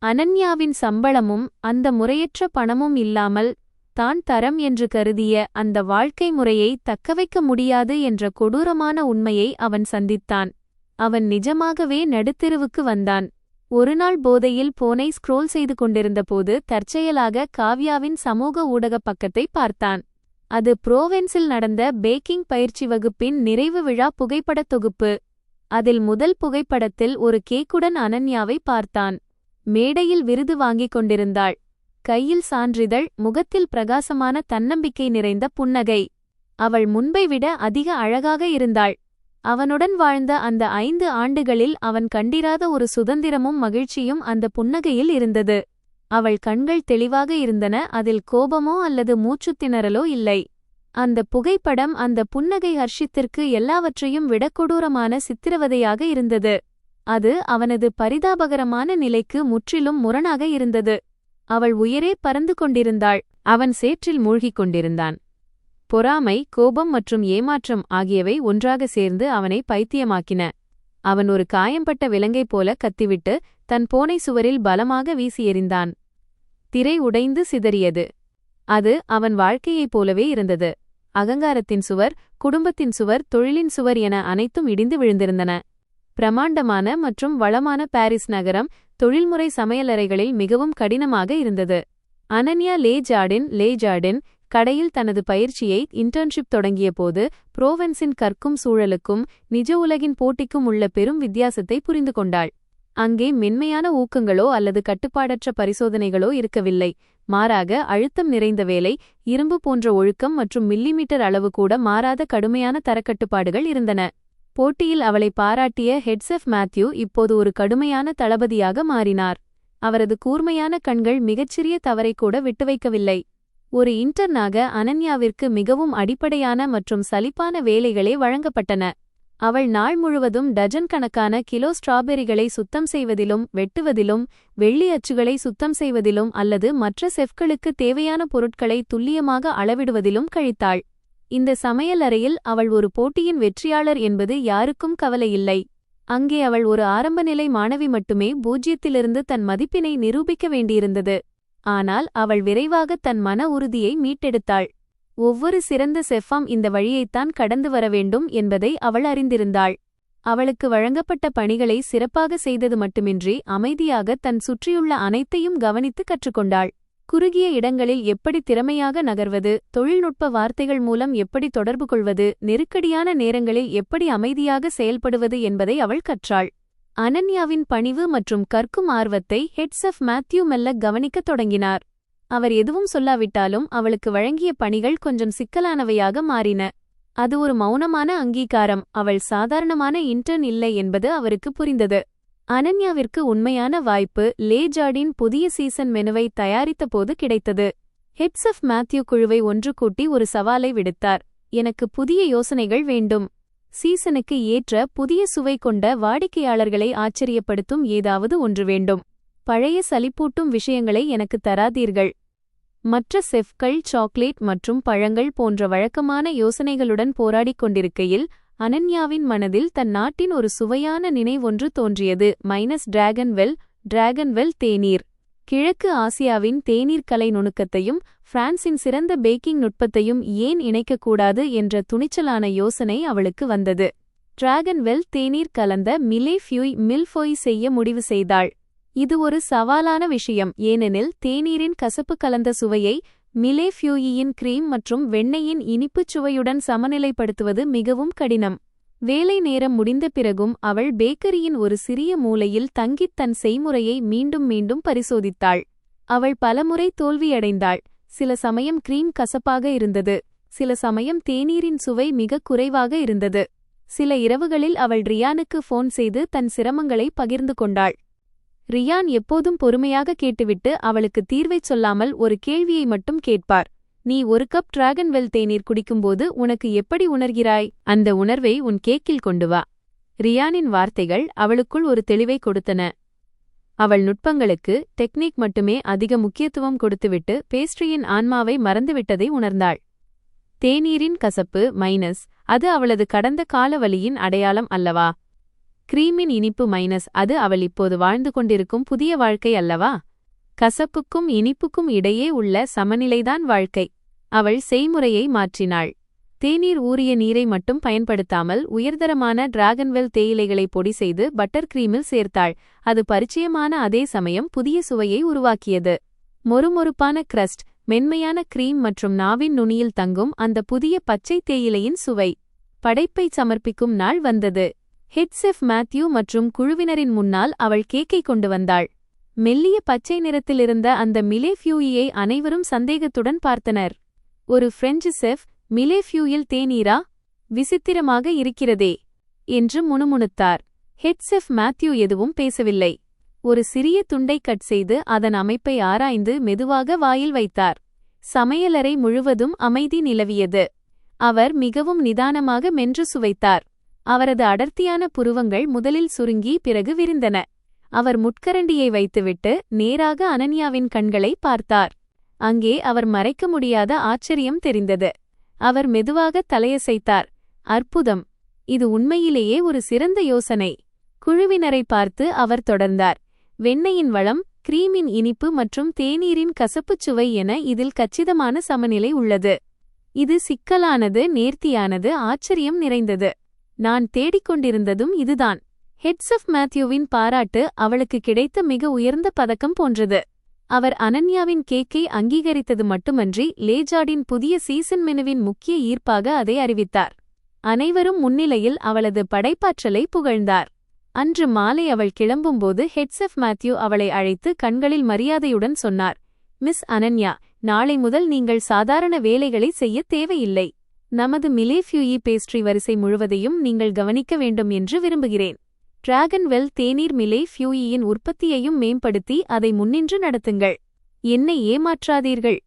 அனன்யாவின் சம்பளமும் அந்த முறையற்ற பணமும் இல்லாமல் தான் தரம் என்று கருதிய அந்த வாழ்க்கை முறையை தக்கவைக்க முடியாது என்ற கொடூரமான உண்மையை அவன் சந்தித்தான். அவன் நிஜமாகவே நடுத்தெருவுக்கு வந்தான். ஒருநாள் போதையில் போனை ஸ்க்ரோல் செய்து கொண்டிருந்தபோது தற்செயலாக காவ்யாவின் சமூக ஊடகப் பக்கத்தை பார்த்தான். அது புரோவென்ஸில் நடந்த பேக்கிங் பயிற்சி வகுப்பின் நிறைவு விழா புகைப்படத் தொகுப்பு. அதில் முதல் புகைப்படத்தில் ஒரு கேக்குடன் அனன்யாவை பார்த்தான். மேடையில் விருது வாங்கிக் கொண்டிருந்தாள். கையில் சான்றிதழ், முகத்தில் பிரகாசமான தன்னம்பிக்கை நிறைந்த புன்னகை. அவள் முன்பை விட அதிக அழகாக இருந்தாள். அவனுடன் வாழ்ந்த அந்த 5 ஆண்டுகளில் அவன் கண்டிராத ஒரு சுதந்திரமும் மகிழ்ச்சியும் அந்த புன்னகையில் இருந்தது. அவள் கண்கள் தெளிவாக இருந்தன. அதில் கோபமோ அல்லது மூச்சுத்திணறலோ இல்லை. அந்த புகைப்படம், அந்த புன்னகை ஹர்ஷித்திற்கு எல்லாவற்றையும் விட கொடூரமான சித்திரவதையாக இருந்தது. அது அவனது பரிதாபகரமான நிலைக்கு முற்றிலும் முரணாக இருந்தது. அவள் உயரே பறந்து கொண்டிருந்தாள். அவன் சேற்றில் மூழ்கிக் கொண்டிருந்தான். பொறாமை, கோபம் மற்றும் ஏமாற்றம் ஆகியவை ஒன்றாக சேர்ந்து அவனை பைத்தியமாக்கின. அவன் ஒரு காயம்பட்ட விலங்கைப் போல கத்திவிட்டு தன் போனை சுவரில் பலமாக வீசி எறிந்தான். திரை உடைந்து சிதறியது. அது அவன் வாழ்க்கையைப் போலவே இருந்தது. அகங்காரத்தின் சுவர், குடும்பத்தின் சுவர், தொழிலின் சுவர் என அனைத்தும் இடிந்து விழுந்திருந்தன. பிரமாண்டமான மற்றும் வளமான பாரிஸ் நகரம் தொழில்முறை சமையலறைகளில் மிகவும் கடினமாக இருந்தது. அனன்யா லே ஜார்டின் கடையில் தனது பயிற்சியை, இன்டர்ன்ஷிப் தொடங்கியபோது புரோவென்ஸின் கற்கும் சூழலுக்கும் நிஜ உலகின் போட்டிக்கும் உள்ள பெரும் வித்தியாசத்தை புரிந்து கொண்டாள். அங்கே மென்மையான ஊக்கங்களோ அல்லது கட்டுப்பாடற்ற பரிசோதனைகளோ இருக்கவில்லை. மாறாக அழுத்தம் நிறைந்த வேலை, இரும்பு போன்ற ஒழுக்கம் மற்றும் மில்லிமீட்டர் அளவு கூட மாறாத கடுமையான தரக்கட்டுப்பாடுகள் இருந்தன. போட்டியில் அவளை பாராட்டிய ஹெட்செஃப் மேத்யூ இப்போது ஒரு கடுமையான தளபதியாக மாறினார். அவரது கூர்மையான கண்கள் மிகச்சிறிய தவறை கூட விட்டுவைக்கவில்லை. ஒரு இன்டர்னாக அனன்யாவிற்கு மிகவும் அடிப்படையான மற்றும் சலிப்பான வேலைகளே வழங்கப்பட்டன. அவள் நாள் முழுவதும் டஜன் கணக்கான கிலோ ஸ்ட்ராபெரிகளை சுத்தம் செய்வதிலும், வெட்டுவதிலும், வெள்ளி அச்சுகளை சுத்தம் செய்வதிலும் அல்லது மற்ற செஃப்களுக்கு தேவையான பொருட்களை துல்லியமாக அளவிடுவதிலும் கழித்தாள். இந்த சமையல் அறையில் அவள் ஒரு போட்டியின் வெற்றியாளர் என்பது யாருக்கும் கவலையில்லை. அங்கே அவள் ஒரு ஆரம்பநிலை மாணவி மட்டுமே, பூஜ்யத்திலிருந்து தன் மதிப்பினை நிரூபிக்க வேண்டியிருந்தது. ஆனால் அவள் விரைவாக தன் மன உறுதியை மீட்டெடுத்தாள். ஒவ்வொரு சிறந்த செஃப்பாம் இந்த வழியைத்தான் கடந்து வர வேண்டும் என்பதை அவள் அறிந்திருந்தாள். அவளுக்கு வழங்கப்பட்ட பணிகளை சிறப்பாக செய்தது மட்டுமின்றி அமைதியாக தன் சுற்றியுள்ள அனைத்தையும் கவனித்து கற்றுக்கொண்டாள். குறுகிய இடங்களில் எப்படி திறமையாக நகர்வது, தொழில்நுட்ப வார்த்தைகள் மூலம் எப்படி தொடர்பு கொள்வது, நெருக்கடியான நேரங்களில் எப்படி அமைதியாக செயல்படுவது என்பதை அவள் கற்றாள். அனன்யாவின் பணிவு மற்றும் கற்கும் ஆர்வத்தை ஹெட் செஃப் மேத்யூ மெல்ல கவனிக்கத் தொடங்கினார். அவர் எதுவும் சொல்லாவிட்டாலும் அவளுக்கு வழங்கிய பணிகள் கொஞ்சம் சிக்கலானவையாக மாறின. அது ஒரு மௌனமான அங்கீகாரம். அவள் சாதாரணமான இன்டர்ன் இல்லை என்பது அவருக்கு புரிந்தது. அனன்யாவிற்கு உண்மையான வாய்ப்பு லே ஜார்டின் புதிய சீசன் மெனுவை தயாரித்தபோது கிடைத்தது. ஹெட் செஃப் மேத்யூ குழுவை ஒன்று கூட்டி ஒரு சவாலை விடுத்தார். எனக்கு புதிய யோசனைகள் வேண்டும். சீசனுக்கு ஏற்ற புதிய சுவை கொண்ட வாடிக்கையாளர்களை ஆச்சரியப்படுத்தும் ஏதாவது ஒன்று வேண்டும். பழைய சலிப்பூட்டும் விஷயங்களை எனக்கு தராதீர்கள். மற்ற செஃப்கள் சாக்லேட் மற்றும் பழங்கள் போன்ற வழக்கமான யோசனைகளுடன் போராடிக் கொண்டிருக்கையில் அனன்யாவின் மனதில் தன் நாட்டின் ஒரு சுவையான நினைவொன்று தோன்றியது. டிராகன்வெல் தேநீர். கிழக்கு ஆசியாவின் தேநீர் கலை நுணுக்கத்தையும் பிரான்சின் சிறந்த பேக்கிங் நுட்பத்தையும் ஏன் இணைக்கக்கூடாது என்ற துணிச்சலான யோசனை அவளுக்கு வந்தது. டிராகன்வெல் தேநீர் கலந்த மில்ஃபோய் செய்ய முடிவு செய்தாள். இது ஒரு சவாலான விஷயம், ஏனெனில் தேநீரின் கசப்பு கலந்த சுவையை மிலேஃப்யூயின் கிரீம் மற்றும் வெண்ணெயின் இனிப்புச் சுவையுடன் சமநிலைப்படுத்துவது மிகவும் கடினம். வேலை நேரம் முடிந்த பிறகும் அவள் பேக்கரியின் ஒரு சிறிய மூலையில் தங்கித் தன் செய்முறையை மீண்டும் மீண்டும் பரிசோதித்தாள். அவள் பலமுறை தோல்வியடைந்தாள். சில சமயம் கிரீம் கசப்பாக இருந்தது, சில சமயம் தேநீரின் சுவை மிகக் குறைவாக இருந்தது. சில இரவுகளில் அவள் ரியானுக்கு ஃபோன் செய்து தன் சிரமங்களை பகிர்ந்து கொண்டாள். ரியான் எப்போதும் பொறுமையாக கேட்டுவிட்டு அவளுக்கு தீர்வைச் சொல்லாமல் ஒரு கேள்வியை மட்டும் கேட்பார். நீ ஒரு கப் டிராகன்வெல் தேநீர் குடிக்கும்போது உனக்கு எப்படி உணர்கிறாய்? அந்த உணர்வை உன் கேக்கில் கொண்டு வா. ரியானின் வார்த்தைகள் அவளுக்குள் ஒரு தெளிவை கொடுத்தன. அவள் நுட்பங்களுக்கு டெக்னிக் மட்டுமே அதிக முக்கியத்துவம் கொடுத்துவிட்டு பேஸ்ட்ரியின் ஆன்மாவை மறந்துவிட்டதை உணர்ந்தாள். தேநீரின் கசப்பு அது அவளது கடந்த காலவலியின் அடையாளம் அல்லவா? கிரீமின் இனிப்பு அது அவள் இப்போது வாழ்ந்து கொண்டிருக்கும் புதிய வாழ்க்கை அல்லவா? கசப்புக்கும் இனிப்புக்கும் இடையே உள்ள சமநிலைதான் வாழ்க்கை. அவள் செய்முறையை மாற்றினாள். தேநீர் ஊறிய நீரை மட்டும் பயன்படுத்தாமல் உயர்தரமான டிராகன்வெல் தேயிலைகளை பொடி செய்து பட்டர் கிரீமில் சேர்த்தாள். அது பரிச்சயமான அதே சமயம் புதிய சுவையை உருவாக்கியது. மொறுமொறுப்பான கிரஸ்ட், மென்மையான கிரீம் மற்றும் நாவின் நுனியில் தங்கும் அந்த புதிய பச்சை தேயிலையின் சுவை. படைப்பைச் சமர்ப்பிக்கும் நாள் வந்தது. ஹெட் செஃப் மேத்யூ மற்றும் குழுவினரின் முன்னால் அவள் கேக்கை கொண்டு வந்தாள். மெல்லிய பச்சை நிறத்திலிருந்த அந்த மிலேஃப்யூயை அனைவரும் சந்தேகத்துடன் பார்த்தனர். ஒரு பிரெஞ்சு செஃப், மிலேஃப்யூயில் தேநீரா? விசித்திரமாக இருக்கிறதே என்று முணுமுணுத்தார். ஹெட் செஃப் மேத்யூ எதுவும் பேசவில்லை. ஒரு சிறிய துண்டை கட் செய்து அதன் அமைப்பை ஆராய்ந்து மெதுவாக வாயில் வைத்தார். சமையலறை முழுவதும் அமைதி நிலவியது. அவர் மிகவும் நிதானமாக மென்று சுவைத்தார். அவரது அடர்த்தியான புருவங்கள் முதலில் சுருங்கி பிறகு விரிந்தன. அவர் முட்கரண்டியை வைத்துவிட்டு நேராக அனன்யாவின் கண்களை பார்த்தார். அங்கே அவர் மறைக்க முடியாத ஆச்சரியம் தெரிந்தது. அவர் மெதுவாக தலையசைத்தார். அற்புதம்! இது உண்மையிலேயே ஒரு சிறந்த யோசனை. குழுவினரை பார்த்து அவர் தொடர்ந்தார். வெண்ணெயின் வளம், கிரீமின் இனிப்பு மற்றும் தேநீரின் கசப்புச் சுவை என இதில் கச்சிதமான சமநிலை உள்ளது. இது சிக்கலானது, நேர்த்தியானது, ஆச்சரியம் நிறைந்தது. நான் தேடிக்கொண்டிருந்ததும் இதுதான். ஹெட் செஃப் மேத்யூவின் பாராட்டு அவளுக்கு கிடைத்த மிக உயர்ந்த பதக்கம் போன்றது. அவர் அனன்யாவின் கேக்கை அங்கீகரித்தது மட்டுமன்றி லே ஜார்டின் புதிய சீசன் மெனுவின் முக்கிய ஈர்ப்பாக அதை அறிவித்தார். அனைவரும் முன்னிலையில் அவளது படைப்பாற்றலை புகழ்ந்தார். அன்று மாலை அவள் கிளம்பும்போது ஹெட் செஃப் மேத்யூ அவளை அழைத்து கண்களில் மரியாதையுடன் சொன்னார். மிஸ் அனன்யா, நாளை முதல் நீங்கள் சாதாரண வேலைகளை செய்ய தேவையில்லை. நமது மிலேஃப்யூயி பேஸ்ட்ரி வரிசை முழுவதையும் நீங்கள் கவனிக்க வேண்டும் என்று விரும்புகிறேன். டிராகன்வெல் தேநீர் மிலேஃப்யூயின் உற்பத்தியையும் மேம்படுத்தி அதை முன்னின்று நடத்துங்கள். என்னை ஏமாற்றாதீர்கள்.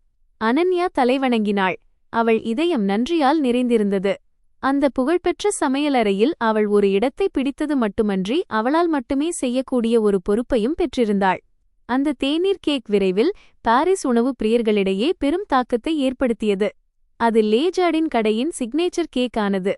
அனன்யா தலைவணங்கினாள். அவள் இதயம் நன்றியால் நிறைந்திருந்தது. அந்த புகழ்பெற்ற சமையலறையில் அவள் ஒரு இடத்தை பிடித்தது மட்டுமன்றி அவளால் மட்டுமே செய்யக்கூடிய ஒரு பொறுப்பையும் பெற்றிருந்தாள். அந்த தேநீர் கேக் விரைவில் பாரிஸ் உணவு பிரியர்களிடையே பெரும் தாக்கத்தை ஏற்படுத்தியது. அது லே ஜார்டின் கடையின் சிக்னேச்சர் கேக் ஆனது.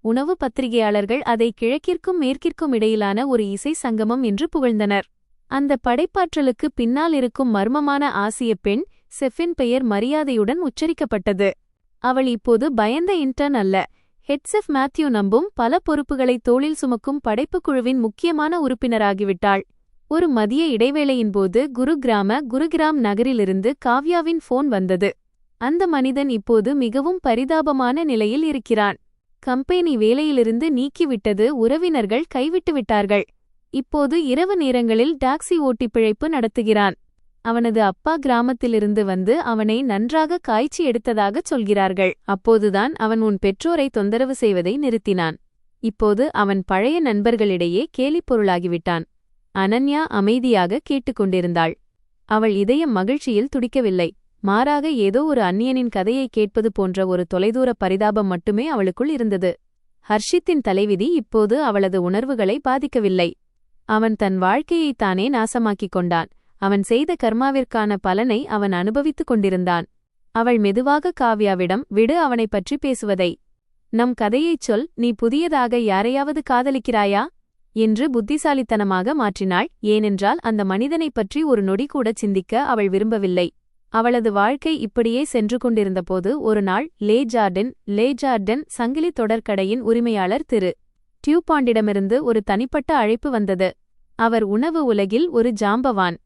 உணவு பத்திரிகையாளர்கள் அதை கிழக்கிற்கும் மேற்கிற்கும் இடையிலான ஒரு இசை சங்கமம் என்று புகழ்ந்தனர். அந்த படைப்பாற்றலுக்கு பின்னால் இருக்கும் மர்மமான ஆசிய பெண் செஃபின் பெயர் மரியாதையுடன் உச்சரிக்கப்பட்டது. அவள் இப்போது பயந்த இன்டர்ன் அல்ல, ஹெட் செஃப் மேத்யூ நம்பும் பல பொறுப்புகளை தோளில் சுமக்கும் படைப்புக் குழுவின் முக்கியமான உறுப்பினராகிவிட்டாள். ஒரு மதிய இடைவேளையின்போது குருகிராம் நகரிலிருந்து காவ்யாவின் போன் வந்தது. அந்த மனிதன் இப்போது மிகவும் பரிதாபமான நிலையில் இருக்கிறான். கம்பெனி வேலையிலிருந்து நீக்கிவிட்டது, உறவினர்கள் கைவிட்டுவிட்டார்கள். இப்போது இரவு நேரங்களில் டாக்ஸி ஓட்டி பிழைப்பு நடத்துகிறான். அவனது அப்பா கிராமத்திலிருந்து வந்து அவனை நன்றாக காய்ச்சி எடுத்ததாகச் சொல்கிறார்கள். அப்போதுதான் அவன் உன் பெற்றோரை தொந்தரவு செய்வதை நிறுத்தினான். இப்போது அவன் பழைய நண்பர்களிடையே கேலிப் பொருளாகிவிட்டான். அனன்யா அமைதியாக கேட்டுக்கொண்டிருந்தாள். அவள் இதயம் மகிழ்ச்சியில் துடிக்கவில்லை. மாறாக ஏதோ ஒரு அந்நியனின் கதையை கேட்பது போன்ற ஒரு தொலைதூர பரிதாபம் மட்டுமே அவளுக்குள் இருந்தது. ஹர்ஷித்தின் தலைவிதி இப்போது அவளது உணர்வுகளை பாதிக்கவில்லை. அவன் தன் வாழ்க்கையைத்தானே நாசமாக்கிக் கொண்டான். அவன் செய்த கர்மாவிற்கான பலனை அவன் அனுபவித்துக் கொண்டிருந்தான். அவள் மெதுவாக காவ்யாவிடம், விடு அவனைப் பற்றி பேசுவதை. நம் கதையைச் சொல், நீ புதியதாக யாரையாவது காதலிக்கிறாயா என்று புத்திசாலித்தனமாக மாற்றினாள். ஏனென்றால் அந்த மனிதனைப் பற்றி ஒரு நொடி கூட சிந்திக்க அவள் விரும்பவில்லை. அவளது வாழ்க்கை இப்படியே சென்று கொண்டிருந்தபோது ஒரு நாள் லே ஜார்டன் சங்கிலி தொடர்கடையின் உரிமையாளர் திரு டியூபாண்டிடமிருந்து ஒரு தனிப்பட்ட அழைப்பு வந்தது. அவர் உணவு உலகில் ஒரு ஜாம்பவான்.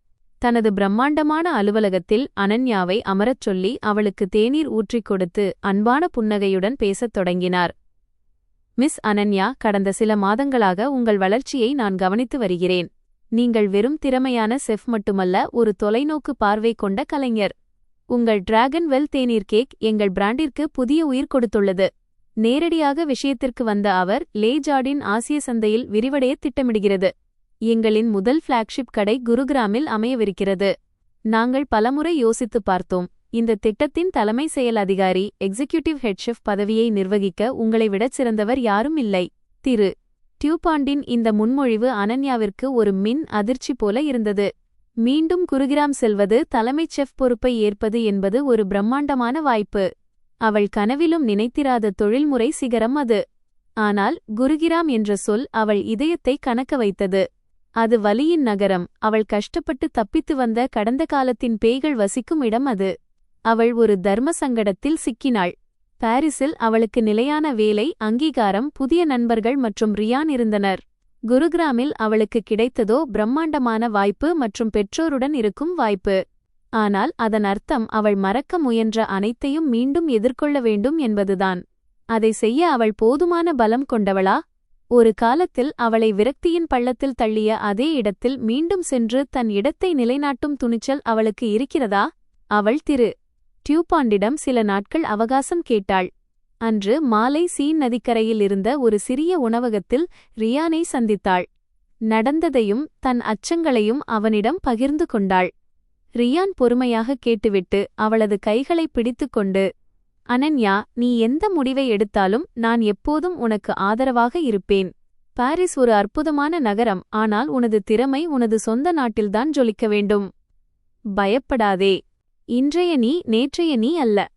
தனது பிரம்மாண்டமான அலுவலகத்தில் அனன்யாவை அமரச் சொல்லி அவளுக்கு தேநீர் ஊற்றிக் கொடுத்து அன்பான புன்னகையுடன் பேசத் தொடங்கினார். மிஸ் அனன்யா, கடந்த சில மாதங்களாக உங்கள் வளர்ச்சியை நான் கவனித்து வருகிறேன். நீங்கள் வெறும் திறமையான செஃப் மட்டுமல்ல, ஒரு தொலைநோக்கு பார்வை கொண்ட கலைஞர். உங்கள் டிராகன் வெல் தேநீர் கேக் எங்கள் பிராண்டிற்கு புதிய உயிர் கொடுத்துள்ளது. நேரடியாக விஷயத்திற்கு வந்த அவர், லே ஜார்டின் ஆசிய சந்தையில் விரிவடைய திட்டமிடுகிறது. எங்களின் முதல் ஃபிளாக்ஷிப் கடை குருகிராமில் அமையவிருக்கிறது. நாங்கள் பலமுறை யோசித்துப் பார்த்தோம். இந்த திட்டத்தின் தலைமை செயல் அதிகாரி, எக்ஸிக்யூட்டிவ் ஹெட் ஷெஃப் பதவியை நிர்வகிக்க உங்களை விடச் சிறந்தவர் யாரும் இல்லை. திரு டியூபாண்டின் இந்த முன்மொழிவு அனன்யாவிற்கு ஒரு மின் அதிர்ச்சி போல இருந்தது. மீண்டும் குருகிராம் செல்வது, தலைமைச் செஃப் பொறுப்பை ஏற்பது என்பது ஒரு பிரம்மாண்டமான வாய்ப்பு. அவள் கனவிலும் நினைத்திராத தொழில்முறை சிகரம் அது. ஆனால் குருகிராம் என்ற சொல் அவள் இதயத்தை கனக்க வைத்தது. அது வலியின் நகரம். அவள் கஷ்டப்பட்டு தப்பித்து வந்த கடந்த காலத்தின் பேய்கள் வசிக்கும் இடம் அது. அவள் ஒரு தர்ம சங்கடத்தில் சிக்கினாள். பாரிஸில் அவளுக்கு நிலையான வேலை, அங்கீகாரம், புதிய நண்பர்கள் மற்றும் ரியான் இருந்தனர். குருகிராமில் அவளுக்கு கிடைத்ததோ பிரம்மாண்டமான வாய்ப்பு மற்றும் பெற்றோருடன் இருக்கும் வாய்ப்பு. ஆனால் அதன் அர்த்தம் அவள் மறக்க முயன்ற அனைத்தையும் மீண்டும் எதிர்கொள்ள வேண்டும் என்பதுதான். அதை செய்ய அவள் போதுமான பலம் கொண்டவளா? ஒரு காலத்தில் அவளை விரக்தியின் பள்ளத்தில் தள்ளிய அதே இடத்தில் மீண்டும் சென்று தன் இடத்தை நிலைநாட்டும் துணிச்சல் அவளுக்கு இருக்கிறதா? அவள் திரு டியூபாண்டிடம் சில நாட்கள் அவகாசம் கேட்டாள். அன்று மாலை சீன் நதிக்கரையில் இருந்த ஒரு சிறிய உணவகத்தில் ரியானை சந்தித்தாள். நடந்ததையும் தன் அச்சங்களையும் அவனிடம் பகிர்ந்து கொண்டாள். ரியான் பொறுமையாக கேட்டுவிட்டு அவளது கைகளை பிடித்துக்கொண்டு, அனன்யா, நீ எந்த முடிவை எடுத்தாலும் நான் எப்போதும் உனக்கு ஆதரவாக இருப்பேன். பாரிஸ் ஒரு அற்புதமான நகரம், ஆனால் உனது திறமை உனது சொந்த நாட்டில்தான் ஜொலிக்க வேண்டும். பயப்படாதே. இன்றைய நீ நேற்றைய நீ அல்ல.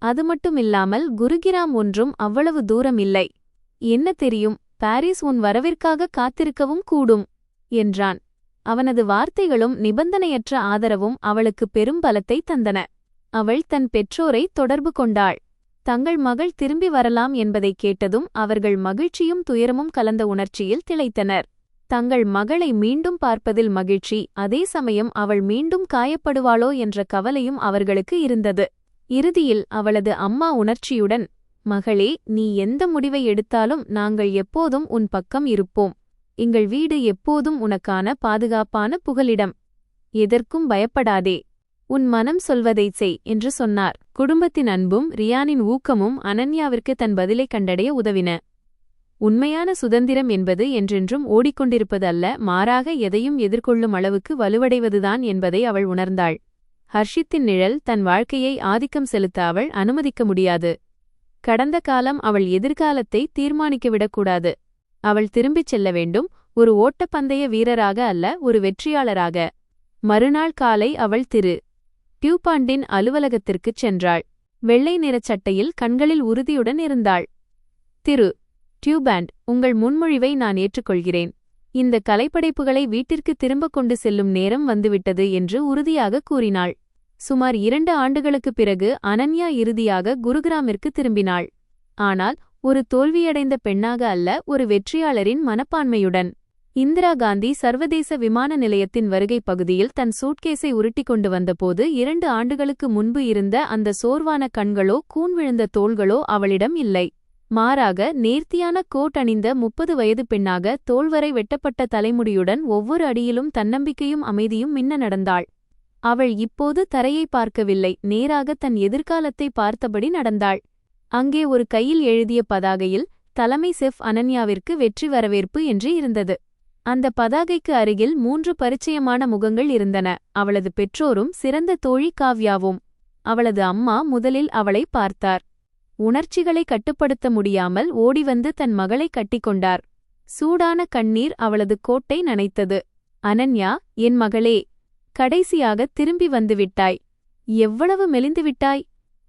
அது மட்டுமில்லாமல் குருகிராம் ஒன்றும் அவ்வளவு தூரம் இல்லை. என்ன தெரியும், பாரிஸ் உன் வரவிற்காக காத்திருக்கவும் கூடும் என்றான். அவனது வார்த்தைகளும் நிபந்தனையற்ற ஆதரவும் அவளுக்கு பெரும் பலத்தை தந்தன. அவள் தன் பெற்றோரை தொடர்பு கொண்டாள். தங்கள் மகள் திரும்பி வரலாம் என்பதைக் கேட்டதும் அவர்கள் மகிழ்ச்சியும் துயரமும் கலந்த உணர்ச்சியில் திளைத்தனர். தங்கள் மகளை மீண்டும் பார்ப்பதில் மகிழ்ச்சி, அதே சமயம் அவள் மீண்டும் காயப்படுவாளோ என்ற கவலையும் அவர்களுக்கு இருந்தது. இறுதியில் அவளது அம்மா உணர்ச்சியுடன், மகளே, நீ எந்த முடிவை எடுத்தாலும் நாங்கள் எப்போதும் உன் பக்கம் இருப்போம். எங்கள் வீடு எப்போதும் உனக்கான பாதுகாப்பான புகலிடம். எதற்கும் பயப்படாதே. உன் மனம் சொல்வதைச் செய் என்று சொன்னார். குடும்பத்தின் அன்பும் ரியானின் ஊக்கமும் அனன்யாவிற்கு தன் பதிலை கண்டடைய உதவின. உண்மையான சுதந்திரம் என்பது என்றென்றும் ஓடிக்கொண்டிருப்பது அல்ல, மாறாக எதையும் எதிர்கொள்ளும் அளவுக்கு வலுவடைவதுதான் என்பதை அவள் உணர்ந்தாள். ஹர்ஷித்தின் நிழல் தன் வாழ்க்கையை ஆதிக்கம் செலுத்த அவள் அனுமதிக்க முடியாது. கடந்த காலம் அவள் எதிர்காலத்தை தீர்மானிக்கவிடக்கூடாது. அவள் திரும்பிச் செல்ல வேண்டும், ஒரு ஓட்டப்பந்தய வீரராக அல்ல, ஒரு வெற்றியாளராக. மறுநாள் காலை அவள் திரு டியூபாண்டின் அலுவலகத்திற்குச் சென்றாள். வெள்ளை நிறச் சட்டையில் கண்களில் உறுதியுடன் இருந்தாள். திரு டியூபேண்ட், உங்கள் முன்மொழிவை நான் ஏற்றுக்கொள்கிறேன். இந்த கலைப்படைப்புகளை வீட்டிற்கு திரும்ப கொண்டு செல்லும் நேரம் வந்துவிட்டது என்று உறுதியாக கூறினாள். சுமார் 2 ஆண்டுகளுக்குப் பிறகு அனன்யா இறுதியாக குருகிராமிற்கு திரும்பினாள். ஆனால் ஒரு தோல்வியடைந்த பெண்ணாக அல்ல, ஒரு வெற்றியாளரின் மனப்பான்மையுடன். இந்திரா காந்தி சர்வதேச விமான நிலையத்தின் வருகை பகுதியில் தன் சூட்கேஸை உருட்டிக் கொண்டு வந்தபோது 2 ஆண்டுகளுக்கு முன்பு இருந்த அந்த சோர்வான கண்களோ கூன் விழுந்த தோள்களோ அவளிடம் இல்லை. மாறாக நேர்த்தியான கோட் அணிந்த 30 வயது பெண்ணாக தோள்வரை வெட்டப்பட்ட தலைமுடியுடன் ஒவ்வொரு அடியிலும் தன்னம்பிக்கையும் அமைதியும் மின்ன நடந்தாள். அவள் இப்போது தரையை பார்க்கவில்லை, நேராக தன் எதிர்காலத்தை பார்த்தபடி நடந்தாள். அங்கே ஒரு கையில் எழுதிய பதாகையில் தலைமை செஃப் அனன்யாவிற்கு வெற்றி வரவேற்பு என்று இருந்தது. அந்த பதாகைக்கு அருகில் 3 பரிச்சயமான முகங்கள் இருந்தன. அவளது பெற்றோரும் சிறந்த தோழி காவ்யாவும். அவளது அம்மா முதலில் அவளை பார்த்தார். உணர்ச்சிகளை கட்டுப்படுத்த முடியாமல் ஓடிவந்து தன் மகளை கட்டிக்கொண்டார். சூடான கண்ணீர் அவளது கோட்டை நனைத்தது. அனன்யா, என் மகளே, கடைசியாக திரும்பி வந்துவிட்டாய். எவ்வளவு மெலிந்துவிட்டாய்.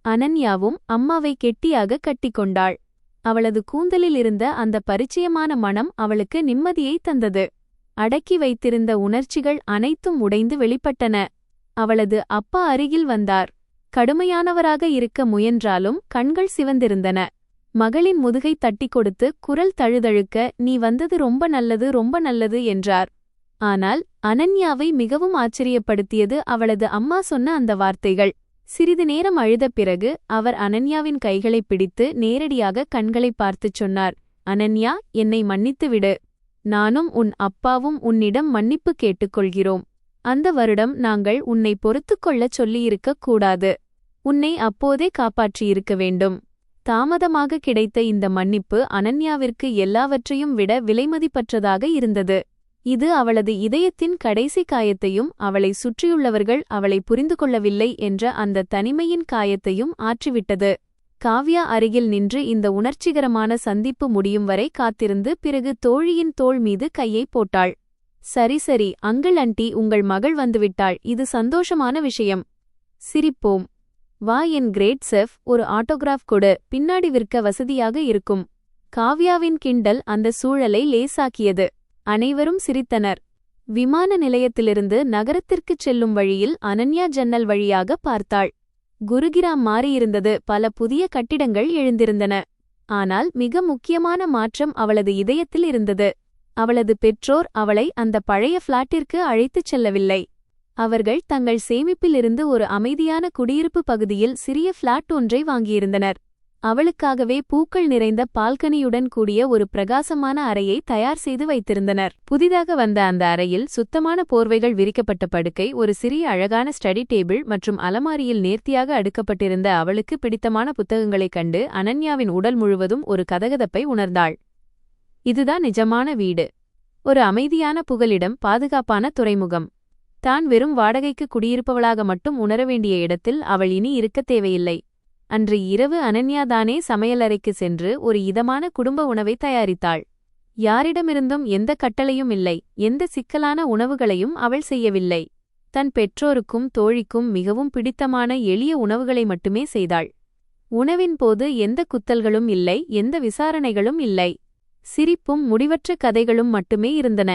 அனன்யாவும் அம்மாவை கெட்டியாக கட்டிக்கொண்டாள். அவளது கூந்தலில் இருந்த அந்த பரிச்சயமான மணம் அவளுக்கு நிம்மதியை தந்தது. அடக்கி வைத்திருந்த உணர்ச்சிகள் அனைத்தும் உடைந்து வெளிப்பட்டன. அவளது அப்பா அருகில் வந்தார். கடுமையானவராக இருக்க முயன்றாலும் கண்கள் சிவந்திருந்தன. மகளின் முதுகை தட்டிக் கொடுத்து குரல் தழுதழுக்க, நீ வந்தது ரொம்ப நல்லது, ரொம்ப நல்லது என்றார். ஆனால் அனன்யாவை மிகவும் ஆச்சரியப்படுத்தியது அவளது அம்மா சொன்ன அந்த வார்த்தைகள். சிறிது நேரம் அழுத பிறகு அவர் அனன்யாவின் கைகளைப் பிடித்து நேரடியாக கண்களைப் பார்த்துச் சொன்னார், அனன்யா, என்னை மன்னித்துவிடு. நானும் உன் அப்பாவும் உன்னிடம் மன்னிப்பு கேட்டுக்கொள்கிறோம். அந்த வருடம் நாங்கள் உன்னை பொறுத்துக்கொள்ளச் சொல்லியிருக்கக் கூடாது. உன்னை அப்போதே காப்பாற்றியிருக்க வேண்டும். தாமதமாக கிடைத்த இந்த மன்னிப்பு அனன்யாவிற்கு எல்லாவற்றையும் விட விலைமதிப்பற்றதாக இருந்தது. இது அவளது இதயத்தின் கடைசி காயத்தையும் அவளை சுற்றியுள்ளவர்கள் அவளை புரிந்து கொள்ளவில்லை என்ற அந்த தனிமையின் காயத்தையும் ஆற்றிவிட்டது. காவ்யா அருகில் நின்று இந்த உணர்ச்சிகரமான சந்திப்பு முடியும் வரை காத்திருந்து பிறகு தோழியின் தோள் மீது கையை போட்டாள். சரி சரி அங்கிள் ஆண்டி, உங்கள் மகள் வந்துவிட்டாள், இது சந்தோஷமான விஷயம். சிரிப்போம். வா என் கிரேட் செஃப், ஒரு ஆட்டோகிராஃப் கொடு, பின்னாடி விற்க வசதியாக இருக்கும். காவ்யாவின் கிண்டல் அந்த சூழலை லேசாக்கியது. அனைவரும் சிரித்தனர். விமான நிலையத்திலிருந்து நகரத்திற்குச் செல்லும் வழியில் அனன்யா ஜன்னல் வழியாக பார்த்தாள். குருகிராம் மாறியிருந்தது. பல புதிய கட்டிடங்கள் எழுந்திருந்தன. ஆனால் மிக முக்கியமான மாற்றம் அவளது இதயத்தில் இருந்தது. அவளது பெற்றோர் அவளை அந்த பழைய ஃபிளாட்டிற்கு அழைத்துச் செல்லவில்லை. அவர்கள் தங்கள் சேமிப்பிலிருந்து ஒரு அமைதியான குடியிருப்பு பகுதியில் சிறிய ஃபிளாட் ஒன்றை வாங்கியிருந்தனர். அவளுக்காகவே பூக்கள் நிறைந்த பால்கனியுடன் கூடிய ஒரு பிரகாசமான அறையை தயார் செய்து வைத்திருந்தனர். புதிதாக வந்த அந்த அறையில் சுத்தமான போர்வைகள் விரிக்கப்பட்ட படுக்கை, ஒரு சிறிய அழகான ஸ்டடி டேபிள் மற்றும் அலமாரியில் நேர்த்தியாக அடுக்கப்பட்டிருந்த அவளுக்கு பிடித்தமான புத்தகங்களைக் கண்டு அனன்யாவின் உடல் முழுவதும் ஒரு கதகதப்பை உணர்ந்தாள். இதுதான் நிஜமான வீடு. ஒரு அமைதியான புகலிடம், பாதுகாப்பான துறைமுகம். தான் வெறும் வாடகைக்கு குடியிருப்பவளாக மட்டும் உணர வேண்டிய இடத்தில் அவள் இனி இருக்கத் தேவையில்லை. அன்று இரவு அனன்யாதானே சமையலறைக்கு சென்று ஒரு இதமான குடும்ப உணவை தயாரித்தாள். யாரிடமிருந்தும் எந்த கட்டளையும் இல்லை, எந்த சிக்கலான உணவுகளையும் அவள் செய்யவில்லை. தன் பெற்றோருக்கும் தோழிக்கும் மிகவும் பிடித்தமான எளிய உணவுகளை மட்டுமே செய்தாள். உணவின் போது எந்த குத்தல்களும் இல்லை, எந்த விசாரணைகளும் இல்லை. சிரிப்பும் முடிவற்ற கதைகளும் மட்டுமே இருந்தன.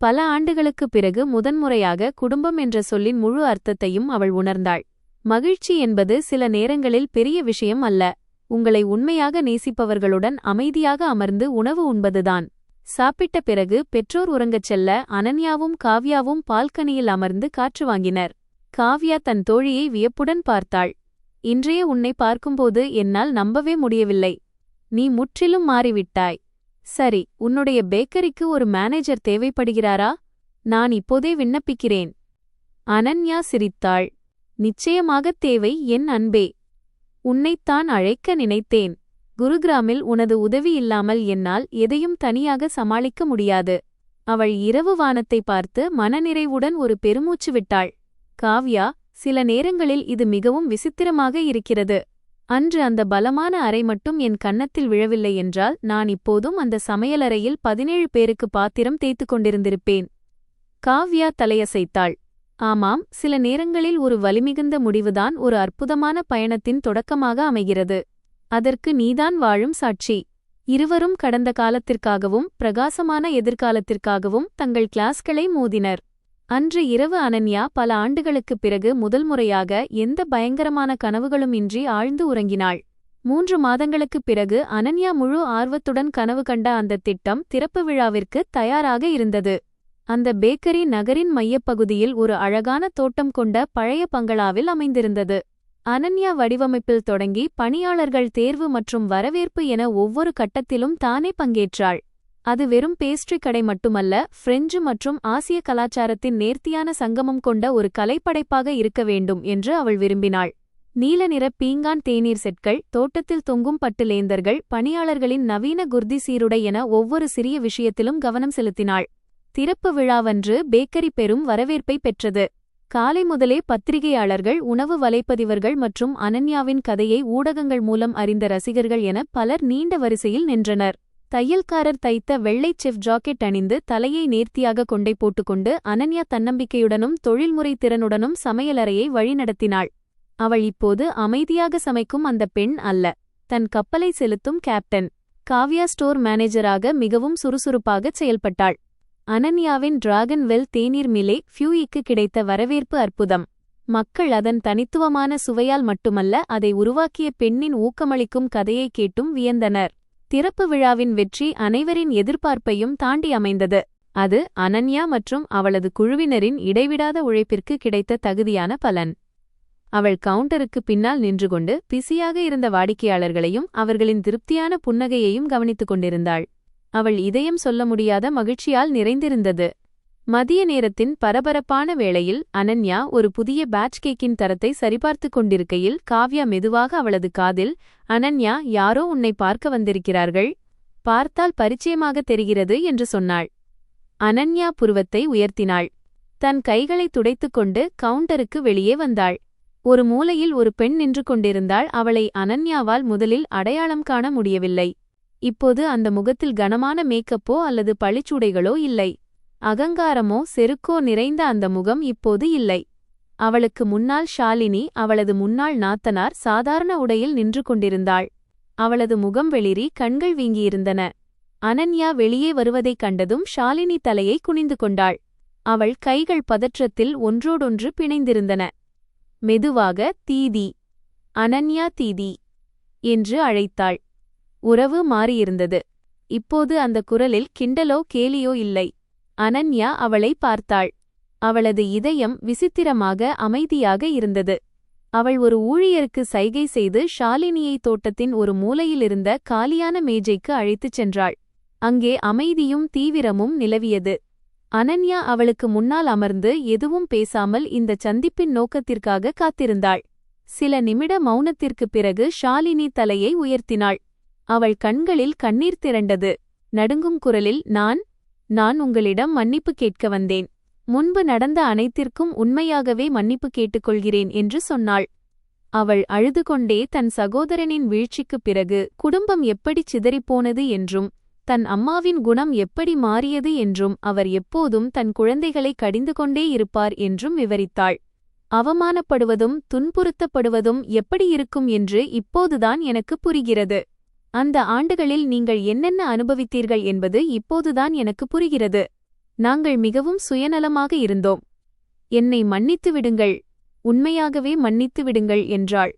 பல ஆண்டுகளுக்குப் பிறகு முதன்முறையாக குடும்பம் என்ற சொல்லின் முழு அர்த்தத்தையும் அவள் உணர்ந்தாள். மகிழ்ச்சி என்பது சில நேரங்களில் பெரிய விஷயம் அல்ல, உங்களை உண்மையாக நேசிப்பவர்களுடன் அமைதியாக அமர்ந்து உணவு உண்பதுதான். சாப்பிட்ட பிறகு பெற்றோர் உறங்கச் செல்ல அனன்யாவும் காவ்யாவும் பால்கனியில் அமர்ந்து காற்று வாங்கினர். காவ்யா தன் தோழியை வியப்புடன் பார்த்தாள். இன்றைய உன்னை பார்க்கும்போது என்னால் நம்பவே முடியவில்லை. நீ முற்றிலும் மாறிவிட்டாய். சரி, உன்னுடைய பேக்கரிக்கு ஒரு மேனேஜர் தேவைப்படுகிறாரா? நான் இப்போதே விண்ணப்பிக்கிறேன். அனன்யா சிரித்தாள். நிச்சயமாகத் தேவை என் அன்பே. உன்னைத்தான் அழைக்க நினைத்தேன். குருகிராமில் உனது உதவி இல்லாமல் என்னால் எதையும் தனியாக சமாளிக்க முடியாது. அவள் இரவு வானத்தை பார்த்து மனநிறைவுடன் ஒரு பெருமூச்சு விட்டாள். காவ்யா, சில நேரங்களில் இது மிகவும் விசித்திரமாக இருக்கிறது. அன்று அந்த பலமான அறை மட்டும் என் கன்னத்தில் விழவில்லை என்றால் நான் இப்போதும் அந்த சமையலறையில் 17 பேருக்கு பாத்திரம் தேய்த்துக் கொண்டிருந்திருப்பேன். காவ்யா தலையசைத்தாள். ஆமாம், சில நேரங்களில் ஒரு வலிமிகுந்த முடிவுதான் ஒரு அற்புதமான பயணத்தின் தொடக்கமாக அமைகிறது. அதற்கு நீதான் வாழும் சாட்சி. இருவரும் கடந்த காலத்திற்காகவும் பிரகாசமான எதிர்காலத்திற்காகவும் தங்கள் கிளாஸ்களை மோதினர். அன்று இரவு அனன்யா பல ஆண்டுகளுக்குப் பிறகு முதல் முறையாக எந்த பயங்கரமான கனவுகளும் இன்றி ஆழ்ந்து உறங்கினாள். 3 மாதங்களுக்குப் பிறகு அனன்யா முழு ஆர்வத்துடன் கனவு கண்ட அந்த திட்டம் திறப்பு விழாவிற்கு தயாராக இருந்தது. அந்த பேக்கரி நகரின் மையப்பகுதியில் ஒரு அழகான தோட்டம் கொண்ட பழைய பங்களாவில் அமைந்திருந்தது. அனன்யா வடிவமைப்பில் தொடங்கி பணியாளர்கள் தேர்வு மற்றும் வரவேற்பு என ஒவ்வொரு கட்டத்திலும் தானே பங்கேற்றாள். அது வெறும் பேஸ்ட்ரி கடை மட்டுமல்ல, பிரெஞ்சு மற்றும் ஆசிய கலாச்சாரத்தின் நேர்த்தியான சங்கமம் கொண்ட ஒரு கலைப்படைப்பாக இருக்க வேண்டும் என்று அவள் விரும்பினாள். நீல நிற பீங்கான் தேநீர் செட்கள், தோட்டத்தில் தொங்கும் பட்டுலேந்தர்கள், பணியாளர்களின் நவீன குர்தி சீருடை என ஒவ்வொரு சிறிய விஷயத்திலும் கவனம் செலுத்தினாள். திறப்பு விழாவன்று பேக்கரி பெரும் வரவேற்பை பெற்றது. காலை முதலே பத்திரிகையாளர்கள், உணவு வலைப்பதிவர்கள் மற்றும் அனன்யாவின் கதையை ஊடகங்கள் மூலம் அறிந்த ரசிகர்கள் என பலர் நீண்ட வரிசையில் நின்றனர். தையல்காரர் தைத்த வெள்ளை செஃப் ஜாக்கெட் அணிந்து தலையை நேர்த்தியாக கொண்டை போட்டுக்கொண்டு அனன்யா தன்னம்பிக்கையுடனும் தொழில்முறை திறனுடனும் சமையலறையை வழிநடத்தினாள். அவள் இப்போது அமைதியாக சமைக்கும் அந்த பெண் அல்ல, தன் கப்பலை செலுத்தும் கேப்டன். காவ்யா ஸ்டோர் மேனேஜராக மிகவும் சுறுசுறுப்பாகச் செயல்பட்டாள். அனன்யாவின் டிராகன் வெல் தேநீர் மிலே ஃபியூயிக்கு கிடைத்த வரவேற்பு அற்புதம். மக்கள் அதன் தனித்துவமான சுவையால் மட்டுமல்ல, அதை உருவாக்கிய பெண்ணின் ஊக்கமளிக்கும் கதையை கேட்டும் வியந்தனர். திறப்பு விழாவின் வெற்றி அனைவரின் எதிர்பார்ப்பையும் தாண்டி அமைந்தது. அது அனன்யா மற்றும் அவளது குழுவினரின் இடைவிடாத உழைப்பிற்கு கிடைத்த தகுதியான பலன். அவள் கவுண்டருக்கு பின்னால் நின்று கொண்டு பிஸியாக இருந்த வாடிக்கையாளர்களையும் அவர்களின் திருப்தியான புன்னகையையும் கவனித்துக் கொண்டிருந்தாள். அவள் இதயம் சொல்ல முடியாத மகிழ்ச்சியால் நிறைந்திருந்தது. மதிய நேரத்தின் பரபரப்பான வேளையில் அனன்யா ஒரு புதிய பேட்ச் கேக்கின் தரத்தை சரிபார்த்துக் கொண்டிருக்கையில் காவ்யா மெதுவாக அவளது காதில், "அனன்யா, யாரோ உன்னை பார்க்க வந்திருக்கிறார்கள். பார்த்தால் பரிச்சயமாக தெரிகிறது" என்று சொன்னாள். அனன்யா புருவத்தை உயர்த்தினாள். தன் கைகளை துடைத்துக்கொண்டு கவுண்டருக்கு வெளியே வந்தாள். ஒரு மூலையில் ஒரு பெண் நின்று கொண்டிருந்தாள். அவளை அனன்யாவால் முதலில் அடையாளம் காண முடியவில்லை. இப்போது அந்த முகத்தில் கனமான மேக்கப்போ அல்லது பழிச்சூடைகளோ இல்லை. அகங்காரமோ செருக்கோ நிறைந்த அந்த முகம் இப்போது இல்லை. அவளுக்கு முன்னால் ஷாலினி, அவளது முன்னாள் நாத்தனார், சாதாரண உடையில் நின்று கொண்டிருந்தாள். அவளது முகம் வெளிரி, கண்கள் வீங்கியிருந்தன. அனன்யா வெளியே வருவதைக் கண்டதும் ஷாலினி தலையை குனிந்து கொண்டாள். அவள் கைகள் பதற்றத்தில் ஒன்றோடொன்று பிணைந்திருந்தன. மெதுவாக, "தீதி, அனன்யா தீதி" என்று அழைத்தாள். உறவு மாறியிருந்தது. இப்போது அந்த குரலில் கிண்டலோ கேலியோ இல்லை. அனன்யா அவளை பார்த்தாள். அவளது இதயம் விசித்திரமாக அமைதியாக இருந்தது. அவள் ஒரு ஊழியருக்கு சைகை செய்து ஷாலினியை தோட்டத்தின் ஒரு மூலையிலிருந்த காலியான மேஜைக்கு அழைத்துச் சென்றாள். அங்கே அமைதியும் தீவிரமும் நிலவியது. அனன்யா அவளுக்கு முன்னால் அமர்ந்து எதுவும் பேசாமல் இந்தச் சந்திப்பின் நோக்கத்திற்காக காத்திருந்தாள். சில நிமிட மௌனத்திற்குப் பிறகு ஷாலினி தலையை உயர்த்தினாள். அவள் கண்களில் கண்ணீர் திரண்டது. நடுங்கும் குரலில், நான் உங்களிடம் மன்னிப்பு கேட்க வந்தேன். முன்பு நடந்த அனைத்திற்கும் உண்மையாகவே மன்னிப்பு கேட்டுக்கொள்கிறேன் என்று சொன்னாள். அவள் அழுது கொண்டே தன் சகோதரனின் வீழ்ச்சிக்குப் பிறகு குடும்பம் எப்படிச் சிதறிப்போனது என்றும் தன் அம்மாவின் குணம் எப்படி மாறியது என்றும் அவர் எப்போதும் தன் குழந்தைகளை கடிந்து கொண்டே இருப்பார் என்றும் விவரித்தாள். அவமானப்படுவதும் துன்புறுத்தப்படுவதும் எப்படி இருக்கும் என்று இப்போதுதான் எனக்கு புரிகிறது. அந்த ஆண்டுகளில் நீங்கள் என்னென்ன அனுபவித்தீர்கள் என்பது இப்போதுதான் எனக்கு புரிகிறது. நாங்கள் மிகவும் சுயநலமாக இருந்தோம். என்னை மன்னித்து விடுங்கள், உண்மையாகவே மன்னித்து விடுங்கள் என்றாள்.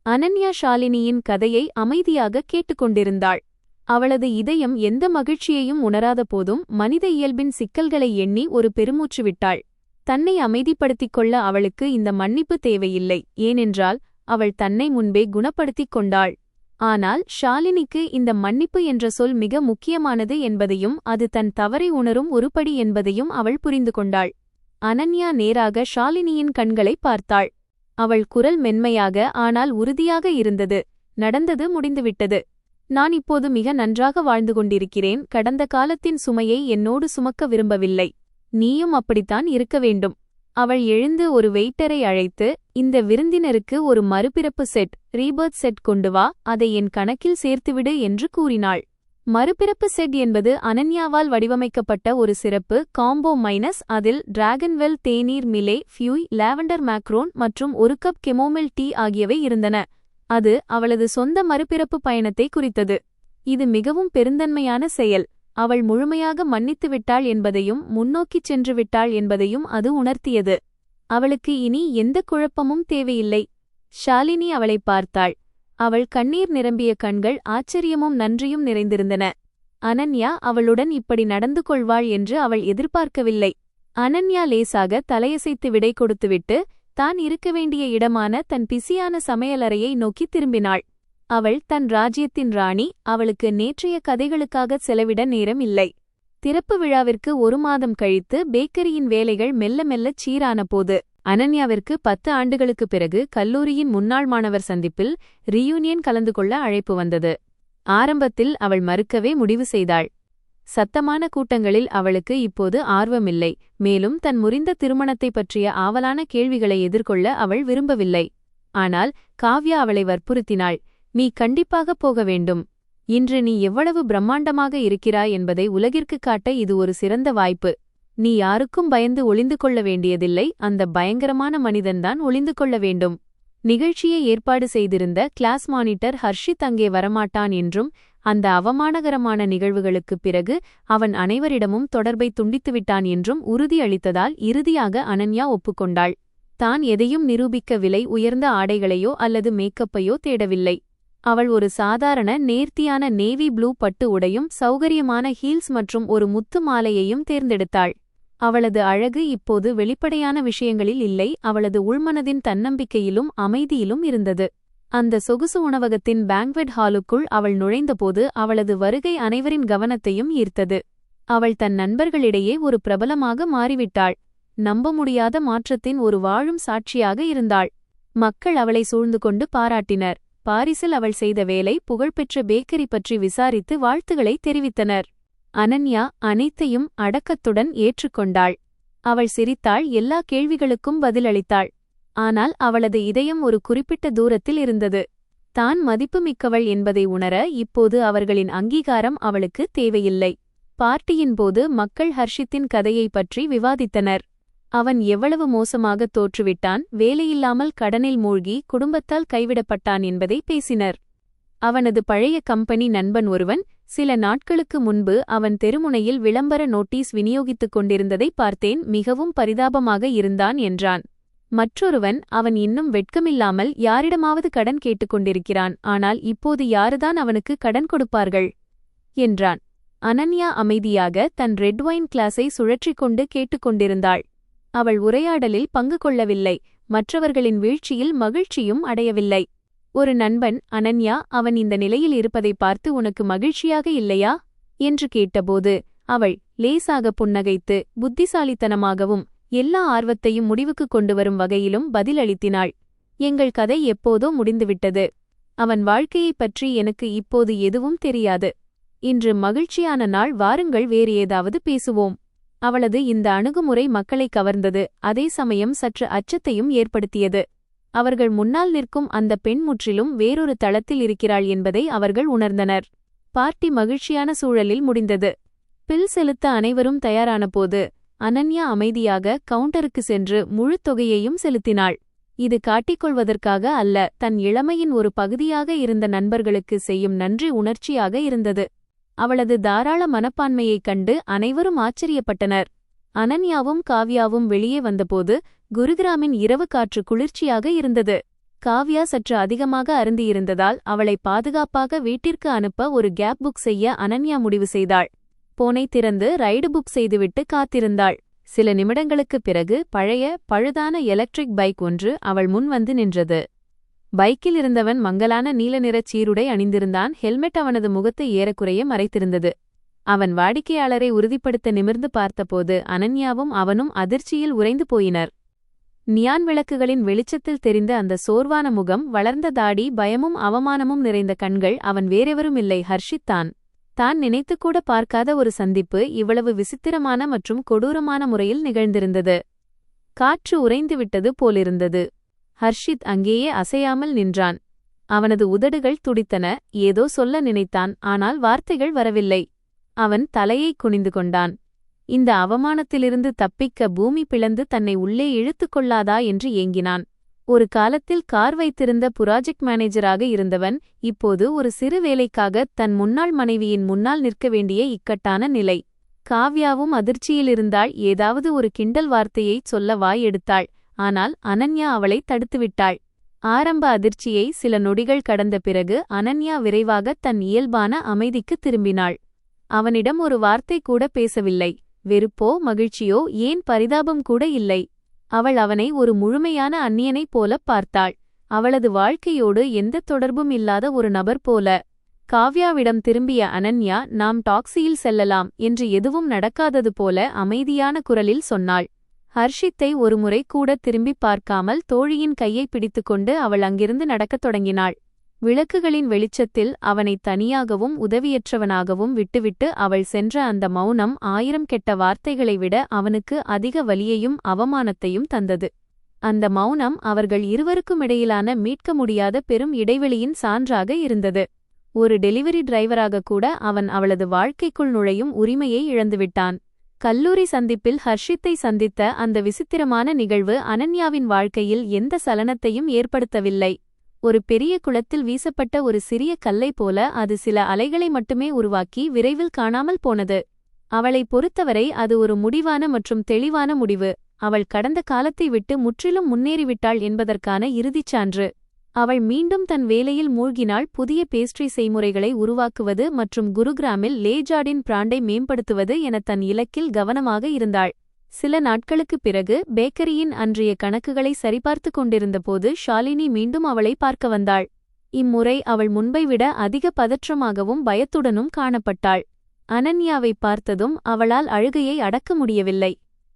அனன்யா ஷாலினியின் கதையை அமைதியாக கேட்டுக்கொண்டிருந்தாள். அவளது இதயம் எந்த மகிழ்ச்சியையும் உணராத போதும் மனித இயல்பின் சிக்கல்களை எண்ணி ஒரு பெருமூச்சு விட்டாள். தன்னை அமைதிப்படுத்திக் கொள்ள அவளுக்கு இந்த மன்னிப்பு தேவையில்லை, ஏனென்றால் அவள் தன்னை முன்பே குணப்படுத்திக் கொண்டாள். ஆனால் ஷாலினிக்கு இந்த மன்னிப்பு என்ற சொல் மிக முக்கியமானது என்பதையும் அது தன் தவறை உணரும் ஒருபடி என்பதையும் அவள் புரிந்து கொண்டாள். அனன்யா நேராக ஷாலினியின் கண்களை பார்த்தாள். அவள் குரல் மென்மையாக ஆனால் உறுதியாக இருந்தது. நடந்தது முடிந்துவிட்டது. நான் இப்போது மிக நன்றாக வாழ்ந்து கொண்டிருக்கிறேன். கடந்த காலத்தின் சுமையை என்னோடு சுமக்க விரும்பவில்லை. நீயும் அப்படித்தான் இருக்க வேண்டும். அவள் எழுந்து ஒரு வெயிட்டரை அழைத்து, "இந்த விருந்தினருக்கு ஒரு மறுபிறப்பு செட், ரீபர்த் செட் கொண்டு வா, அதை என் கணக்கில் சேர்த்துவிடு" என்று கூறினாள். மறுபிறப்பு செட் என்பது அனன்யாவால் வடிவமைக்கப்பட்ட ஒரு சிறப்பு காம்போ மைனஸ். அதில் டிராகன்வெல் தேநீர் மிலே ஃபியூய், லாவெண்டர் மேக்ரோன் மற்றும் ஒரு கப் கெமோமில் டீ ஆகியவை இருந்தன. அது அவளது சொந்த மறுபிறப்பு பயணத்தை குறித்தது. இது மிகவும் பெருந்தன்மையான செயல். அவள் முழுமையாக மன்னித்து விட்டாள் என்பதையும் முன்னோக்கிச் சென்று விட்டாள் என்பதையும் அது உணர்த்தியது. அவளுக்கு இனி எந்த குழப்பமும் தேவையில்லை. ஷாலினி அவளை பார்த்தாள். அவள் கண்ணீர் நிரம்பிய கண்கள் ஆச்சரியமும் நன்றியும் நிறைந்திருந்தன. அனன்யா அவளுடன் இப்படி நடந்து கொள்வாள் என்று அவள் எதிர்பார்க்கவில்லை. அனன்யா லேசாக தலையசைத்து விடை கொடுத்துவிட்டு தான் இருக்க வேண்டிய இடமான தன் பிஸியான சமையலறையை நோக்கி திரும்பினாள். அவள் தன் ராஜ்யத்தின் ராணி. அவளுக்கு நேற்றைய கதைகளுக்காக செலவிட நேரம் இல்லை. திறப்பு விழாவிற்கு 1 மாதம் கழித்து பேக்கரியின் வேலைகள் மெல்ல மெல்லச் சீரான போது அனன்யாவிற்கு 10 ஆண்டுகளுக்குப் பிறகு கல்லூரியின் முன்னாள் மாணவர் சந்திப்பில் ரீயூனியன் கலந்து கொள்ள அழைப்பு வந்தது. ஆரம்பத்தில் அவள் மறுக்கவே முடிவு செய்தாள். சத்தமான கூட்டங்களில் அவளுக்கு இப்போது ஆர்வமில்லை. மேலும் தன் முறிந்த திருமணத்தைப் பற்றிய ஆவலான கேள்விகளை எதிர்கொள்ள அவள் விரும்பவில்லை. ஆனால் காவ்யா அவளை வற்புறுத்தினாள். நீ கண்டிப்பாக போக வேண்டும். இன்று நீ எவ்வளவு பிரம்மாண்டமாக இருக்கிறாய் என்பதை உலகிற்கு காட்ட இது ஒரு சிறந்த வாய்ப்பு. நீ யாருக்கும் பயந்து ஒளிந்து கொள்ள வேண்டியதில்லை. அந்த பயங்கரமான மனிதன்தான் ஒளிந்து கொள்ள வேண்டும். நிகழ்ச்சியை ஏற்பாடு செய்திருந்த கிளாஸ் மானிட்டர் ஹர்ஷித் அங்கே வரமாட்டான் என்றும் அந்த அவமானகரமான நிகழ்வுகளுக்குப் பிறகு அவன் அனைவரிடமும் தொடர்பை துண்டித்துவிட்டான் என்றும் உறுதியளித்ததால் இறுதியாக அனன்யா ஒப்புக்கொண்டாள். தான் எதையும் நிரூபிக்க விலை உயர்ந்த ஆடைகளையோ அல்லது மேக்கப்பையோ தேடவில்லை. அவள் ஒரு சாதாரண நேர்த்தியான நேவி ப்ளூ பட்டு உடையும் சௌகரியமான ஹீல்ஸ் மற்றும் ஒரு முத்து மாலையையும் தேர்ந்தெடுத்தாள். அவளது அழகு இப்போது வெளிப்படையான விஷயங்களில் இல்லை. அவளது உள்மனதின் தன்னம்பிக்கையிலும் அமைதியிலும் இருந்தது. அந்த சொகுசு உணவகத்தின் பேங்க்வெட் ஹாலுக்குள் அவள் நுழைந்தபோது அவளது வருகை அனைவரின் கவனத்தையும் ஈர்த்தது. அவள் தன் நண்பர்களிடையே ஒரு பிரபலமாக மாறிவிட்டாள். நம்ப முடியாத மாற்றத்தின் ஒரு வாழும் சாட்சியாக இருந்தாள். மக்கள் அவளை சூழ்ந்து கொண்டு பாராட்டினர். பாரிஸில் அவள் செய்த வேலை, புகழ்பெற்ற பேக்கரி பற்றி விசாரித்து வாழ்த்துக்களை தெரிவித்தனர். அனன்யா அனைத்தையும் அடக்கத்துடன் ஏற்றுக்கொண்டாள். அவள் சிரித்தாள். எல்லா கேள்விகளுக்கும் பதிலளித்தாள். ஆனால் அவளது இதயம் ஒரு குறிப்பிட்ட தூரத்தில் இருந்தது. தான் மதிப்புமிக்கவள் என்பதை உணர இப்போது அவர்களின் அங்கீகாரம் அவளுக்கு தேவையில்லை. பார்ட்டியின் போது மக்கள் ஹர்ஷித்தின் கதையை பற்றி விவாதித்தனர். அவன் எவ்வளவு மோசமாக தோற்றுவிட்டான், வேலையில்லாமல் கடனில் மூழ்கி குடும்பத்தால் கைவிடப்பட்டான் என்பதை பேசினர். அவனது பழைய கம்பெனி நண்பன் ஒருவன் சில நாட்களுக்கு முன்பு அவன் தெருமுனையில் விளம்பர நோட்டீஸ் விநியோகித்துக் கொண்டிருந்ததை பார்த்தேன். மிகவும் பரிதாபமாக இருந்தான் என்றான். மற்றொருவன், அவன் இன்னும் வெட்கமில்லாமல் யாரிடமாவது கடன் கேட்டுக்கொண்டிருக்கிறான். ஆனால் இப்போது யாருதான் அவனுக்கு கடன் கொடுப்பார்கள் என்றான். அனன்யா அமைதியாக தன் ரெட் வைன் கிளாஸை சுழற்றிக் கொண்டு கேட்டுக்கொண்டிருந்தாள். அவள் உரையாடலில் பங்கு கொள்ளவில்லை. மற்றவர்களின் வீழ்ச்சியில் மகிழ்ச்சியும் அடையவில்லை. ஒரு நண்பன், அனன்யா, அவன் இந்த நிலையில் இருப்பதை பார்த்து உனக்கு மகிழ்ச்சியாக இல்லையா என்று கேட்டபோது அவள் லேசாக புன்னகைத்து புத்திசாலித்தனமாகவும் எல்லா ஆர்வத்தையும் முடிவுக்கு கொண்டுவரும் வகையிலும் பதிலளித்தினாள். எங்கள் கதை எப்போதோ முடிந்துவிட்டது. அவன் வாழ்க்கையைப் பற்றி எனக்கு இப்போது எதுவும் தெரியாது. இன்று மகிழ்ச்சியான நாள், வாருங்கள் வேறு ஏதாவது பேசுவோம். அவளது இந்த அணுகுமுறை மக்களை கவர்ந்தது. அதே சமயம் சற்று அச்சத்தையும் ஏற்படுத்தியது. அவர்கள் முன்னால் நிற்கும் அந்த பெண் முற்றிலும் வேறொரு தளத்தில் இருக்கிறாள் என்பதை அவர்கள் உணர்ந்தனர். பார்ட்டி மகிழ்ச்சியான சூழலில் முடிந்தது. பில் செலுத்த அனைவரும் தயாரானபோது அனன்யா அமைதியாக கவுண்டருக்கு சென்று முழு தொகையையும் செலுத்தினாள். இது காட்டிக்கொள்வதற்காக அல்ல, தன் இளமையின் ஒரு பகுதியாக இருந்த நண்பர்களுக்கு செய்யும் நன்றி உணர்ச்சியாக இருந்தது. அவளது தாராள மனப்பான்மையைக் கண்டு அனைவரும் ஆச்சரியப்பட்டனர். அனன்யாவும் காவ்யாவும் வெளியே வந்தபோது குருகிராமின் இரவு காற்று குளிர்ச்சியாக இருந்தது. காவ்யா சற்று அதிகமாக அருந்தியிருந்ததால் அவளை பாதுகாப்பாக வீட்டிற்கு அனுப்ப ஒரு கேப் புக் செய்ய அனன்யா முடிவு செய்தாள். போனை திறந்து ரைடு புக் செய்துவிட்டு காத்திருந்தாள். சில நிமிடங்களுக்குப் பிறகு பழைய பழுதான எலக்ட்ரிக் பைக் ஒன்று அவள் முன் வந்து நின்றது. பைக்கில் இருந்தவன் மங்கலான நீல நிறச் சீருடை அணிந்திருந்தான். ஹெல்மெட் அவனது முகத்தை ஏறக்குறைய மறைத்திருந்தது. அவன் வாடிக்கையாளரை உறுதிப்படுத்த நிமிர்ந்து பார்த்தபோது அனன்யாவும் அவனும் அதிர்ச்சியில் உறைந்து போயினர். நியான் விளக்குகளின் வெளிச்சத்தில் தெரிந்த அந்த சோர்வான முகம், வளர்ந்த தாடி, பயமும் அவமானமும் நிறைந்த கண்கள், அவன் வேறெவரும் இல்லை, ஹர்ஷித் தான். தான் நினைத்துக்கூட பார்க்காத ஒரு சந்திப்பு இவ்வளவு விசித்திரமான மற்றும் கொடூரமான முறையில் நிகழ்ந்திருந்தது. காற்று உறைந்துவிட்டது போலிருந்தது. ஹர்ஷித் அங்கேயே அசையாமல் நின்றான். அவனது உதடுகள் துடித்தன. ஏதோ சொல்ல நினைத்தான், ஆனால் வார்த்தைகள் வரவில்லை. அவன் தலையை குனிந்து கொண்டான். இந்த அவமானத்திலிருந்து தப்பிக்க பூமி பிளந்து தன்னை உள்ளே இழுத்துக் கொள்ளாதா என்று ஏங்கினான். ஒரு காலத்தில் கார் வைத்திருந்த புராஜெக்ட் மேனேஜராக இருந்தவன் இப்போது ஒரு சிறு வேலைக்காக தன் முன்னாள் மனைவியின் முன்னால் நிற்க வேண்டிய இக்கட்டான நிலை. காவ்யாவும் அதிர்ச்சியிலிருந்தாள். ஏதாவது ஒரு கிண்டல் வார்த்தையைச் சொல்ல வாய் எடுத்தாள். ஆனால் அனன்யா அவளை தடுத்துவிட்டாள். ஆரம்ப அதிர்ச்சியை சில நொடிகள் கடந்த பிறகு அனன்யா விரைவாக தன் இயல்பான அமைதிக்கு திரும்பினாள். அவனிடம் ஒரு வார்த்தை கூட பேசவில்லை. வெறுப்போ மகிழ்ச்சியோ ஏன் பரிதாபம் கூட இல்லை. அவள் அவனை ஒரு முழுமையான அந்நியனைப் போலப் பார்த்தாள். அவளது வாழ்க்கையோடு எந்த தொடர்பும் இல்லாத ஒரு நபர் போல. காவ்யாவிடம் திரும்பிய அனன்யா, நாம் டாக்ஸியில் செல்லலாம் என்று எதுவும் நடக்காதது போல அமைதியான குரலில் சொன்னாள். ஹர்ஷித்தை ஒருமுறை கூட திரும்பி பார்க்காமல் தோழியின் கையை பிடித்துக்கொண்டு அவள் அங்கிருந்து நடக்கத் தொடங்கினாள். விளக்குகளின் வெளிச்சத்தில் அவனை தனியாகவும் உதவியற்றவனாகவும் விட்டுவிட்டு அவள் சென்ற அந்த மௌனம் 1000 கெட்ட வார்த்தைகளை விட அவனுக்கு அதிக வலியையும் அவமானத்தையும் தந்தது. அந்த மௌனம் அவர்கள் இருவருக்குமிடையிலான மீட்க முடியாத பெரும் இடைவெளியின் சான்றாக இருந்தது. ஒரு டெலிவரி டிரைவராக கூட அவன் அவளது வாழ்க்கைக்குள் நுழையும் உரிமையை இழந்துவிட்டான். கல்லூரி சந்திப்பில் ஹர்ஷித்தை சந்தித்த அந்த விசித்திரமான நிகழ்வு அனன்யாவின் வாழ்க்கையில் எந்த சலனத்தையும் ஏற்படுத்தவில்லை. ஒரு பெரிய குளத்தில் வீசப்பட்ட ஒரு சிறிய கல்லை போல அது சில அலைகளை மட்டுமே உருவாக்கி விரைவில் காணாமல் போனது. அவளை பொறுத்தவரை அது ஒரு முடிவான மற்றும் தெளிவான முடிவு. அவள் கடந்த காலத்தை விட்டு முற்றிலும் முன்னேறிவிட்டாள் என்பதற்கான இறுதிச் சான்று. அவள் மீண்டும் தன் வேலையில் மூழ்கினாள். புதிய பேஸ்ட்ரி செய்முறைகளை உருவாக்குவது மற்றும் குருகிராமில் லேஜார்டின் பிராண்டை மேம்படுத்துவது என தன் இலக்கில் கவனமாக இருந்தாள். சில நாட்களுக்குப் பிறகு பேக்கரியின் அன்றைய கணக்குகளை சரிபார்த்து கொண்டிருந்தபோது ஷாலினி மீண்டும் அவளை பார்க்க வந்தாள். இம்முறை அவள் முன்பை விட அதிக பதற்றமாகவும் பயத்துடனும் காணப்பட்டாள். அனன்யாவை பார்த்ததும் அவளால் அழுகையை அடக்க முடியவில்லை.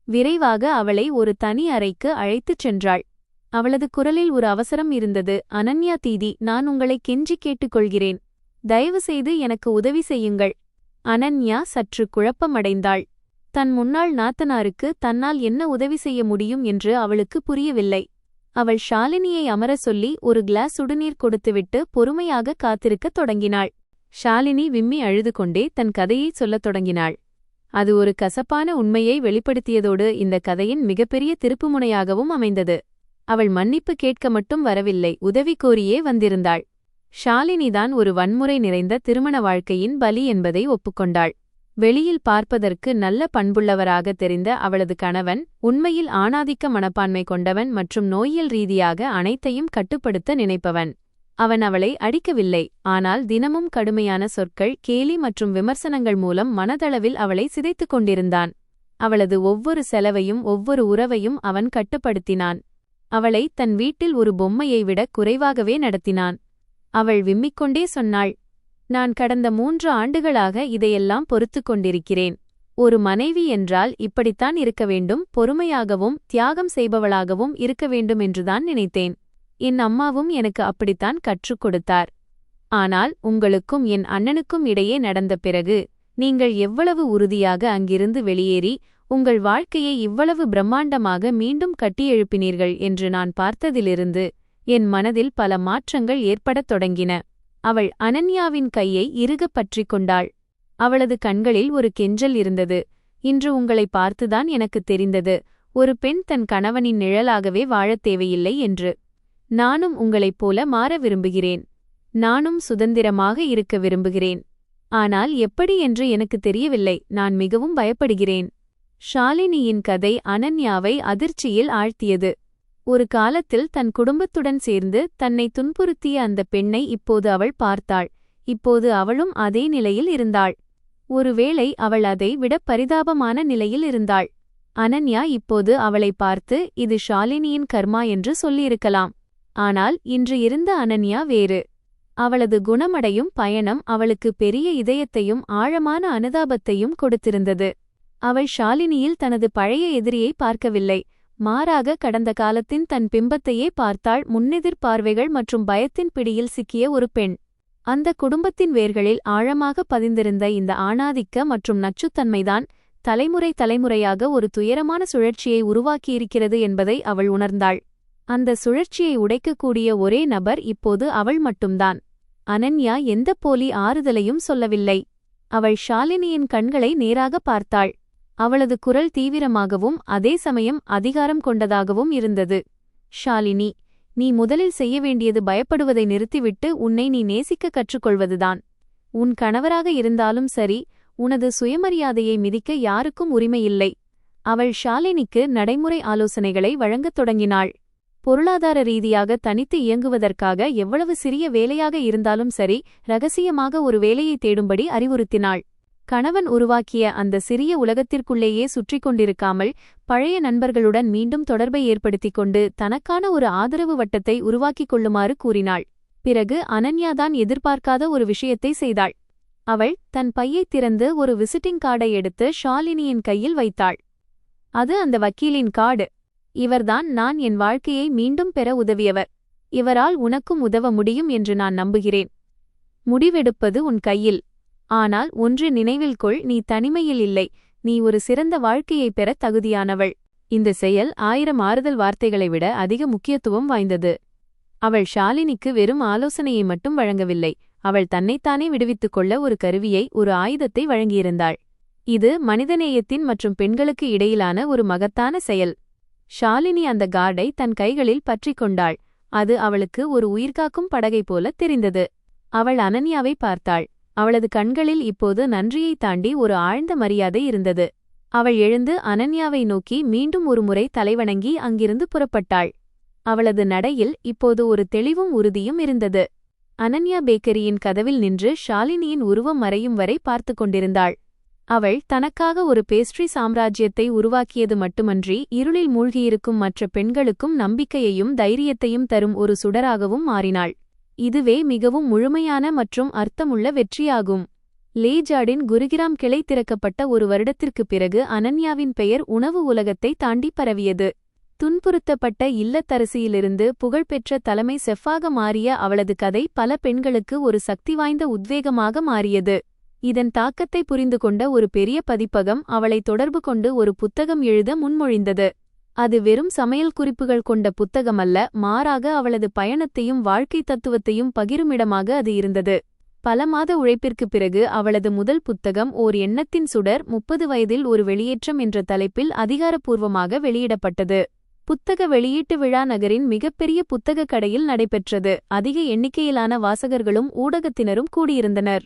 விரைவாக அவளை ஒரு தனி அறைக்கு அழைத்துச் சென்றாள். அவளது குரலில் ஒரு அவசரம் இருந்தது. அனன்யா தீதி, நான் உங்களை கெஞ்சி கேட்டுக்கொள்கிறேன். தயவுசெய்து எனக்கு உதவி செய்யுங்கள். அனன்யா சற்று குழப்பமடைந்தாள். தன் முன்னாள் நாத்தனாருக்கு தன்னால் என்ன உதவி செய்ய முடியும் என்று அவளுக்கு புரியவில்லை. அவள் ஷாலினியை அமர சொல்லி ஒரு கிளாஸ் சுடுநீர் கொடுத்துவிட்டு பொறுமையாக காத்திருக்கத் தொடங்கினாள். ஷாலினி விம்மி அழுது கொண்டே தன் கதையைச் சொல்லத் தொடங்கினாள். அது ஒரு கசப்பான உண்மையை வெளிப்படுத்தியதோடு இந்த கதையின் மிகப்பெரிய திருப்புமுனையாகவும் அமைந்தது. அவள் மன்னிப்பு கேட்க மட்டும் வரவில்லை, உதவி கோரியே வந்திருந்தாள். ஷாலினிதான் ஒரு வன்முறை நிறைந்த திருமண வாழ்க்கையின் பலி என்பதை ஒப்புக்கொண்டாள். வெளியில் பார்ப்பதற்கு நல்ல பண்புள்ளவராக தெரிந்த அவளது கணவன் உண்மையில் ஆணாதிக்க மனப்பான்மை கொண்டவன் மற்றும் நோயியல் ரீதியாக அனைத்தையும் கட்டுப்படுத்த நினைப்பவன். அவன் அவளை அடிக்கவில்லை, ஆனால் தினமும் கடுமையான சொற்கள், கேலி மற்றும் விமர்சனங்கள் மூலம் மனதளவில் அவளை சிதைத்துக் கொண்டிருந்தான். அவளது ஒவ்வொரு செலவையும் ஒவ்வொரு உறவையும் அவன் கட்டுப்படுத்தினான். அவளை தன் வீட்டில் ஒரு பொம்மையை விட குறைவாகவே நடத்தினான். அவள் விம்மிக்கொண்டே சொன்னாள், நான் கடந்த 3 ஆண்டுகளாக இதையெல்லாம் பொறுத்துக் கொண்டிருக்கிறேன். ஒரு மனைவி என்றால் இப்படித்தான் இருக்க வேண்டும், பொறுமையாகவும் தியாகம் செய்பவளாகவும் இருக்க வேண்டும் என்றுதான் நினைத்தேன். என் அம்மாவும் எனக்கு அப்படித்தான் கற்றுக் கொடுத்தார். ஆனால் உங்களுக்கும் என் அண்ணனுக்கும் இடையே நடந்த பிறகு நீங்கள் எவ்வளவு உறுதியாக அங்கிருந்து வெளியேறி உங்கள் வாழ்க்கையை இவ்வளவு பிரம்மாண்டமாக மீண்டும் கட்டியெழுப்பினீர்கள் என்று நான் பார்த்ததிலிருந்து என் மனதில் பல மாற்றங்கள் ஏற்படத் தொடங்கின. அவள் அனன்யாவின் கையை இறுகப் பற்றிக் கொண்டாள். அவளது கண்களில் ஒரு கெஞ்சல் இருந்தது. இன்று உங்களை பார்த்துதான் எனக்கு தெரிந்தது, ஒரு பெண் தன் கணவனின் நிழலாகவே வாழத் தேவையில்லை என்று. நானும் உங்களைப் போல மாற விரும்புகிறேன். நானும் சுதந்திரமாக இருக்க விரும்புகிறேன். ஆனால் எப்படி என்று எனக்கு தெரியவில்லை. நான் மிகவும் பயப்படுகிறேன். ஷாலினியின் கதை அனன்யாவை அதிர்ச்சியில் ஆழ்த்தியது. ஒரு காலத்தில் தன் குடும்பத்துடன் சேர்ந்து தன்னை துன்புறுத்திய அந்த பெண்ணை இப்போது அவள் பார்த்தாள். இப்போது அவளும் அதே நிலையில் இருந்தாள். ஒருவேளை அவள் அதை விட பரிதாபமான நிலையில் இருந்தாள். அனன்யா இப்போது அவளை பார்த்து இது ஷாலினியின் கர்மா என்று சொல்லியிருக்கலாம். ஆனால் இன்று இருந்த அனன்யா வேறு. அவளது குணமடையும் பயணம் அவளுக்கு பெரிய இதயத்தையும் ஆழமான அனுதாபத்தையும் கொடுத்திருந்தது. அவள் ஷாலினியில் தனது பழைய எதிரியை பார்க்கவில்லை. மாறாக கடந்த காலத்தின் தன் பிம்பத்தையே பார்த்தாள். முன்னெதிர்பார்வைகள் மற்றும் பயத்தின் பிடியில் சிக்கிய ஒரு பெண். அந்த குடும்பத்தின் வேர்களில் ஆழமாக பதிந்திருந்த இந்த ஆணாதிக்க மற்றும் நச்சுத்தன்மைதான் தலைமுறை தலைமுறையாக ஒரு துயரமான சுழற்சியை உருவாக்கியிருக்கிறது என்பதை அவள் உணர்ந்தாள். அந்த சுழற்சியை உடைக்கக்கூடிய ஒரே நபர் இப்போது அவள் மட்டும்தான். அனன்யா எந்த போலி ஆறுதலையும் சொல்லவில்லை. அவள் ஷாலினியின் கண்களை நேராக பார்த்தாள். அவளது குரல் தீவிரமாகவும் அதே சமயம் அதிகாரம் கொண்டதாகவும் இருந்தது. ஷாலினி, நீ முதலில் செய்ய வேண்டியது பயப்படுவதை நிறுத்திவிட்டு உன்னை நீ நேசிக்க கற்றுக்கொள்வதுதான். உன் கணவராக இருந்தாலும் சரி, உனது சுயமரியாதையை மிதிக்க யாருக்கும் உரிமையில்லை. அவள் ஷாலினிக்கு நடைமுறை ஆலோசனைகளை வழங்கத் தொடங்கினாள். பொருளாதார ரீதியாக தனித்து இயங்குவதற்காக எவ்வளவு சிறிய வேலையாக இருந்தாலும் சரி, ரகசியமாக ஒரு வேலையை தேடும்படி அறிவுறுத்தினாள். கணவன் உருவாக்கிய அந்த சிறிய உலகத்திற்குள்ளேயே சுற்றிக் கொண்டிருக்காமல், பழைய நண்பர்களுடன் மீண்டும் தொடர்பை ஏற்படுத்திக் கொண்டு தனக்கான ஒரு ஆதரவு வட்டத்தை உருவாக்கிக் கொள்ளுமாறு கூறினாள். பிறகு அனன்யாதான் எதிர்பார்க்காத ஒரு விஷயத்தை செய்தாள். அவள் தன் பையைத் திறந்து ஒரு விசிட்டிங் கார்டை எடுத்து ஷாலினியின் கையில் வைத்தாள். அது அந்த வக்கீலின் கார்டு. இவர்தான் நான் என் வாழ்க்கையை மீண்டும் பெற உதவியவர். இவரால் உனக்கும் உதவ முடியும் என்று நான் நம்புகிறேன். முடிவெடுப்பது உன் கையில். ஆனால் ஒன்று நினைவில் கொள், நீ தனிமையில் இல்லை. நீ ஒரு சிறந்த வாழ்க்கையைப் பெற தகுதியானவள். இந்த செயல் 1000 ஆறுதல் வார்த்தைகளை விட அதிக முக்கியத்துவம் வாய்ந்தது. அவள் ஷாலினிக்கு வெறும் ஆலோசனையை மட்டும் வழங்கவில்லை. அவள் தன்னைத்தானே விடுவித்துக் கொள்ள ஒரு கருவியை, ஒரு ஆயுதத்தை வழங்கியிருந்தாள். இது மனிதநேயத்தின் மற்றும் பெண்களுக்கு இடையிலான ஒரு மகத்தான செயல். ஷாலினி அந்த கார்டை தன் கைகளில் பற்றிக் கொண்டாள். அது அவளுக்கு ஒரு உயிர்காக்கும் படகை போல தெரிந்தது. அவள் அனன்யாவை பார்த்தாள். அவளது கண்களில் இப்போது நன்றியைத் தாண்டி ஒரு ஆழ்ந்த மரியாதை இருந்தது. அவள் எழுந்து அனன்யாவை நோக்கி மீண்டும் ஒரு முறை தலைவணங்கி அங்கிருந்து புறப்பட்டாள். அவளது நடையில் இப்போது ஒரு தெளிவும் உறுதியும் இருந்தது. அனன்யா பேக்கரியின் கதவில் நின்று ஷாலினியின் உருவம் மறையும் வரை பார்த்து கொண்டிருந்தாள். அவள் தனக்காக ஒரு பேஸ்ட்ரி சாம்ராஜ்யத்தை உருவாக்கியது மட்டுமன்றி, இருளில் மூழ்கியிருக்கும் மற்ற பெண்களுக்கும் நம்பிக்கையையும் தைரியத்தையும் தரும் ஒரு சுடராகவும் மாறினாள். இதுவே மிகவும் முழுமையான மற்றும் அர்த்தமுள்ள வெற்றியாகும். லேஜார்டின் குருகிராம் கிளை திறக்கப்பட்ட ஒரு வருடத்திற்குப் பிறகு அனன்யாவின் பெயர் உணவு உலகத்தை தாண்டி பரவியது. துன்புறுத்தப்பட்ட இல்லத்தரசியிலிருந்து புகழ்பெற்ற தலைமை செஃப்பாக மாறிய அவளது கதை பல பெண்களுக்கு ஒரு சக்திவாய்ந்த உத்வேகமாக மாறியது. இதன் தாக்கத்தை புரிந்து கொண்ட ஒரு பெரிய பதிப்பகம் அவளை தொடர்பு கொண்டு ஒரு புத்தகம் எழுத முன்மொழிந்தது. அது வெறும் சமையல் குறிப்புகள் கொண்ட புத்தகமல்ல, மாறாக அவளது பயணத்தையும் வாழ்க்கை தத்துவத்தையும் பகிருமிடமாக அது இருந்தது. பல மாத உழைப்பிற்குப் பிறகு அவளது முதல் புத்தகம், ஓர் எண்ணத்தின் சுடர், 30 வயதில் ஒரு வெளியேற்றம் என்ற தலைப்பில் அதிகாரப்பூர்வமாக வெளியிடப்பட்டது. புத்தக வெளியீட்டு விழா நகரின் மிகப்பெரிய புத்தகக் கடையில் நடைபெற்றது. அதிக எண்ணிக்கையிலான வாசகர்களும் ஊடகத்தினரும் கூடியிருந்தனர்.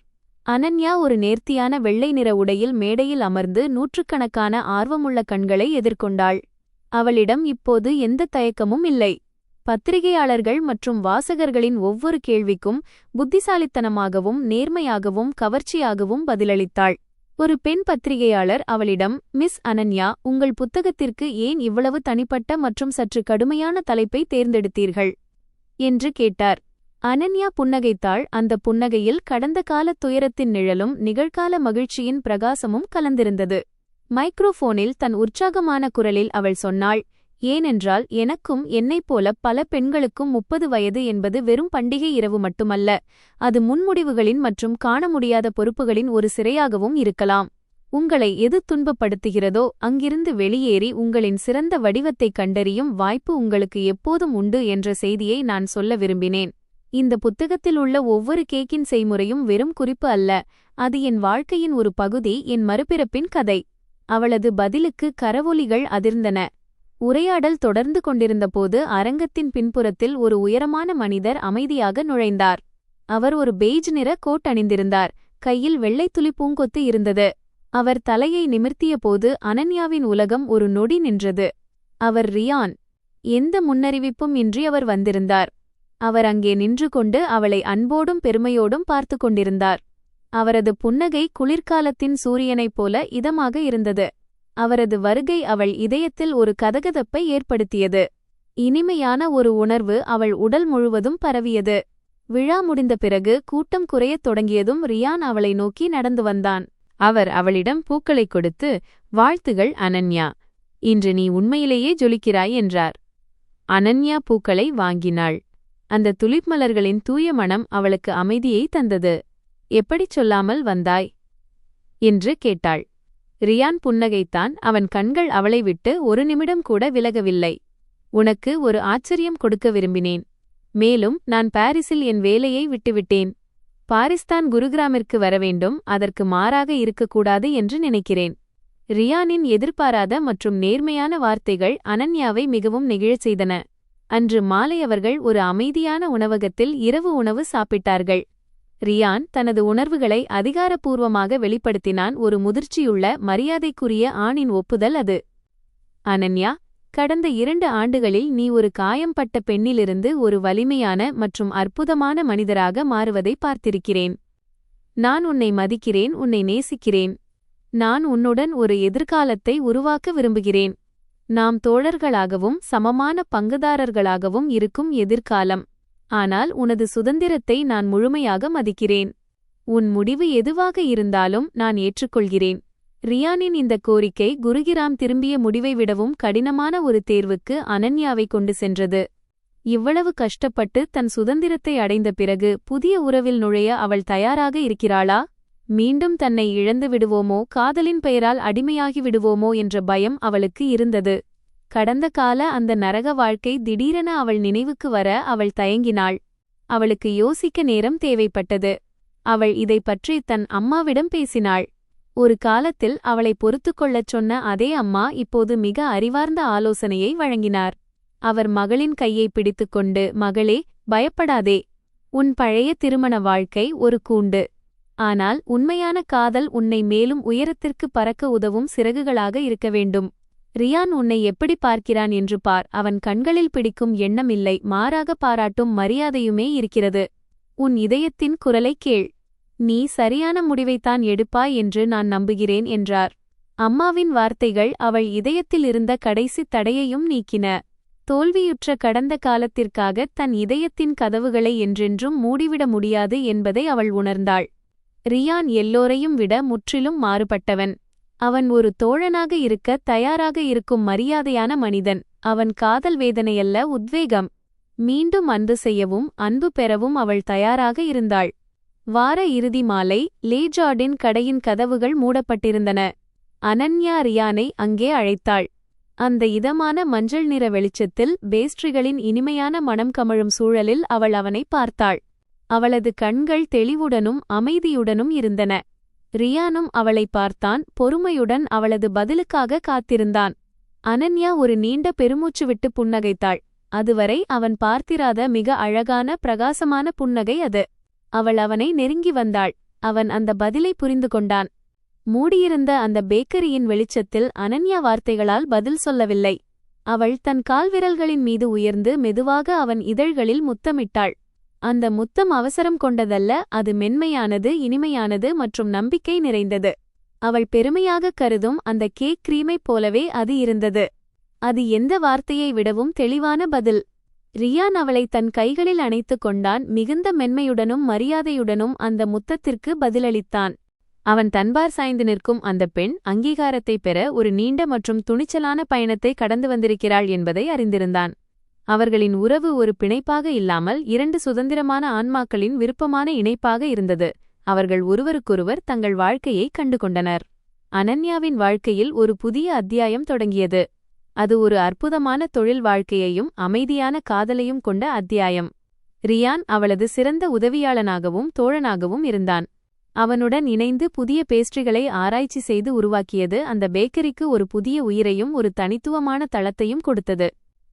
அனன்யா ஒரு நேர்த்தியான வெள்ளை நிற உடையில் மேடையில் அமர்ந்து நூற்றுக்கணக்கான ஆர்வமுள்ள கண்களை எதிர்கொண்டாள். அவளிடம் இப்போது எந்த தயக்கமும் இல்லை. பத்திரிகையாளர்கள் மற்றும் வாசகர்களின் ஒவ்வொரு கேள்விக்கும் புத்திசாலித்தனமாகவும் நேர்மையாகவும் கவர்ச்சியாகவும் பதிலளித்தாள். ஒரு பெண் பத்திரிகையாளர் அவளிடம், மிஸ் அனன்யா, உங்கள் புத்தகத்திற்கு ஏன் இவ்வளவு தனிப்பட்ட மற்றும் சற்று கடுமையான தலைப்பை தேர்ந்தெடுத்தீர்கள் என்று கேட்டார். அனன்யா புன்னகைத்தாள். அந்த புன்னகையில் கடந்த கால துயரத்தின் நிழலும் நிகழ்கால மகிழ்ச்சியின் பிரகாசமும் கலந்திருந்தது. மைக்ரோஃபோனில் தன் உற்சாகமான குரலில் அவள் சொன்னாள், ஏனென்றால் எனக்கும் என்னைப் போல பல பெண்களுக்கும் 30 வயது என்பது வெறும் பண்டிகை இரவு மட்டுமல்ல, அது முன்முடிவுகளின் மற்றும் காண முடியாத பொறுப்புகளின் ஒரு சிறையாகவும் இருக்கலாம். உங்களை எது துன்பப்படுத்துகிறதோ அங்கிருந்து வெளியேறி உங்களின் சிறந்த வடிவத்தைக் கண்டறியும் வாய்ப்பு உங்களுக்கு எப்போதும் உண்டு என்ற செய்தியை நான் சொல்ல விரும்பினேன். இந்த புத்தகத்தில் உள்ள ஒவ்வொரு கேக்கின் செய்முறையும் வெறும் குறிப்பு அல்ல, அது என் வாழ்க்கையின் ஒரு பகுதி, என் மறுபிறப்பின் கதை. அவளது பதிலுக்கு கரவொலிகள் அதிர்ந்தன. உரையாடல் தொடர்ந்து கொண்டிருந்தபோது அரங்கத்தின் பின்புறத்தில் ஒரு உயரமான மனிதர் அமைதியாக நுழைந்தார். அவர் ஒரு பெய்ஜ் நிற கோட் அணிந்திருந்தார். கையில் வெள்ளை துளி பூங்கொத்து இருந்தது. அவர் தலையை நிமிர்த்தியபோது அனன்யாவின் உலகம் ஒரு நொடி நின்றது. அவர் ரியான். எந்த முன்னறிவிப்பும் இன்றி அவர் வந்திருந்தார். அவர் அங்கே நின்று கொண்டு அவளை அன்போடும் பெருமையோடும் பார்த்து கொண்டிருந்தார். அவரது புன்னகை குளிர்காலத்தின் சூரியனைப் போல இதமாக இருந்தது. அவரது வருகை அவள் இதயத்தில் ஒரு கதகதப்பை ஏற்படுத்தியது. இனிமையான ஒரு உணர்வு அவள் உடல் முழுவதும் பரவியது. விழா முடிந்த பிறகு கூட்டம் குறையத் தொடங்கியதும் ரியான் அவளை நோக்கி நடந்து வந்தான். அவர் அவளிடம் பூக்களைக் கொடுத்து, வாழ்த்துகள் அனன்யா, இன்று நீ உண்மையிலேயே ஜொலிக்கிறாய் என்றார். அனன்யா பூக்களை வாங்கினாள். அந்த துலிப் மலர்களின் தூய மணம் அவளுக்கு அமைதியை தந்தது. எப்படிச் சொல்லாமல் வந்தாய் என்று கேட்டாள். ரியான் புன்னகைத்தான். அவன் கண்கள் அவளை விட்டு ஒரு நிமிடம் கூட விலகவில்லை. உனக்கு ஒரு ஆச்சரியம் கொடுக்க விரும்பினேன். மேலும் நான் பாரிஸில் என் வேலையை விட்டுவிட்டேன். பாரிஸ்தான் குருகிராமிற்கு வரவேண்டும், அதற்கு மாறாக இருக்கக்கூடாது என்று நினைக்கிறேன். ரியானின் எதிர்பாராத மற்றும் நேர்மையான வார்த்தைகள் அனன்யாவை மிகவும் நெகிழச் செய்தன. அன்று மாலை அவர்கள் ஒரு அமைதியான உணவகத்தில் இரவு உணவு சாப்பிட்டார்கள். ரியான் தனது உணர்வுகளை அதிகாரப்பூர்வமாக வெளிப்படுத்தினான். ஒரு முதிர்ச்சியுள்ள மரியாதைக்குரிய ஆணின் ஒப்புதல் அது. அனன்யா, கடந்த 2 ஆண்டுகளில் நீ ஒரு காயம்பட்ட பெண்ணிலிருந்து ஒரு வலிமையான மற்றும் அற்புதமான மனிதராக மாறுவதை பார்த்திருக்கிறேன். நான் உன்னை மதிக்கிறேன், உன்னை நேசிக்கிறேன். நான் உன்னுடன் ஒரு எதிர்காலத்தை உருவாக்க விரும்புகிறேன். நாம் தோழர்களாகவும் சமமான பங்குதாரர்களாகவும் இருக்கும் எதிர்காலம். ஆனால் உனது சுதந்திரத்தை நான் முழுமையாக மதிக்கிறேன். உன் முடிவு எதுவாக இருந்தாலும் நான் ஏற்றுக்கொள்கிறேன். ரியானின் இந்த கோரிக்கை குருகிராம் திரும்பிய முடிவை விடவும் கடினமான ஒரு தேர்வுக்கு அனன்யாவை கொண்டு சென்றது. இவ்வளவு கஷ்டப்பட்டு தன் சுதந்திரத்தை அடைந்த பிறகு புதிய உறவில் நுழைய அவள் தயாராக இருக்கிறாளா? மீண்டும் தன்னை இழந்து விடுவோமோ, காதலின் பெயரால் அடிமையாகி விடுவோமோ என்ற பயம் அவளுக்கு இருந்தது. கடந்த கால அந்த நரக வாழ்க்கை திடீரென அவள் நினைவுக்கு வர அவள் தயங்கினாள். அவளுக்கு யோசிக்க நேரம் தேவைப்பட்டது. அவள் இதை பற்றி தன் அம்மாவிடம் பேசினாள். ஒரு காலத்தில் அவளை பொறுத்துக்கொள்ளச் சொன்ன அதே அம்மா இப்போது மிக அறிவார்ந்த ஆலோசனையை வழங்கினார். அவர் மகளின் கையை பிடித்துக்கொண்டு, மகளே, பயப்படாதே. உன் பழைய திருமண வாழ்க்கை ஒரு கூண்டு. ஆனால் உண்மையான காதல் உன்னை மேலும் உயரத்திற்கு பறக்க உதவும் சிறகுகளாக இருக்க வேண்டும். ரியான் உன்னை எப்படி பார்க்கிறான் என்று பார். அவன் கண்களில் பிடிக்கும் எண்ணமில்லை, மாறாக பாராட்டும் மரியாதையுமே இருக்கிறது. உன் இதயத்தின் குரலை கேள். நீ சரியான முடிவைத்தான் எடுப்பாய் என்று நான் நம்புகிறேன் என்றார். அம்மாவின் வார்த்தைகள் அவள் இதயத்தில் இருந்த கடைசி தடையையும் நீக்கின. தோல்வியுற்ற கடந்த காலத்திற்காக தன் இதயத்தின் கதவுகளை என்றென்றும் மூடிவிட முடியாது என்பதை அவள் உணர்ந்தாள். ரியான் எல்லோரையும் விட முற்றிலும் மாறுபட்டவன். அவன் ஒரு தோழனாக இருக்க தயாராக இருக்கும் மரியாதையான மனிதன். அவன் காதல் வேதனையல்ல, உத்வேகம். மீண்டும் அன்பு செய்யவும் அன்பு பெறவும் அவள் தயாராக இருந்தாள். வார இறுதி மாலை லே ஜார்டின் கடையின் கதவுகள் மூடப்பட்டிருந்தன. அனன்யா ரியானை அங்கே அழைத்தாள். அந்த இதமான மஞ்சள் நிற வெளிச்சத்தில் பேஸ்ட்ரிகளின் இனிமையான மணம் கமழும் சூழலில் அவள் அவனை பார்த்தாள். அவளது கண்கள் தெளிவுடனும் அமைதியுடனும் இருந்தன. ரியானும் அவளை பார்த்தான், பொறுமையுடன் அவளது பதிலுக்காக காத்திருந்தான். அனன்யா ஒரு நீண்ட பெருமூச்சு விட்டு புன்னகைத்தாள். அதுவரை அவன் பார்த்திராத மிக அழகான பிரகாசமான புன்னகை அது. அவள் அவனை நெருங்கி வந்தாள். அவன் அந்த பதிலை புரிந்து கொண்டான். மூடியிருந்த அந்த பேக்கரியின் வெளிச்சத்தில் அனன்யா வார்த்தைகளால் பதில் சொல்லவில்லை. அவள் தன் கால்விரல்களின் மீது உயர்ந்து மெதுவாக அவன் இதழ்களில் முத்தமிட்டாள். அந்த முத்தம் அவசரம் கொண்டதல்ல, அது மென்மையானது, இனிமையானது மற்றும் நம்பிக்கை நிறைந்தது. அவள் பெருமையாக கருதும் அந்த கேக் கிரீமைப் போலவே அது இருந்தது. அது எந்த வார்த்தையை விடவும் தெளிவான பதில். ரியான் அவளை தன் கைகளில் அணைத்து கொண்டான். மிகுந்த மென்மையுடனும் மரியாதையுடனும் அந்த முத்தத்திற்கு பதிலளித்தான். அவன் தன்பார் சாய்ந்து நிற்கும் அந்த பெண் அங்கீகாரத்தை பெற ஒரு நீண்ட மற்றும் துணிச்சலான பயணத்தை கடந்து வந்திருக்கிறாள் என்பதை அறிந்திருந்தான். அவர்களின் உறவு ஒரு பிணைப்பாக இல்லாமல் 2 சுதந்திரமான ஆன்மாக்களின் விருப்பமான இணைப்பாக இருந்தது. அவர்கள் ஒருவருக்கொருவர் தங்கள் வாழ்க்கையை கண்டுகொண்டனர். அனன்யாவின் வாழ்க்கையில் ஒரு புதிய அத்தியாயம் தொடங்கியது. அது ஒரு அற்புதமான தொழில் வாழ்க்கையையும் அமைதியான காதலையும் கொண்ட அத்தியாயம். ரியான் அவளது சிறந்த உதவியாளனாகவும் தோழனாகவும் இருந்தான். அவனுடன் இணைந்து புதிய பேஸ்ட்ரிகளை ஆராய்ச்சி செய்து உருவாக்கியது அந்த பேக்கரிக்கு ஒரு புதிய உயிரையும் ஒரு தனித்துவமான தளத்தையும் கொடுத்தது.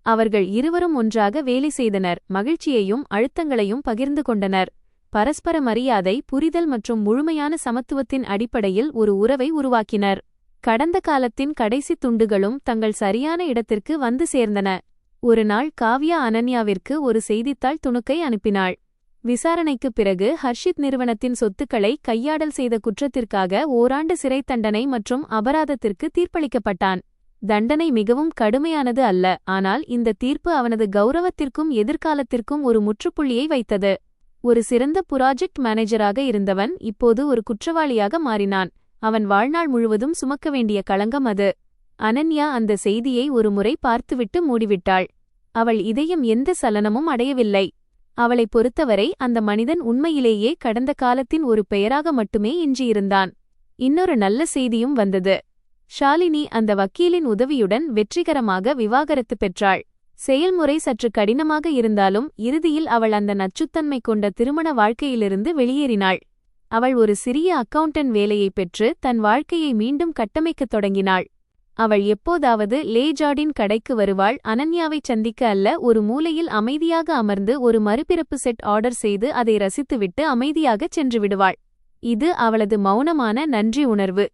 அவர்கள் இருவரும் ஒன்றாக வேலை செய்தனர், மகிழ்ச்சியையும் அழுத்தங்களையும் பகிர்ந்து கொண்டனர். பரஸ்பர மரியாதை, புரிதல் மற்றும் முழுமையான சமத்துவத்தின் அடிப்படையில் ஒரு உறவை உருவாக்கினர். கடந்த காலத்தின் கடைசி துண்டுகளும் தங்கள் சரியான இடத்திற்கு வந்து சேர்ந்தன. ஒரு நாள் காவ்யா அனன்யாவிற்கு ஒரு செய்தித்தாள் துணுக்கை அனுப்பினாள். விசாரணைக்குப் பிறகு ஹர்ஷித் நிறுவனத்தின் சொத்துக்களை கையாடல் செய்த குற்றத்திற்காக ஓராண்டு சிறை தண்டனை மற்றும் அபராதத்திற்கு தீர்ப்பளிக்கப்பட்டான். தண்டனை மிகவும் கடுமையானது அல்ல, ஆனால் இந்த தீர்ப்பு அவனது கௌரவத்திற்கும் எதிர்காலத்திற்கும் ஒரு முற்றுப்புள்ளியை வைத்தது. ஒரு சிறந்த புராஜெக்ட் மேனேஜராக இருந்தவன் இப்போது ஒரு குற்றவாளியாக மாறினான். அவன் வாழ்நாள் முழுவதும் சுமக்க வேண்டிய களங்கம் அது. அனன்யா அந்த செய்தியை ஒருமுறை பார்த்துவிட்டு மூடிவிட்டாள். அவள் இதயம் எந்த சலனமும் அடையவில்லை. அவளை பொறுத்தவரை அந்த மனிதன் உண்மையிலேயே கடந்த காலத்தின் ஒரு பெயராக மட்டுமே எஞ்சியிருந்தான். இன்னொரு நல்ல செய்தியும் வந்தது. ஷாலினி அந்த வக்கீலின் உதவியுடன் வெற்றிகரமாக விவாகரத்து பெற்றாள். செயல்முறை சற்று கடினமாக இருந்தாலும் இறுதியில் அவள் அந்த நச்சுத்தன்மை கொண்ட திருமண வாழ்க்கையிலிருந்து வெளியேறினாள். அவள் ஒரு சிறிய அக்கவுண்டன்ட் வேலையை பெற்று தன் வாழ்க்கையை மீண்டும் கட்டமைக்கத் தொடங்கினாள். அவள் எப்போதாவது லேஜார்டின் கடைக்கு வருவாள், அனன்யாவைச் சந்திக்க அல்ல. ஒரு மூலையில் அமைதியாக அமர்ந்து ஒரு மறுபிறப்பு செட் ஆர்டர் செய்து அதை ரசித்துவிட்டு அமைதியாகச் சென்று விடுவாள். இது அவளது மௌனமான நன்றி உணர்வு.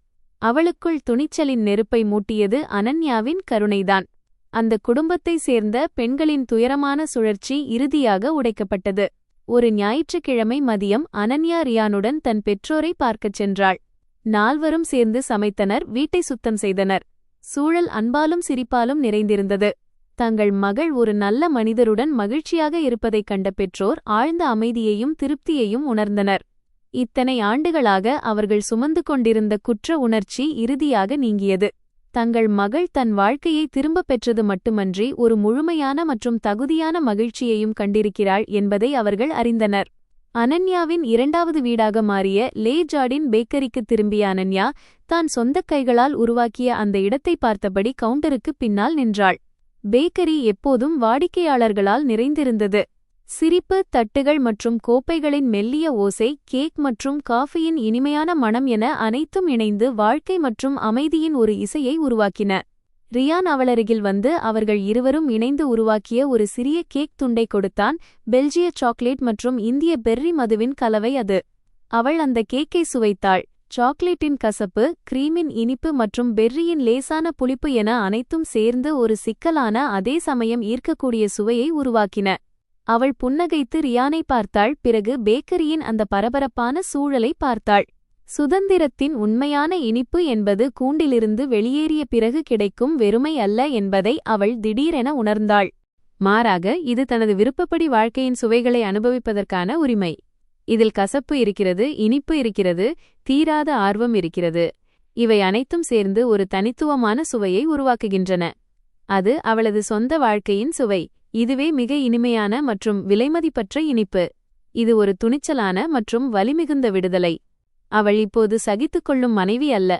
அவளுக்குள் துணிச்சலின் நெருப்பை மூட்டியது அனன்யாவின் கருணைதான். அந்த குடும்பத்தைச் சேர்ந்த பெண்களின் துயரமான சுழற்சி இறுதியாக உடைக்கப்பட்டது. ஒரு ஞாயிற்றுக்கிழமை மதியம் அனன்யா ரியானுடன் தன் பெற்றோரை பார்க்கச் சென்றாள். நால்வரும் சேர்ந்து சமைத்தனர், வீட்டை சுத்தம் செய்தனர். சூழல் அன்பாலும் சிரிப்பாலும் நிறைந்திருந்தது. தங்கள் மகள் ஒரு நல்ல மனிதருடன் மகிழ்ச்சியாக இருப்பதைக் கண்ட பெற்றோர் ஆழ்ந்த அமைதியையும் திருப்தியையும் உணர்ந்தனர். இத்தனை ஆண்டுகளாக அவர்கள் சுமந்து கொண்டிருந்த குற்ற உணர்ச்சி இறுதியாக நீங்கியது. தங்கள் மகள் தன் வாழ்க்கையை திரும்பப் பெற்றது மட்டுமன்றி ஒரு முழுமையான மற்றும் தகுதியான மகிழ்ச்சியையும் கண்டிருக்கிறாள் என்பதை அவர்கள் அறிந்தனர். அனன்யாவின் இரண்டாவது வீடாக மாறிய லேஜார்டின் பேக்கரிக்கு திரும்பிய அனன்யா தான் சொந்தக் கைகளால் உருவாக்கிய அந்த இடத்தை பார்த்தபடி கவுண்டருக்கு பின்னால் நின்றாள். பேக்கரி எப்போதும் வாடிக்கையாளர்களால் நிறைந்திருந்தது. சிரிப்பு, தட்டுகள் மற்றும் கோப்பைகளின் மெல்லிய ஓசை, கேக் மற்றும் காஃபியின் இனிமையான மணம் என அனைத்தும் இணைந்து வாழ்க்கை மற்றும் அமைதியின் ஒரு இசையை உருவாக்கின. ரியான் அவளருகில் வந்து அவர்கள் இருவரும் இணைந்து உருவாக்கிய ஒரு சிறிய கேக் துண்டை கொடுத்தான். பெல்ஜிய சாக்லேட் மற்றும் இந்திய பெர்ரி மதுவின் கலவை அது. அவள் அந்த கேக்கை சுவைத்தாள். சாக்லேட்டின் கசப்பு, கிரீமின் இனிப்பு மற்றும் பெர்ரியின் லேசான புளிப்பு என அனைத்தும் சேர்ந்து ஒரு சிக்கலான அதே சமயம் ஈர்க்கக்கூடிய சுவையை உருவாக்கின. அவள் புன்னகைத்து ரியானை பார்த்தாள். பிறகு பேக்கரியின் அந்த பரபரப்பான சூழலை பார்த்தாள். சுதந்திரத்தின் உண்மையான இனிப்பு என்பது கூண்டிலிருந்து வெளியேறிய பிறகு கிடைக்கும் வெறுமை அல்ல என்பதை அவள் திடீரென உணர்ந்தாள். மாறாக இது தனது விருப்பப்படி வாழ்க்கையின் சுவைகளை அனுபவிப்பதற்கான உரிமை. இதில் கசப்பு இருக்கிறது, இனிப்பு இருக்கிறது, தீராத ஆர்வம் இருக்கிறது. இவை அனைத்தும் சேர்ந்து ஒரு தனித்துவமான சுவையை உருவாக்குகின்றன. அது அவளது சொந்த வாழ்க்கையின் சுவை. இதுவே மிக இனிமையான மற்றும் விலைமதிப்பற்ற இனிப்பு. இது ஒரு துணிச்சலான மற்றும் வலிமிகுந்த விடுதலை. அவள் இப்போது சகித்துக்கொள்ளும் மனைவி அல்ல.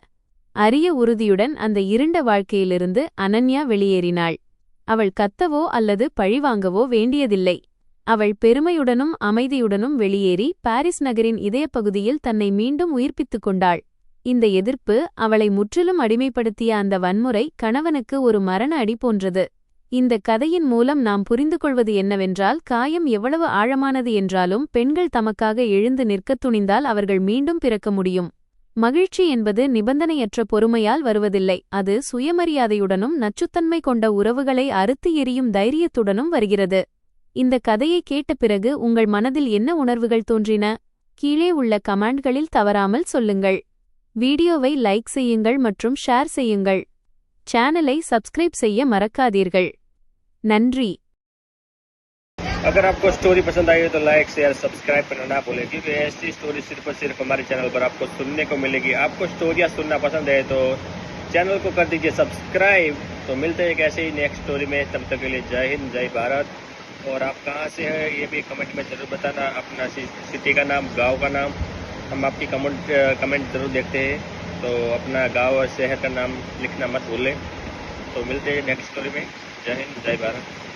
அரிய உறுதியுடன் அந்த இருண்ட வாழ்க்கையிலிருந்து அனன்யா வெளியேறினாள். அவள் கத்தவோ அல்லது பழிவாங்கவோ வேண்டியதில்லை. அவள் பெருமையுடனும் அமைதியுடனும் வெளியேறி பாரிஸ் நகரின் இதயப்பகுதியில் தன்னை மீண்டும் உயிர்ப்பித்துக் கொண்டாள். இந்த எதிர்ப்பு, அவளை முற்றிலும் அடிமைப்படுத்திய அந்த வன்முறை கணவனுக்கு ஒரு மரண அடி போன்றது. இந்த கதையின் மூலம் நாம் புரிந்து கொள்வது என்னவென்றால், காயம் எவ்வளவு ஆழமானது என்றாலும் பெண்கள் தமக்காக எழுந்து நிற்கத் துணிந்தால் அவர்கள் மீண்டும் பிறக்க முடியும். மகிழ்ச்சி என்பது நிபந்தனையற்ற பொறுமையால் வருவதில்லை. அது சுயமரியாதையுடனும் நச்சுத்தன்மை கொண்ட உறவுகளை அறுத்து எறியும் தைரியத்துடனும் வருகிறது. இந்த கதையை கேட்ட பிறகு உங்கள் மனதில் என்ன உணர்வுகள் தோன்றின? கீழே உள்ள கமெண்ட்களில் தவறாமல் சொல்லுங்கள். வீடியோவை லைக் செய்யுங்கள் மற்றும் ஷேர் செய்யுங்கள். சேனலை சப்ஸ்கிரைब செய்ய மறக்காதீர்கள். நன்றி. अगर आपको स्टोरी पसंद आई हो तो लाइक शेयर सब्सक्राइब करना ना भूलें, क्योंकि ऐसी स्टोरी सिर्फ और सिर्फ हमारे चैनल पर आपको सुनने को मिलेगी। आपको स्टोरियाँ सुनना पसंद है तो चैनल को कर दीजिए सब्सक्राइब। तो मिलते हैं एक ऐसे ही नेक्स्ट स्टोरी में। तब तक के लिए जय हिंद, जय भारत। और आप कहाँ से हैं ये भी कमेंट में ज़रूर बताना, अपना सिटी का नाम, गाँव का नाम। हम आपकी कमेंट ज़रूर देखते हैं, तो अपना गाँव और शहर का नाम लिखना मत भूलें। तो मिलते हैं नेक्स्ट स्टोरी में। जय हिंद, जय भारत।